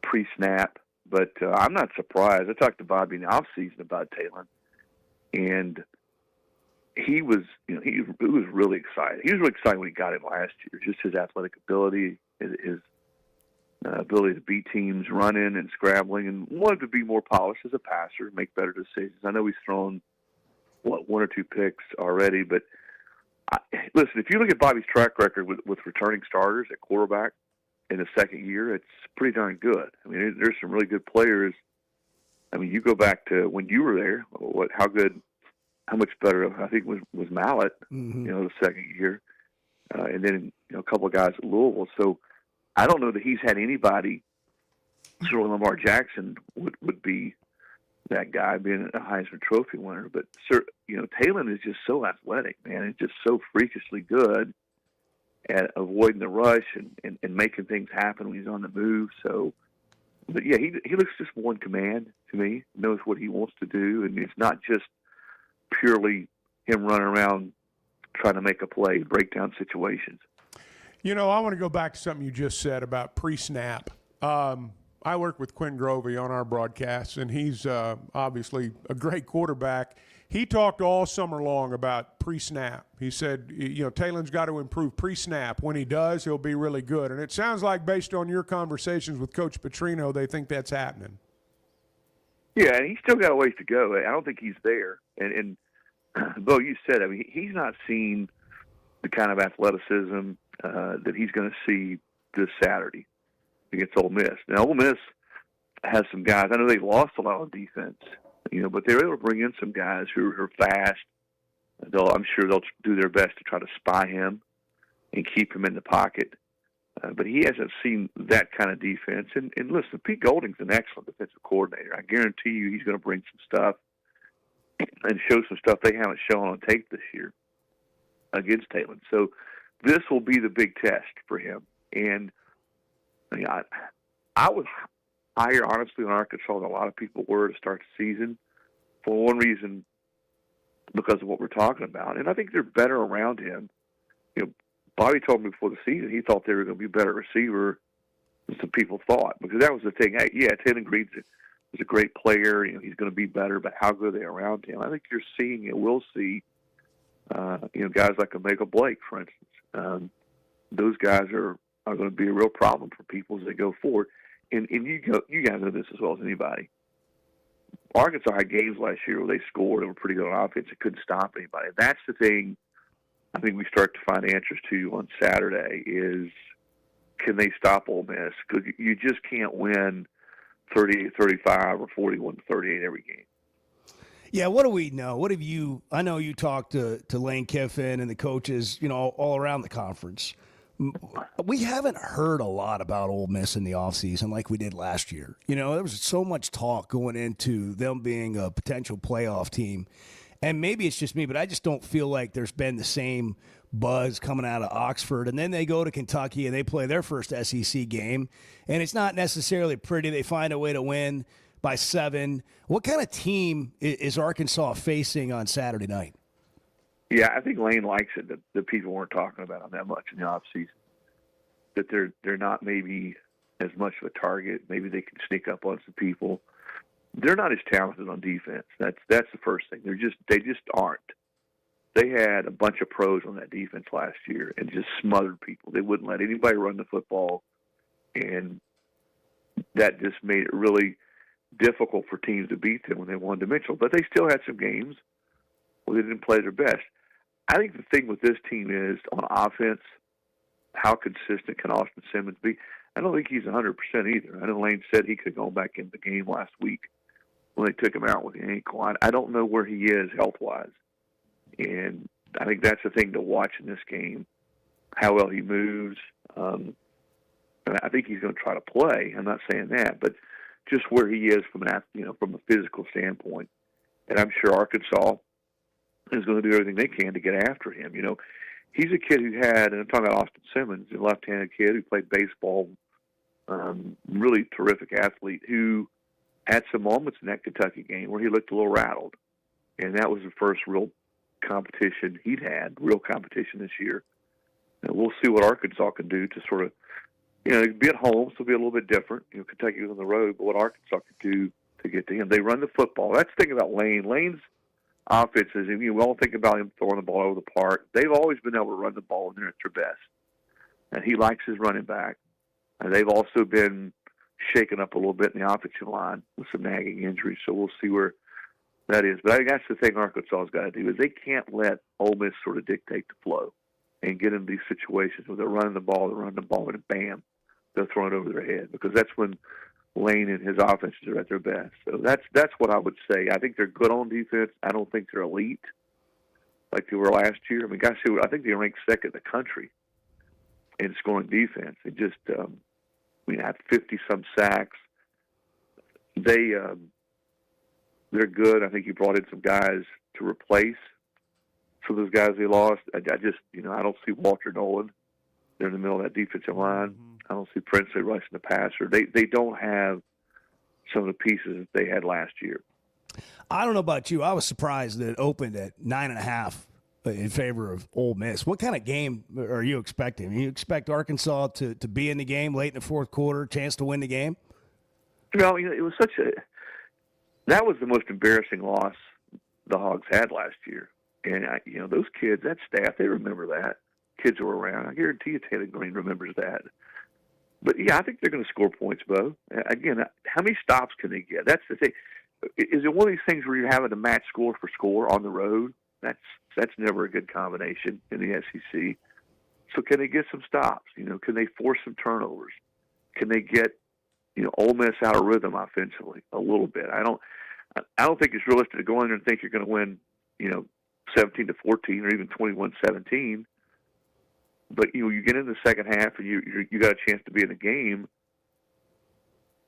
pre-snap. But I'm not surprised. I talked to Bobby in the offseason about Talon, and he was really excited. He was really excited when he got him last year, just his athletic ability, his ability to beat teams running and scrambling, and wanted to be more polished as a passer, make better decisions. I know he's thrown, 1 or 2 picks already, but listen, if you look at Bobby's track record with returning starters at quarterback in the second year, it's pretty darn good. I mean, there's some really good players. I mean, you go back to when you were there, how much better, I think, was Mallett, the second year, and then a couple of guys at Louisville. So I don't know that he's had anybody, sort of Lamar Jackson would be that guy, being a Heisman Trophy winner. But, Talon is just so athletic, man. He's just so freakishly good at avoiding the rush and making things happen when he's on the move. So, but, yeah, he looks just more in command to me, knows what he wants to do, and it's not just purely him running around trying to make a play, break down situations. I want to go back to something you just said about pre-snap. I work with Quinn Grovey on our broadcasts, and he's obviously a great quarterback. He talked all summer long about pre-snap. He said, Talon's got to improve pre-snap. When he does, he'll be really good. And it sounds like, based on your conversations with Coach Petrino, they think that's happening. Yeah, and he's still got a ways to go. I don't think he's there. And Bo, you said, I mean, he's not seen the kind of athleticism that he's going to see this Saturday against Ole Miss. Now, Ole Miss has some guys. I know they lost a lot on defense, but they were able to bring in some guys who are fast. I'm sure they'll do their best to try to spy him and keep him in the pocket. But he hasn't seen that kind of defense. And listen, Pete Golding's an excellent defensive coordinator. I guarantee you he's going to bring some stuff and show some stuff they haven't shown on tape this year against Talon. So this will be the big test for him. And I was higher, honestly, on Arkansas than a lot of people were to start the season, for one reason, because of what we're talking about. And I think they're better around him. Bobby told me before the season he thought they were going to be a better receiver than some people thought, because that was the thing. Talon Green is a great player. He's going to be better, but how good are they around him? I think you're seeing it. We'll see, guys like Omega Blake, for instance. Those guys are going to be a real problem for people as they go forward. And you guys know this as well as anybody. Arkansas had games last year where they scored and were pretty good on offense and couldn't stop anybody. That's the thing I think we start to find answers to on Saturday is, can they stop Ole Miss? Because you just can't win 38-35 or 41-38 every game. Yeah, what do we know? What have you – I know you talked to Lane Kiffin and the coaches, all around the conference. We haven't heard a lot about Ole Miss in the offseason like we did last year. There was so much talk going into them being a potential playoff team. And maybe it's just me, but I just don't feel like there's been the same buzz coming out of Oxford. And then they go to Kentucky and they play their first SEC game. And it's not necessarily pretty. They find a way to win by 7. What kind of team is Arkansas facing on Saturday night? Yeah, I think Lane likes it that people weren't talking about them that much in the offseason. That they're not maybe as much of a target. Maybe they can sneak up on some people. They're not as talented on defense. That's the first thing. They just aren't. They had a bunch of pros on that defense last year and just smothered people. They wouldn't let anybody run the football, and that just made it really difficult for teams to beat them when they one-dimensional. But they still had some games where they didn't play their best. I think the thing with this team is, on offense, how consistent can Austin Simmons be? I don't think he's 100% either. I know Lane said he could go back in the game last week when they took him out with the ankle. I don't know where he is health-wise. And I think that's the thing to watch in this game, how well he moves. And I think he's going to try to play. I'm not saying that, but just where he is from a physical standpoint. And I'm sure Arkansas is going to do everything they can to get after him. He's a kid who had, and I'm talking about Austin Simmons, a left-handed kid who played baseball, really terrific athlete, who had some moments in that Kentucky game where he looked a little rattled. And that was the first real competition he'd had, real competition this year. And we'll see what Arkansas can do to sort of, be at home, so it'll be a little bit different. Kentucky was on the road, but what Arkansas could do to get to him. They run the football. That's the thing about Lane. Lane's offenses, and we all think about him throwing the ball over the park. They've always been able to run the ball when they're at their best. And he likes his running back. And they've also been shaken up a little bit in the offensive line with some nagging injuries, so we'll see where that is. But I think that's the thing Arkansas's got to do, is they can't let Ole Miss sort of dictate the flow and get in these situations where they're running the ball, and bam, they're throwing it over their head, because that's when Lane and his offenses are at their best. So that's what I would say. I think they're good on defense. I don't think they're elite like they were last year. I mean, guys, I think they ranked second in the country in scoring defense. They just, had 50-some sacks. They're good. I think he brought in some guys to replace some of those guys they lost. I don't see Walter Nolan. They're in the middle of that defensive line. Mm-hmm. I don't see Princely rushing the passer. They don't have some of the pieces that they had last year. I don't know about you. I was surprised that it opened at 9.5 in favor of Ole Miss. What kind of game are you expecting? You expect Arkansas to be in the game late in the fourth quarter, chance to win the game? No, it was that was the most embarrassing loss the Hogs had last year. And, those kids, that staff, they remember that. Kids who were around. I guarantee you Taylor Green remembers that. But, I think they're going to score points, Bo. Again, how many stops can they get? That's the thing. Is it one of these things where you're having to match score for score on the road? That's never a good combination in the SEC. So can they get some stops? Can they force some turnovers? Can they get, Ole Miss out of rhythm offensively a little bit? I don't think it's realistic to go in there and think you're going to win, 17-14 or even 21-17. But you get in the second half and you got a chance to be in the game.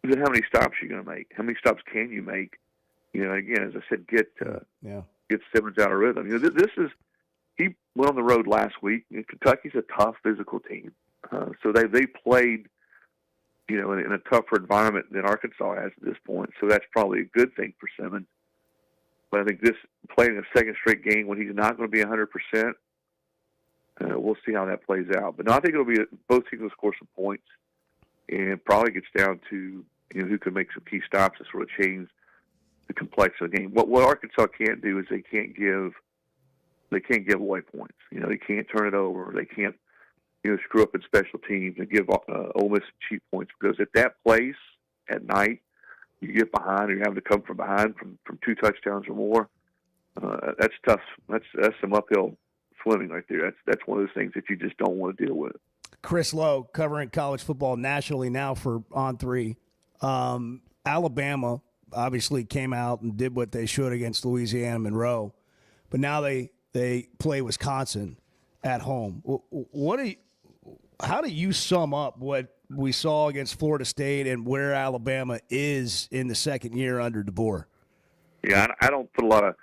Then how many stops are you going to make? How many stops can you make? Again, as I said, get Simmons out of rhythm. He went on the road last week. Kentucky's a tough physical team, so they played, in a tougher environment than Arkansas has at this point. So that's probably a good thing for Simmons. But I think playing a second straight game when he's not going to be 100%. We'll see how that plays out. But no, I think it'll be both teams will score some points, and probably gets down to who can make some key stops to sort of change the complexion of the game. What Arkansas can't do is they can't give away points. They can't turn it over. They can't screw up in special teams and give Ole Miss cheap points, because at that place at night you get behind, or you're having to come from behind from 2 touchdowns or more. That's tough. That's some uphill swimming right there. That's one of those things that you just don't want to deal with. Chris Lowe, covering college football nationally now for On3. Alabama obviously came out and did what they should against Louisiana Monroe, but now they play Wisconsin at home. How do you sum up what we saw against Florida State and where Alabama is in the second year under DeBoer? Yeah, I don't put a lot of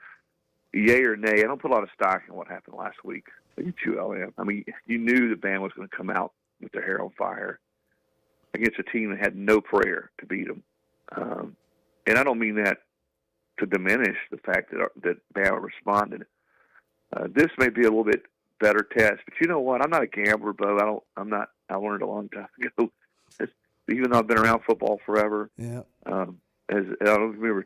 yay or nay. I don't put a lot of stock in what happened last week against ULM. I mean, you knew the band was going to come out with their hair on fire against a team that had no prayer to beat them. And I don't mean that to diminish the fact that Bama responded. This may be a little bit better test, but you know what? I'm not a gambler, Bo. I learned a long time ago. even though I've been around football forever. Yeah. As I don't remember,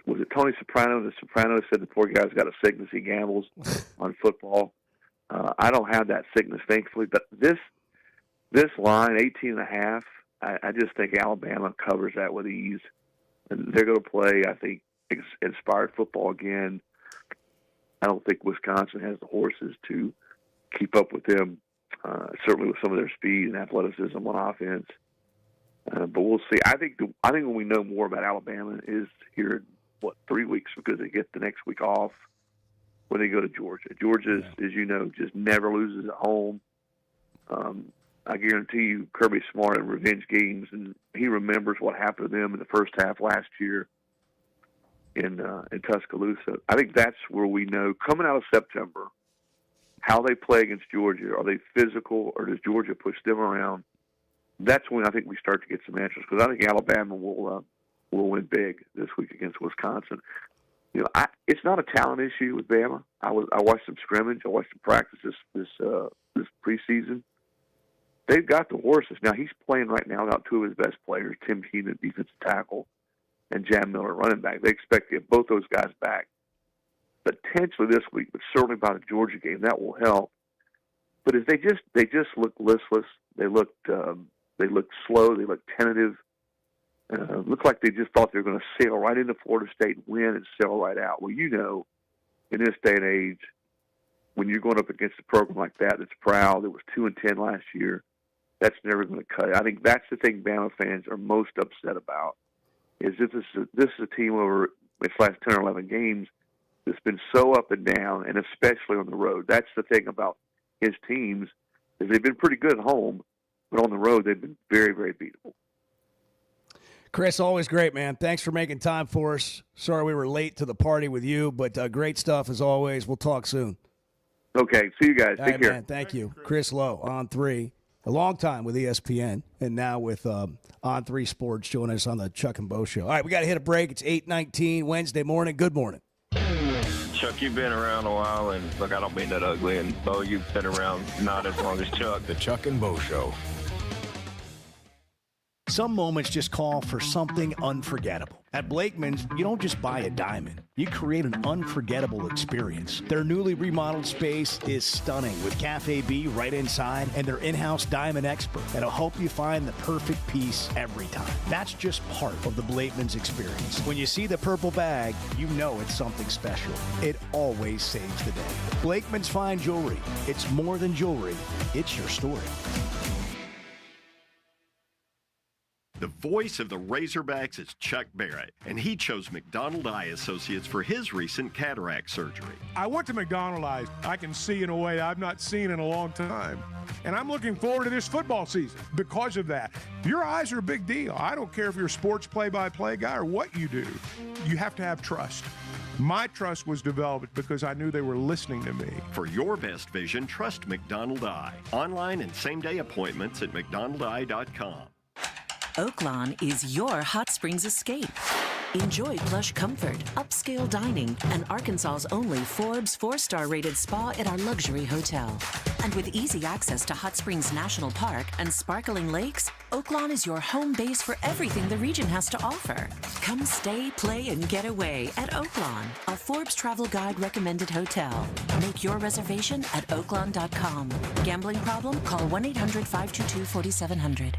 was it Tony Soprano? The Soprano said the poor guy's got a sickness. He gambles on football. I don't have that sickness, thankfully. But this line, 18.5, I just think Alabama covers that with ease. And they're going to play, I think, inspired football again. I don't think Wisconsin has the horses to keep up with them, certainly with some of their speed and athleticism on offense. But we'll see. I think when we know more about Alabama is here in, 3 weeks, because they get the next week off when they go to Georgia. Georgia, as you know, just never loses at home. I guarantee you Kirby Smart in revenge games, and he remembers what happened to them in the first half last year in Tuscaloosa. I think that's where we know, coming out of September, how they play against Georgia. Are they physical, or does Georgia push them around? That's when I think we start to get some answers, because I think Alabama will win big this week against Wisconsin. You know, it's not a talent issue with Bama. I watched them scrimmage. I watched them practice this preseason. They've got the horses. Now, he's playing right now without two of his best players, Tim Keenan, defensive tackle, and Jam Miller, running back. They expect to get both those guys back potentially this week, but certainly by the Georgia game. That will help. But if they just look listless, they look slow, they look tentative. Looked like they just thought they were going to sail right into Florida State, win, and sail right out. Well, you know, in this day and age, when you're going up against a program like that that's proud, that was 2-10 last year, that's never going to cut it. I think that's the thing Bama fans are most upset about, is this is a team over its last 10 or 11 games that's been so up and down, and especially on the road. That's the thing about his teams, is they've been pretty good at home, but on the road they've been very, very beatable. Chris, always great, man. Thanks for making time for us. Sorry we were late to the party with you, but great stuff as always. We'll talk soon. Okay, see you guys. Take care. Man, thank you. Chris Lowe, On 3, a long time with ESPN, and now with On 3 Sports, joining us on the Chuck and Bo Show. All right, we got to hit a break. It's 8:19 Wednesday morning. Good morning. Chuck, you've been around a while, and look, I don't mean that ugly, and Bo, you've been around not as long as Chuck. The Chuck and Bo Show. Some moments just call for something unforgettable. At Blakeman's, you don't just buy a diamond. You create an unforgettable experience. Their newly remodeled space is stunning, with Cafe B right inside and their in-house diamond expert that'll help you find the perfect piece every time. That's just part of the Blakeman's experience. When you see the purple bag, you know it's something special. It always saves the day. Blakeman's Fine Jewelry. It's more than jewelry. It's your story. The voice of the Razorbacks is Chuck Barrett, and he chose McDonald Eye Associates for his recent cataract surgery. I went to McDonald Eye. I can see in a way I've not seen in a long time. And I'm looking forward to this football season because of that. Your eyes are a big deal. I don't care if you're a sports play-by-play guy or what you do. You have to have trust. My trust was developed because I knew they were listening to me. For your best vision, trust McDonald Eye. Online and same-day appointments at McDonaldEye.com. Oaklawn is your hot springs escape. Enjoy plush comfort, upscale dining, and Arkansas's only Forbes 4-star rated spa at our luxury hotel. And with easy access to Hot Springs National Park and sparkling lakes, Oaklawn is your home base for everything the region has to offer. Come stay, play, and get away at Oaklawn, a Forbes Travel Guide recommended hotel. Make your reservation at oaklawn.com. Gambling problem? Call 1-800-522-4700.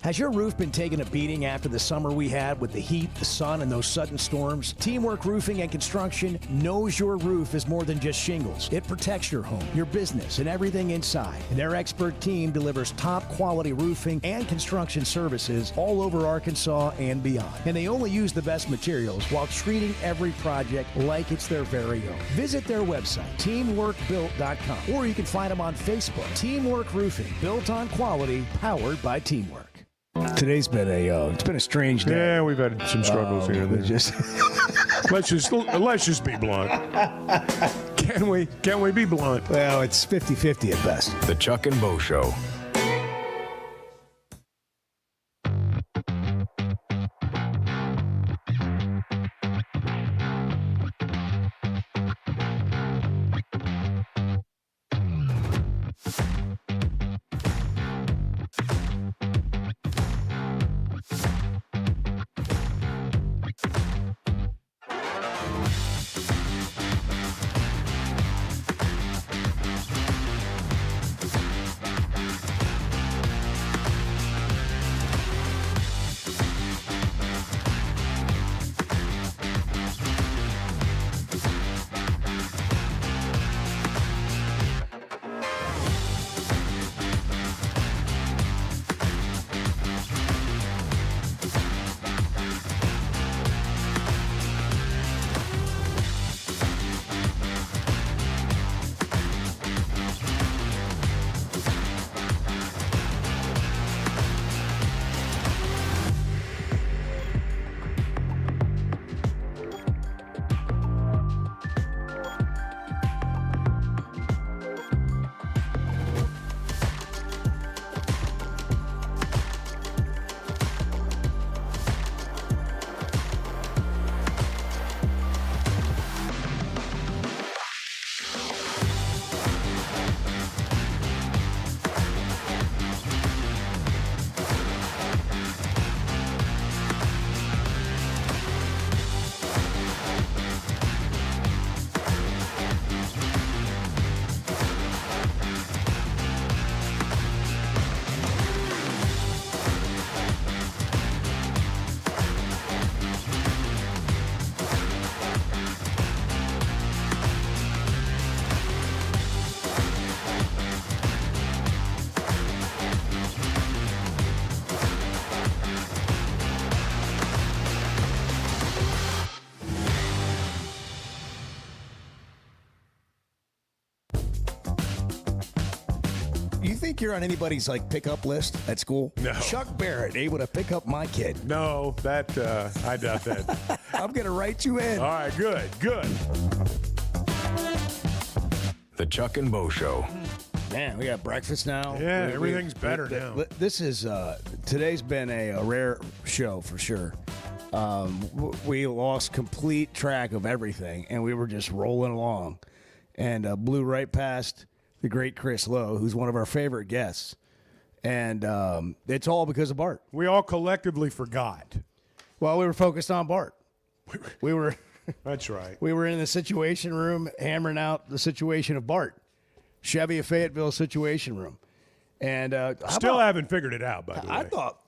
Has your roof been taking a beating after the summer we had with the heat, the sun, and those sudden storms? Teamwork Roofing and Construction knows your roof is more than just shingles. It protects your home, your business, and everything inside. And their expert team delivers top-quality roofing and construction services all over Arkansas and beyond. And they only use the best materials while treating every project like it's their very own. Visit their website, teamworkbuilt.com, or you can find them on Facebook. Teamwork Roofing, built on quality, powered by teamwork. Today's been it's been a strange day. Yeah, we've had some struggles here. Let's just be blunt. Can we be blunt? Well, it's 50-50 at best. The Chuck and Bo Show. think you're on anybody's pickup list at school? No. Chuck Barrett able to pick up my kid. No, that I doubt that. I'm gonna write you in. All right, good. The Chuck and Bo Show. Man, we got breakfast now. Yeah, everything's better now. This is today's been a rare show for sure. We lost complete track of everything, and we were just rolling along, and blew right past the great Chris Lowe, who's one of our favorite guests, and it's all because of Bart. We all collectively forgot. Well, we were focused on Bart. We were. That's right. We were in the Situation Room hammering out the situation of Bart. Chevy of Fayetteville Situation Room. And still haven't figured it out, by the way. I thought,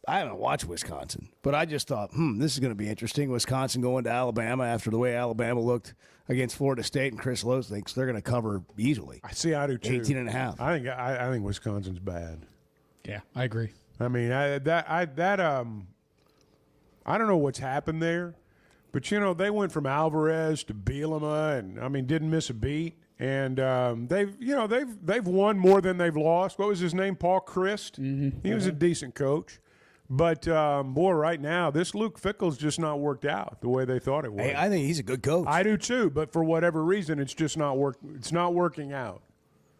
I haven't watched Wisconsin, but I just thought, this is going to be interesting. Wisconsin going to Alabama after the way Alabama looked against Florida State, and Chris Lowe thinks they're going to cover easily. I do too. 18.5. I think Wisconsin's bad. Yeah, I agree. I mean, I don't know what's happened there, but they went from Alvarez to Bielema, and didn't miss a beat. And they've won more than they've lost. What was his name? Paul Christ. Mm-hmm. He was a decent coach, but boy, right now this Luke Fickell's just not worked out the way they thought it would. Hey, I think he's a good coach. I do too, but for whatever reason, it's just not It's not working out.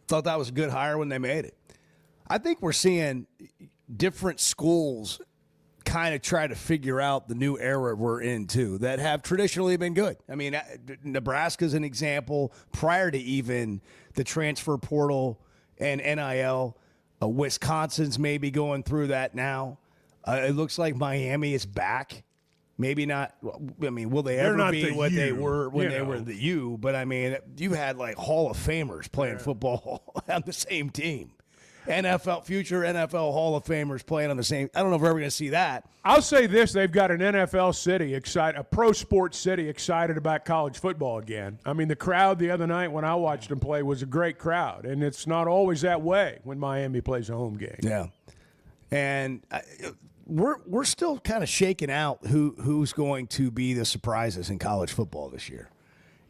Thought that was a good hire when they made it. I think we're seeing different schools kind of try to figure out the new era we're in, too, that have traditionally been good. I mean, Nebraska's an example. Prior to even the transfer portal and NIL, Wisconsin's maybe going through that now. It looks like Miami is back. Maybe not. I mean, will they ever be what they were when they were the U? But, I mean, you had, Hall of Famers playing football on the same team. Future NFL Hall of Famers playing on the same. I don't know if we're ever going to see that. I'll say this: they've got an NFL city excited, a pro sports city excited about college football again. I mean, the crowd the other night when I watched them play was a great crowd, and it's not always that way when Miami plays a home game. Yeah, and we're still kind of shaking out who's going to be the surprises in college football this year,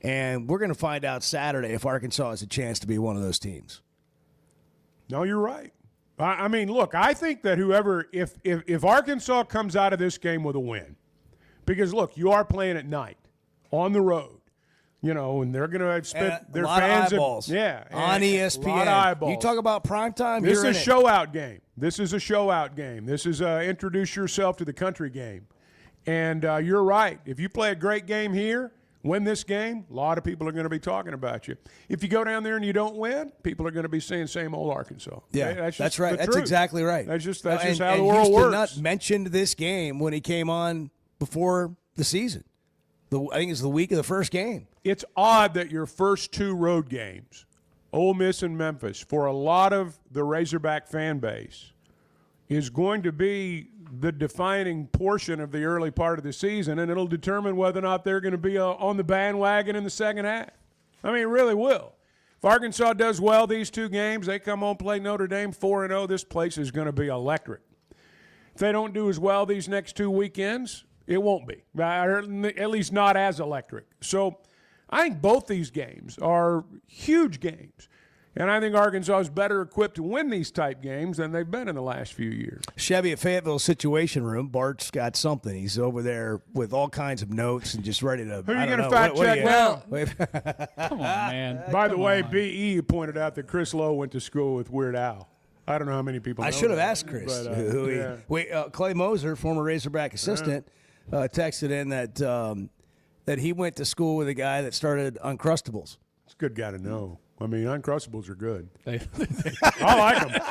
and we're going to find out Saturday if Arkansas has a chance to be one of those teams. No, you're right. I mean, look, I think that if Arkansas comes out of this game with a win, because, look, you are playing at night, on the road, and they're going to spend their fans. Of eyeballs. On ESPN. A lot of eyeballs. You talk about primetime, this is a show-out game. This is a show-out game. This is a introduce yourself to the country game. And you're right. If you play a great game here, win this game, a lot of people are going to be talking about you. If you go down there and you don't win, people are going to be saying same old Arkansas. Yeah, that's right. That's exactly right. That's just how the world works. Not mentioned this game when he came on before the season. I think it's the week of the first game. It's odd that your first two road games, Ole Miss and Memphis, for a lot of the Razorback fan base, is going to be the defining portion of the early part of the season, and it'll determine whether or not they're going to be on the bandwagon in the second half. I mean, it really will. If Arkansas does well these two games, they come home, play Notre Dame 4-0, this place is going to be electric. If they don't do as well these next two weekends, it won't be, at least not as electric. So I think both these games are huge games. And I think Arkansas is better equipped to win these type games than they've been in the last few years. Chevy at Fayetteville Situation Room. Bart's got something. He's over there with all kinds of notes and just ready to. Who are you going to fact check now? Come on, man. By the way, BE pointed out that Chris Lowe went to school with Weird Al. I don't know how many people know I should have that, asked Chris. But, Clay Moser, former Razorback assistant, texted in that he went to school with a guy that started Uncrustables. It's a good guy to know. I mean, Uncrustables are good. I like them.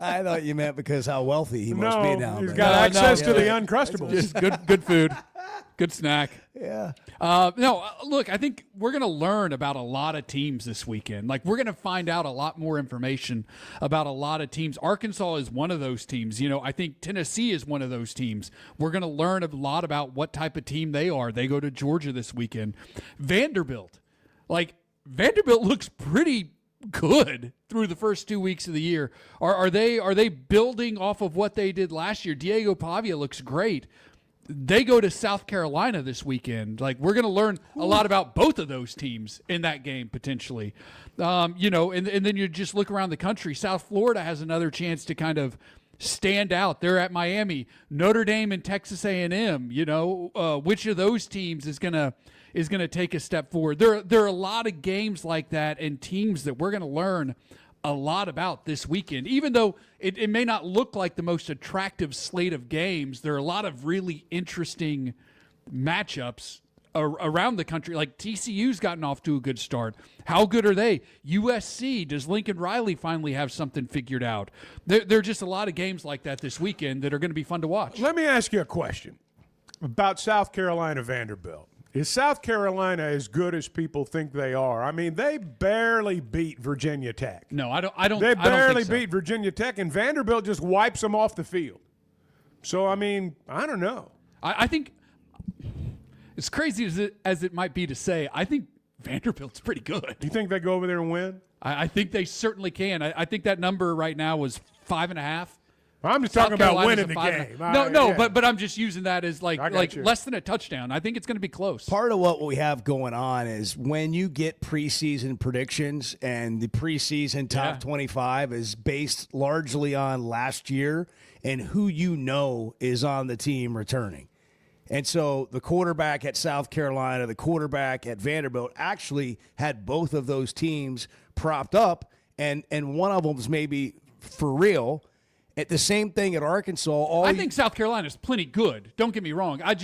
I thought you meant because how wealthy he must be now. He's got access to the Uncrustables. Just good food, good snack. Yeah. Look, I think we're going to learn about a lot of teams this weekend. We're going to find out a lot more information about a lot of teams. Arkansas is one of those teams. I think Tennessee is one of those teams. We're going to learn a lot about what type of team they are. They go to Georgia this weekend. Vanderbilt looks pretty good through the first 2 weeks of the year. Are they building off of what they did last year? Diego Pavia looks great. They go to South Carolina this weekend. Like, we're going to learn a lot about both of those teams in that game potentially. And then you just look around the country. South Florida has another chance to kind of stand out. They're at Miami, Notre Dame, and Texas A&M. Which of those teams is going to take a step forward? There are a lot of games like that and teams that we're going to learn a lot about this weekend. Even though it may not look like the most attractive slate of games, there are a lot of really interesting matchups around the country. Like TCU's gotten off to a good start. How good are they? USC, does Lincoln Riley finally have something figured out? There are just a lot of games like that this weekend that are going to be fun to watch. Let me ask you a question about South Carolina Vanderbilt. Is South Carolina as good as people think they are? I mean, they barely beat Virginia Tech. No, I don't. They barely think so. beat Virginia Tech, and Vanderbilt just wipes them off the field. So, I mean, I don't know. I think, as crazy as it might be to say, I think Vanderbilt's pretty good. You think they go over there and win? I think they certainly can. I think that number right now was 5.5. I'm just talking about winning the game. But I'm just using that as like less than a touchdown. I think it's going to be close. Part of what we have going on is when you get preseason predictions, and the preseason top 25 is based largely on last year and who is on the team returning. And so the quarterback at South Carolina, the quarterback at Vanderbilt actually had both of those teams propped up, and one of them's maybe for real. At the same thing at Arkansas. I think South Carolina's plenty good. Don't get me wrong. I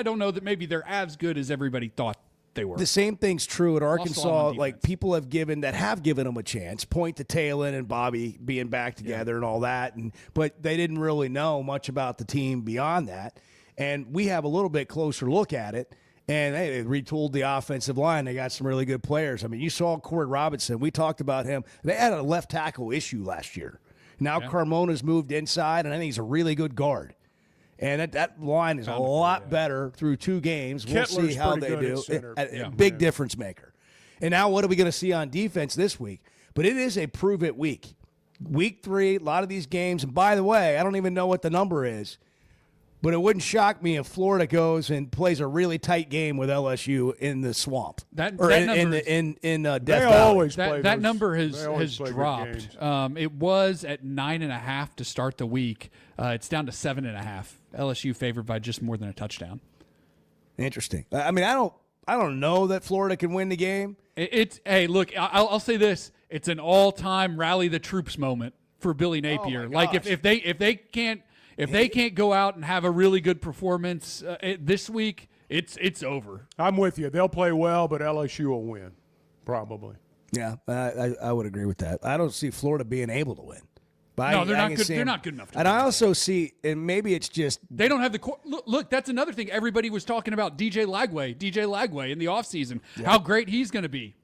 don't know that maybe they're as good as everybody thought they were. The same thing's true at Arkansas. Like people have given them a chance. Point to Talon and Bobby being back together and all that, but they didn't really know much about the team beyond that. And we have a little bit closer look at it. And they retooled the offensive line. They got some really good players. I mean, you saw Corey Robinson. We talked about him. They had a left tackle issue last year. Now Carmona's moved inside, and I think he's a really good guard. And that line is a lot better through 2 games. We'll see how they do. Big difference maker. And now what are we going to see on defense this week? But it is a prove-it week. Week 3, a lot of these games. And by the way, I don't even know what the number is, but it wouldn't shock me if Florida goes and plays a really tight game with LSU in the swamp. That number has dropped. It was at 9.5 to start the week. It's down to 7.5. LSU favored by just more than a touchdown. Interesting. I mean, I don't know that Florida can win the game. Hey, look, I'll say this: it's an all-time rally the troops moment for Billy Napier. Like if they can't go out and have a really good performance this week, it's over. I'm with you. They'll play well, but LSU will win, probably. Yeah, I would agree with that. I don't see Florida being able to win. But no, they're not good. They're not good enough to win. And I also see, and maybe it's just they don't have the core. Look, that's another thing. Everybody was talking about DJ Lagway in the offseason. Yeah. How great he's going to be.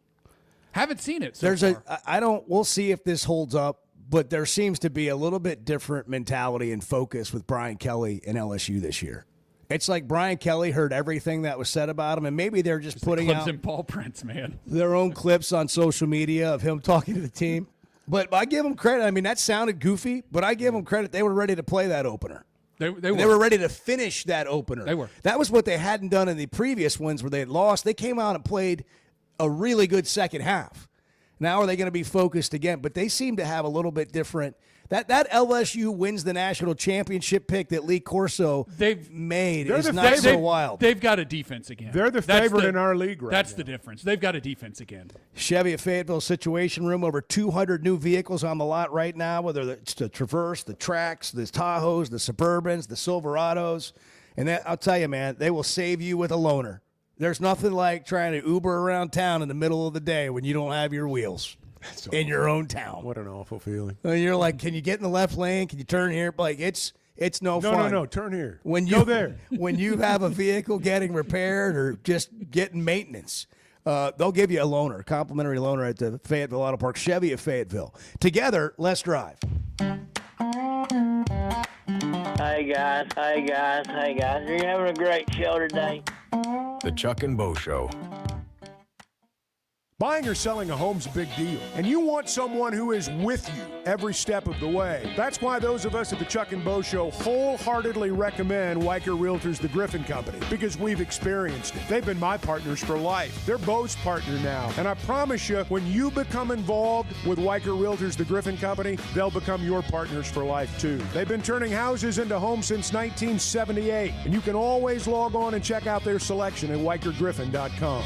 Haven't seen it so far. We'll see if this holds up. But there seems to be a little bit different mentality and focus with Brian Kelly and LSU this year. It's like Brian Kelly heard everything that was said about him, and maybe they're just putting out and Paul Prince, man, their own clips on social media of him talking to the team. But I give him credit. I mean, that sounded goofy, but I give them credit. They were ready to play that opener. They were ready to finish that opener. They were. That was what they hadn't done in the previous ones where they had lost. They came out and played a really good second half. Now are they going to be focused again? But they seem to have a little bit different. That LSU wins the national championship pick that Lee Corso made is not so wild. They've got a defense again. They're the favorite in our league right now. That's the difference. They've got a defense again. Chevy at Fayetteville Situation Room, over 200 new vehicles on the lot right now, whether it's the Traverse, the Trax, the Tahoes, the Suburbans, the Silverados. And I'll tell you, man, they will save you with a loaner. There's nothing like trying to Uber around town in the middle of the day when you don't have your wheels in your own town. What an awful feeling. And you're like, can you get in the left lane? Can you turn here? Like, it's no fun. No, turn here. Go there. When you have a vehicle getting repaired or just getting maintenance, they'll give you a loaner, complimentary loaner at the Fayetteville Auto Park. Chevy of Fayetteville. Together, let's drive. Hey, guys. You're having a great show today. The Chuck and Bo Show. Buying or selling a home's a big deal, and you want someone who is with you every step of the way. That's why those of us at the Chuck and Bo Show wholeheartedly recommend Weicker Realtors, the Griffin Company, because we've experienced it. They've been my partners for life. They're Bo's partner now, and I promise you, when you become involved with Weicker Realtors, the Griffin Company, they'll become your partners for life too. They've been turning houses into homes since 1978, and you can always log on and check out their selection at WeicherGriffin.com.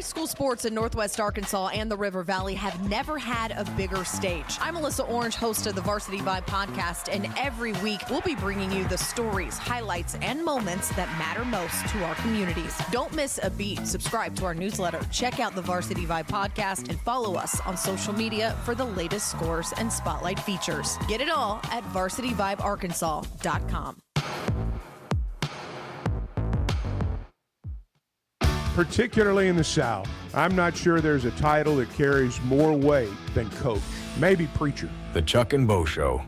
High school sports in Northwest Arkansas and the River Valley have never had a bigger stage. I'm Melissa Orange, host of the Varsity Vibe podcast, and every week we'll be bringing you the stories, highlights, and moments that matter most to our communities. Don't miss a beat. Subscribe to our newsletter, check out the Varsity Vibe podcast, and follow us on social media for the latest scores and spotlight features. Get it all at varsityvibearkansas.com. Particularly in the South, I'm not sure there's a title that carries more weight than coach. Maybe preacher. The Chuck and Bo Show.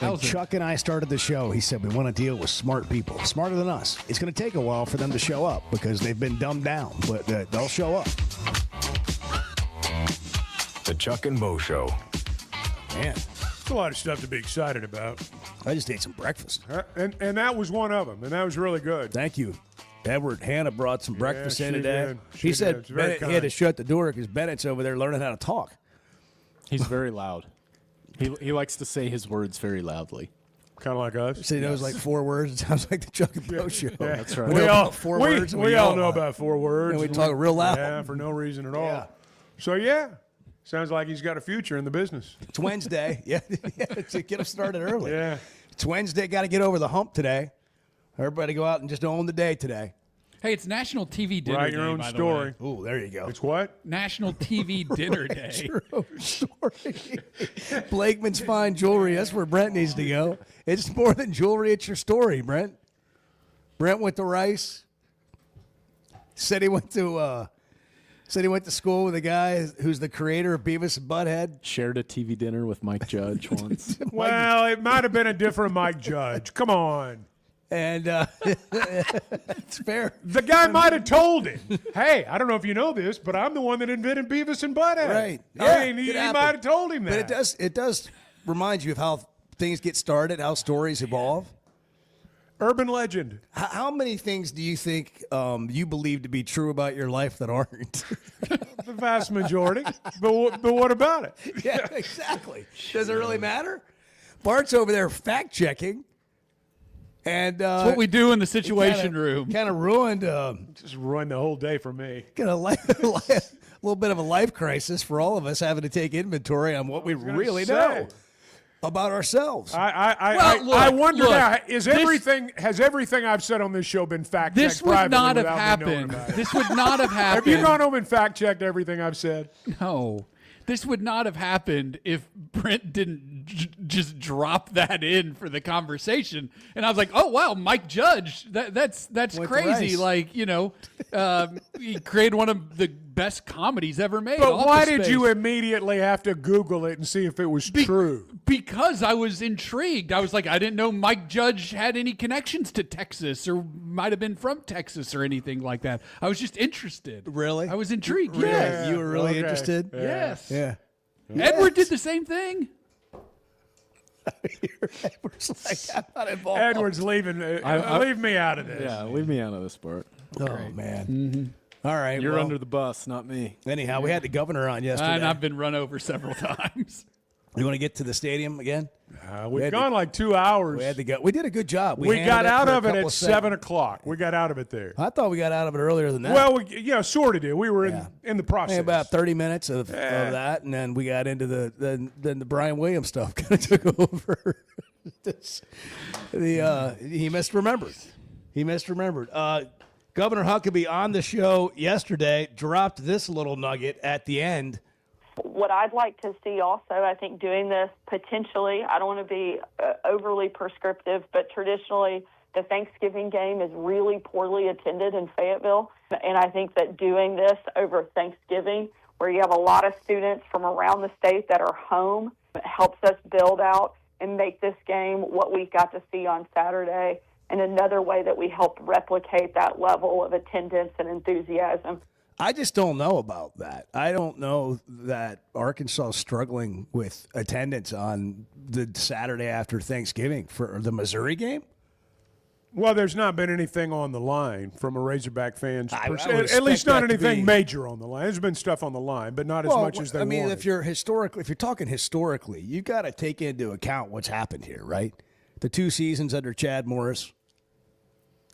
When Chuck and I started the show, he said we want to deal with smart people, smarter than us. It's going to take a while for them to show up because they've been dumbed down, but they'll show up. The Chuck and Bo Show. Man, it's a lot of stuff to be excited about. I just ate some breakfast. And that was one of them, and that was really good. Thank you. Edward Hannah brought some breakfast in today. She He said did. It's very Bennett, he had to shut the door because Bennett's over there learning how to talk. He's very loud. He likes to say his words very loudly. Kind of like us. So he knows like 4 words. It sounds like the Chuck and Bo Show. Yeah. That's right. We know about 4 words. and We all yell know a lot. about 4 words. And we talk real loud. Yeah, for no reason at all. Yeah. So, yeah, sounds like he's got a future in the business. It's Wednesday. Yeah, to get us started early. Yeah. It's Wednesday. Got to get over the hump today. Everybody go out and just own the day today. Hey, it's National TV Dinner Write Day. your own by the story. way. Ooh, there you go. It's what? National TV Dinner Day. Write your own story. Blakeman's Fine Jewelry. That's where Brent needs to go. It's more than jewelry. It's your story, Brent. Brent went to Rice. Said he went to school with a guy who's the creator of Beavis and Butthead. Shared a TV dinner with Mike Judge once. Well, it might have been a different Mike Judge. Come on. And it's fair. The guy might have told him, hey, I don't know if you know this, but I'm the one that invented Beavis and Butthead. Right. I mean, he might have told him that. But it does remind you of how things get started, how stories evolve. Urban legend. How many things do you think you believe to be true about your life that aren't? The vast majority. But what about it? Yeah, exactly. Does it really matter? Bart's over there fact checking. And That's what we do in the situation room. Kind of ruined. Just ruined the whole day for me. Got a little bit of a life crisis for all of us, having to take inventory on what we really know about ourselves. I wonder now, has everything I've said on this show been fact checked? This would not have happened. This would not have happened. Have you gone home and fact checked everything I've said? No. This would not have happened if Brent didn't just drop that in for the conversation. And I was like, oh, wow, Mike Judge, that's crazy. Like, he created one of the best comedies ever made. But why did you immediately have to Google it and see if it was true? Because I was intrigued. I was like, I didn't know Mike Judge had any connections to Texas or might have been from Texas or anything like that. I was just interested. Really? I was intrigued. Really? Yes. You were really interested? Yeah. Yes. Yeah. Edward did the same thing. Edward's like, I'm not involved. Edward's leaving. Leave me out of this. Yeah, leave me out of this part. Oh, man. All right. You're well, under the bus, not me. Anyhow, we had the governor on yesterday. And I've been run over several times. You want to get to the stadium again? We've gone like 2 hours. We had to go. We did a good job. We got out of it at 7 7 o'clock. We got out of it there. I thought we got out of it earlier than that. Well, sort of did. We were in the process. About 30 minutes of that, and then we got into then the Brian Williams stuff kind of took over. He misremembered. Governor Huckabee on the show yesterday dropped this little nugget at the end. What I'd like to see also, I think doing this potentially, I don't want to be overly prescriptive, but traditionally the Thanksgiving game is really poorly attended in Fayetteville. And I think that doing this over Thanksgiving, where you have a lot of students from around the state that are home, helps us build out and make this game what we got to see on Saturday, and another way that we help replicate that level of attendance and enthusiasm. I just don't know about that. I don't know that Arkansas is struggling with attendance on the Saturday after Thanksgiving for the Missouri game. Well, there's not been anything on the line from a Razorback fan's perspective. at least not anything major on the line. There's been stuff on the line, but not as much as they wanted. I mean, if you're talking historically, you got to take into account what's happened here, right? The 2 seasons under Chad Morris,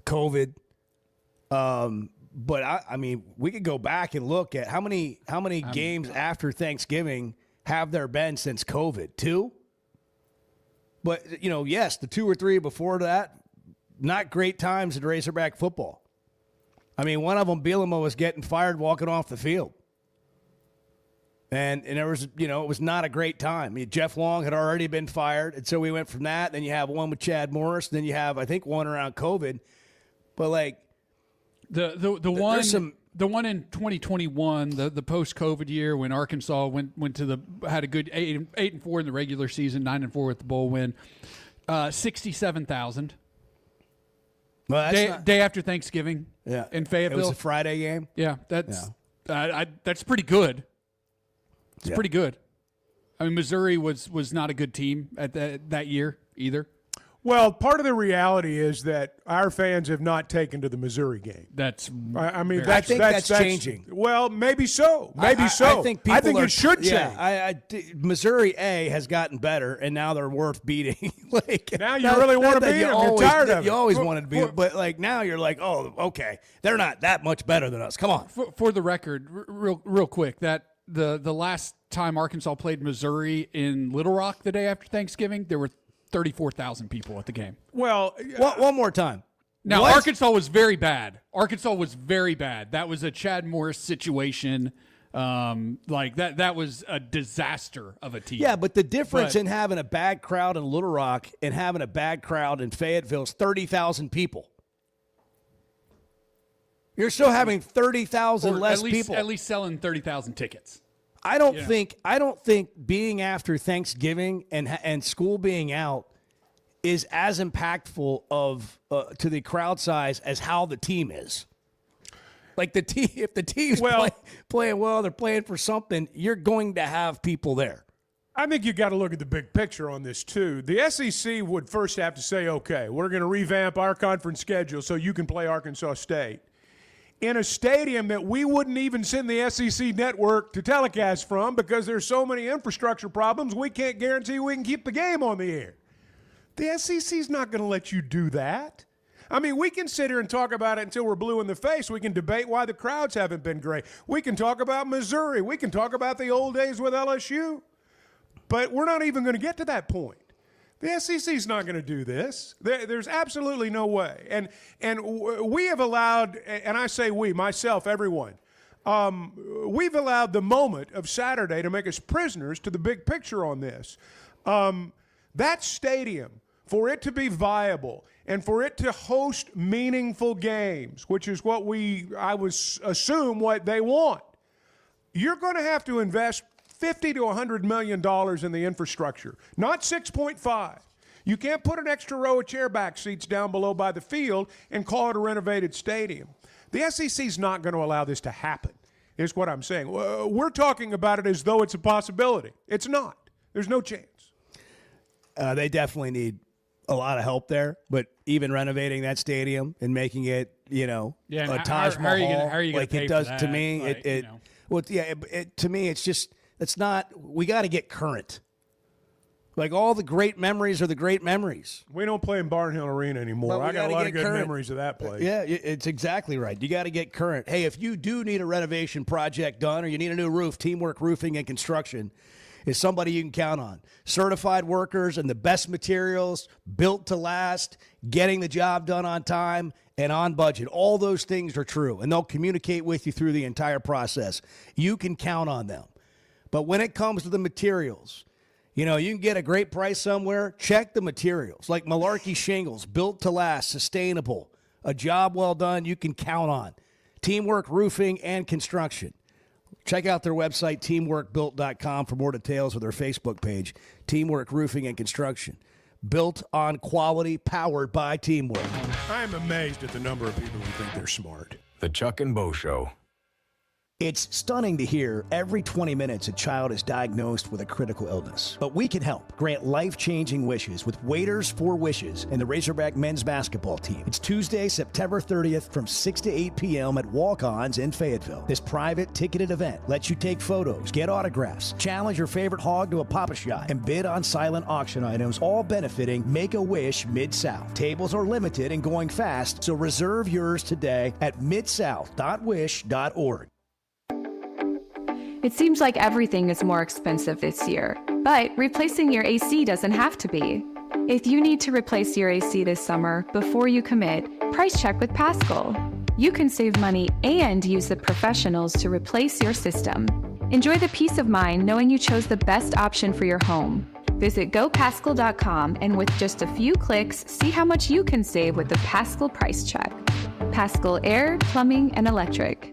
COVID. But I mean, we could go back and look at how many games after Thanksgiving have there been since COVID? 2. But yes, the 2 or 3 before that, not great times in Razorback football. I mean, one of them, Bielema, was getting fired walking off the field, and there was it was not a great time. I mean, Jeff Long had already been fired, and so we went from that. Then you have one with Chad Morris. Then you have I think one around COVID, but like. The one The one in 2021, the post-COVID year when Arkansas had a good 8-4 in the regular season, 9-4 with the bowl win, 67,000. Well, day after Thanksgiving. Yeah, in Fayetteville. It was a Friday game. Yeah, that's pretty good. It's pretty good. I mean, Missouri was not a good team at that year either. Well, part of the reality is that our fans have not taken to the Missouri game. I think that's changing. Well, maybe so. Maybe so. I think it should change. Missouri A has gotten better, and now they're worth beating. Now you really want to beat them. You're tired of it. You always wanted to beat them, but now you're like, oh, okay, they're not that much better than us. Come on. For the record, real quick, that the last time Arkansas played Missouri in Little Rock the day after Thanksgiving, there were 34,000 people at the game. Well, one more time. Now, Arkansas was very bad. That was a Chad Morris situation. That was a disaster of a team. Yeah, but the difference in having a bad crowd in Little Rock and having a bad crowd in Fayetteville is 30,000 people. You're still having 30,000 less people. At least selling 30,000 tickets. I don't think being after Thanksgiving and school being out is as impactful to the crowd size as how the team is. Like if the team's playing well, they're playing for something, you're going to have people there. I think you got to look at the big picture on this too. The SEC would first have to say, okay, we're going to revamp our conference schedule so you can play Arkansas State in a stadium that we wouldn't even send the SEC network to telecast from because there's so many infrastructure problems, we can't guarantee we can keep the game on the air. The SEC's not going to let you do that. I mean, we can sit here and talk about it until we're blue in the face. We can debate why the crowds haven't been great. We can talk about Missouri. We can talk about the old days with LSU. But we're not even going to get to that point. The SEC's not going to do this. There's absolutely no way. And we have allowed, and I say we, myself, everyone, we've allowed the moment of Saturday to make us prisoners to the big picture on this. That stadium, for it to be viable and for it to host meaningful games, which is what assume what they want, you're going to have to invest $50 to $100 million in the infrastructure, not 6.5. You can't put an extra row of chairback seats down below by the field and call it a renovated stadium. The SEC's not going to allow this to happen, is what I'm saying. We're talking about it as though it's a possibility. It's not. There's no chance. They definitely need a lot of help there, but even renovating that stadium and making it, a Taj Mahal, how are you like it does that? To me, to me, it's just. It's not, we got to get current. Like all the great memories are the great memories. We don't play in Barnhill Arena anymore. I got a lot of good memories of that place. Yeah, it's exactly right. You got to get current. Hey, if you do need a renovation project done or you need a new roof, Teamwork Roofing and Construction is somebody you can count on. Certified workers and the best materials, built to last, getting the job done on time and on budget. All those things are true, and they'll communicate with you through the entire process. You can count on them. But when it comes to the materials, you can get a great price somewhere. Check the materials, like Malarkey Shingles, built to last, sustainable, a job well done you can count on. Teamwork Roofing and Construction. Check out their website, teamworkbuilt.com, for more details, or their Facebook page, Teamwork Roofing and Construction. Built on quality, powered by teamwork. I am amazed at the number of people who think they're smart. The Chuck and Bo Show. It's stunning to hear every 20 minutes a child is diagnosed with a critical illness. But we can help. Grant life-changing wishes with Waiters for Wishes and the Razorback men's basketball team. It's Tuesday, September 30th from 6 to 8 p.m. at Walk-Ons in Fayetteville. This private ticketed event lets you take photos, get autographs, challenge your favorite hog to a pop-a-shot, and bid on silent auction items, all benefiting Make-A-Wish Mid-South. Tables are limited and going fast, so reserve yours today at midsouth.wish.org. It seems like everything is more expensive this year, but replacing your AC doesn't have to be. If you need to replace your AC this summer, before you commit, price check with Paschal. You can save money and use the professionals to replace your system. Enjoy the peace of mind knowing you chose the best option for your home. Visit GoPaschal.com and with just a few clicks, see how much you can save with the Paschal Price Check. Paschal Air, Plumbing, and Electric.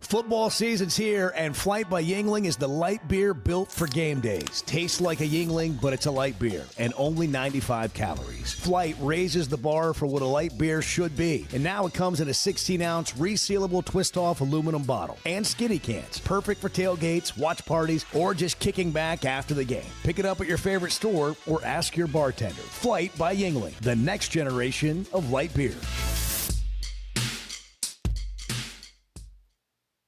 Football season's here, and Flight by Yingling is the light beer built for game days. Tastes like a Yingling, but it's a light beer, and only 95 calories. Flight raises the bar for what a light beer should be, and now it comes in a 16-ounce resealable twist-off aluminum bottle and skinny cans. Perfect for tailgates, watch parties, or just kicking back after the game. Pick it up at your favorite store or ask your bartender. Flight by Yingling, the next generation of light beer.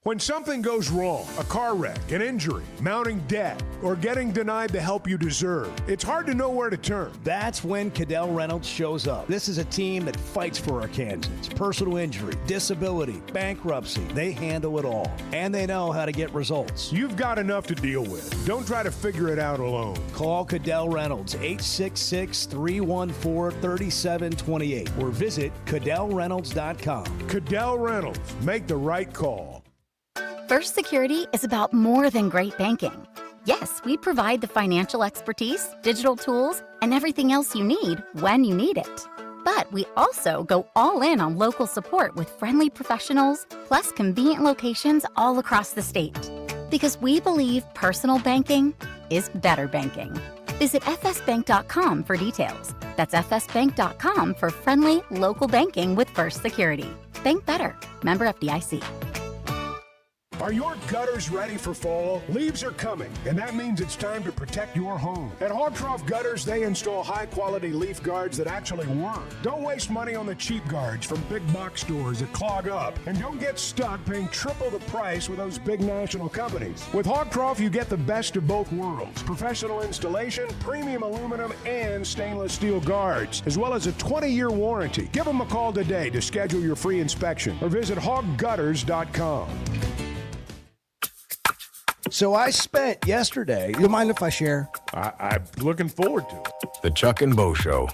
When something goes wrong, a car wreck, an injury, mounting debt, or getting denied the help you deserve, it's hard to know where to turn. That's when Cadell Reynolds shows up. This is a team that fights for Arkansans. Personal injury, disability, bankruptcy, they handle it all. And they know how to get results. You've got enough to deal with. Don't try to figure it out alone. Call Cadell Reynolds, 866-314-3728, or visit CadellReynolds.com. Cadell Reynolds, make the right call. First Security is about more than great banking. Yes, we provide the financial expertise, digital tools, and everything else you need when you need it. But we also go all in on local support with friendly professionals, plus convenient locations all across the state. Because we believe personal banking is better banking. Visit fsbank.com for details. That's fsbank.com for friendly, local banking with First Security. Bank better. Member FDIC. Are your gutters ready for fall? Leaves are coming, and that means it's time to protect your home. At Hogtroff Gutters, they install high-quality leaf guards that actually work. Don't waste money on the cheap guards from big box stores that clog up, and don't get stuck paying triple the price with those big national companies. With Hogtroff, you get the best of both worlds: professional installation, premium aluminum, and stainless steel guards, as well as a 20-year warranty. Give them a call today to schedule your free inspection, or visit hoggutters.com. So I spent yesterday, you mind if I share? I'm looking forward to it. The Chuck and Bo Show.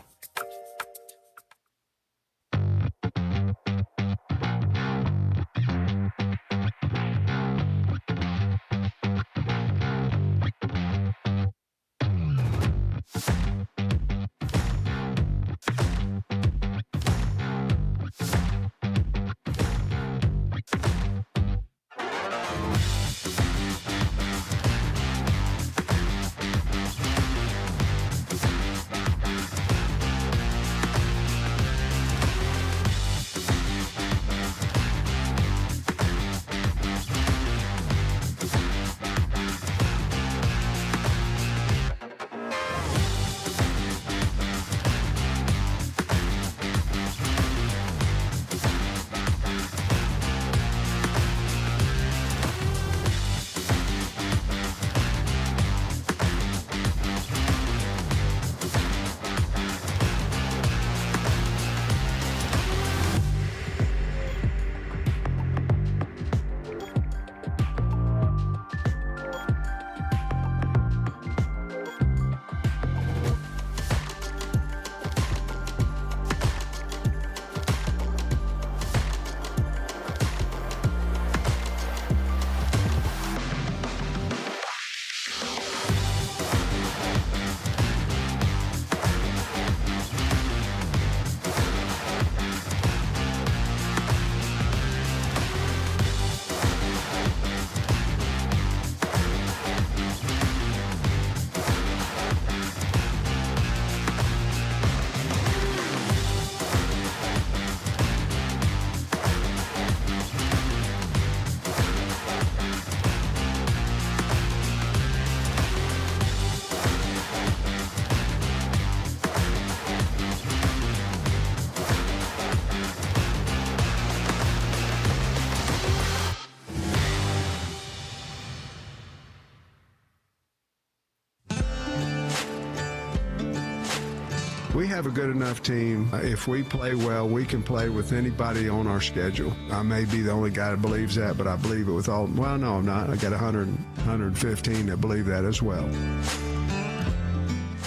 We have a good enough team. If we play well, we can play with anybody on our schedule. I may be the only guy that believes that, but I believe it with all. Well, no, I'm not. I got 115 that believe that as well.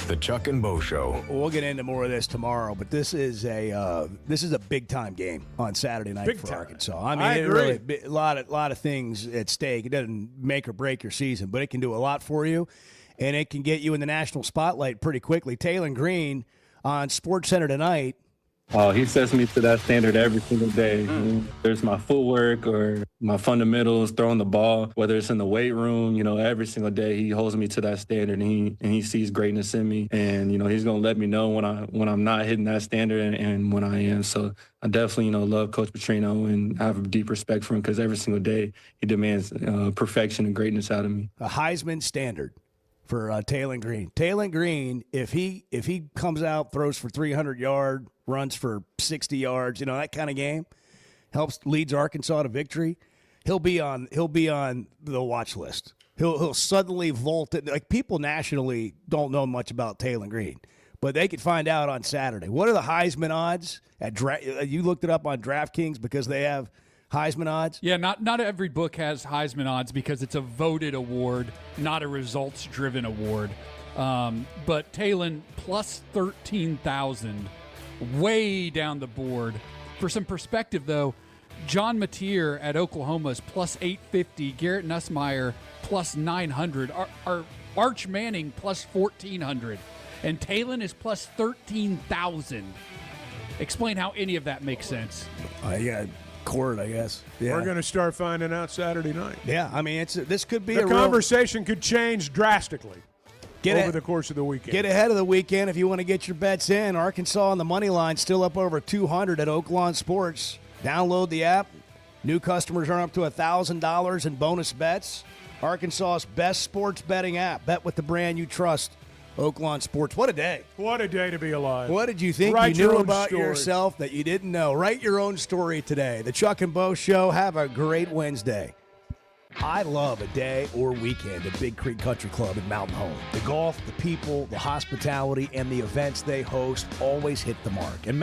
The Chuck and Bo Show. We'll get into more of this tomorrow, but this is a big time game on Saturday night for Arkansas. I mean, I agree. Really, a lot of things at stake. It doesn't make or break your season, but it can do a lot for you, and it can get you in the national spotlight pretty quickly. Taylor Green on SportsCenter tonight Oh, he sets me to that standard every single day. There's my footwork or my fundamentals, throwing the ball, whether it's in the weight room, every single day he holds me to that standard and he sees greatness in me. And, he's going to let me know when I'm not hitting that standard and when I am. So I definitely, love Coach Petrino and have a deep respect for him because every single day he demands perfection and greatness out of me. A Heisman standard for Taylon Green. Taylon Green, if he comes out, throws for 300 yards, runs for 60 yards, that kind of game, leads Arkansas to victory, he'll be on the watch list. He'll suddenly vault it. Like, people nationally don't know much about Taylon Green, but they could find out on Saturday. What are the Heisman odds? You looked it up on DraftKings because they have Heisman odds? Yeah, not every book has Heisman odds because it's a voted award, not a results-driven award. But Taylon plus 13,000, way down the board. For some perspective, though, John Mateer at Oklahoma is plus 850, Garrett Nussmeier plus 900, Arch Manning plus 1,400, and Taylon is plus 13,000. Explain how any of that makes sense. Court, I guess. Yeah. We're going to start finding out Saturday night. Yeah, I mean, this could be the conversation could change drastically over the course of the weekend. Get ahead of the weekend if you want to get your bets in. Arkansas on the money line still up over 200 at Oaklawn Sports. Download the app. New customers earn up to $1,000 in bonus bets. Arkansas's best sports betting app. Bet with the brand you trust. Oaklawn Sports. What a day. What a day to be alive. What did you think you knew about yourself that you didn't know? Write your own story today. The Chuck and Bo Show. Have a great Wednesday. I love a day or weekend at Big Creek Country Club in Mountain Home. The golf, the people, the hospitality, and the events they host always hit the mark. And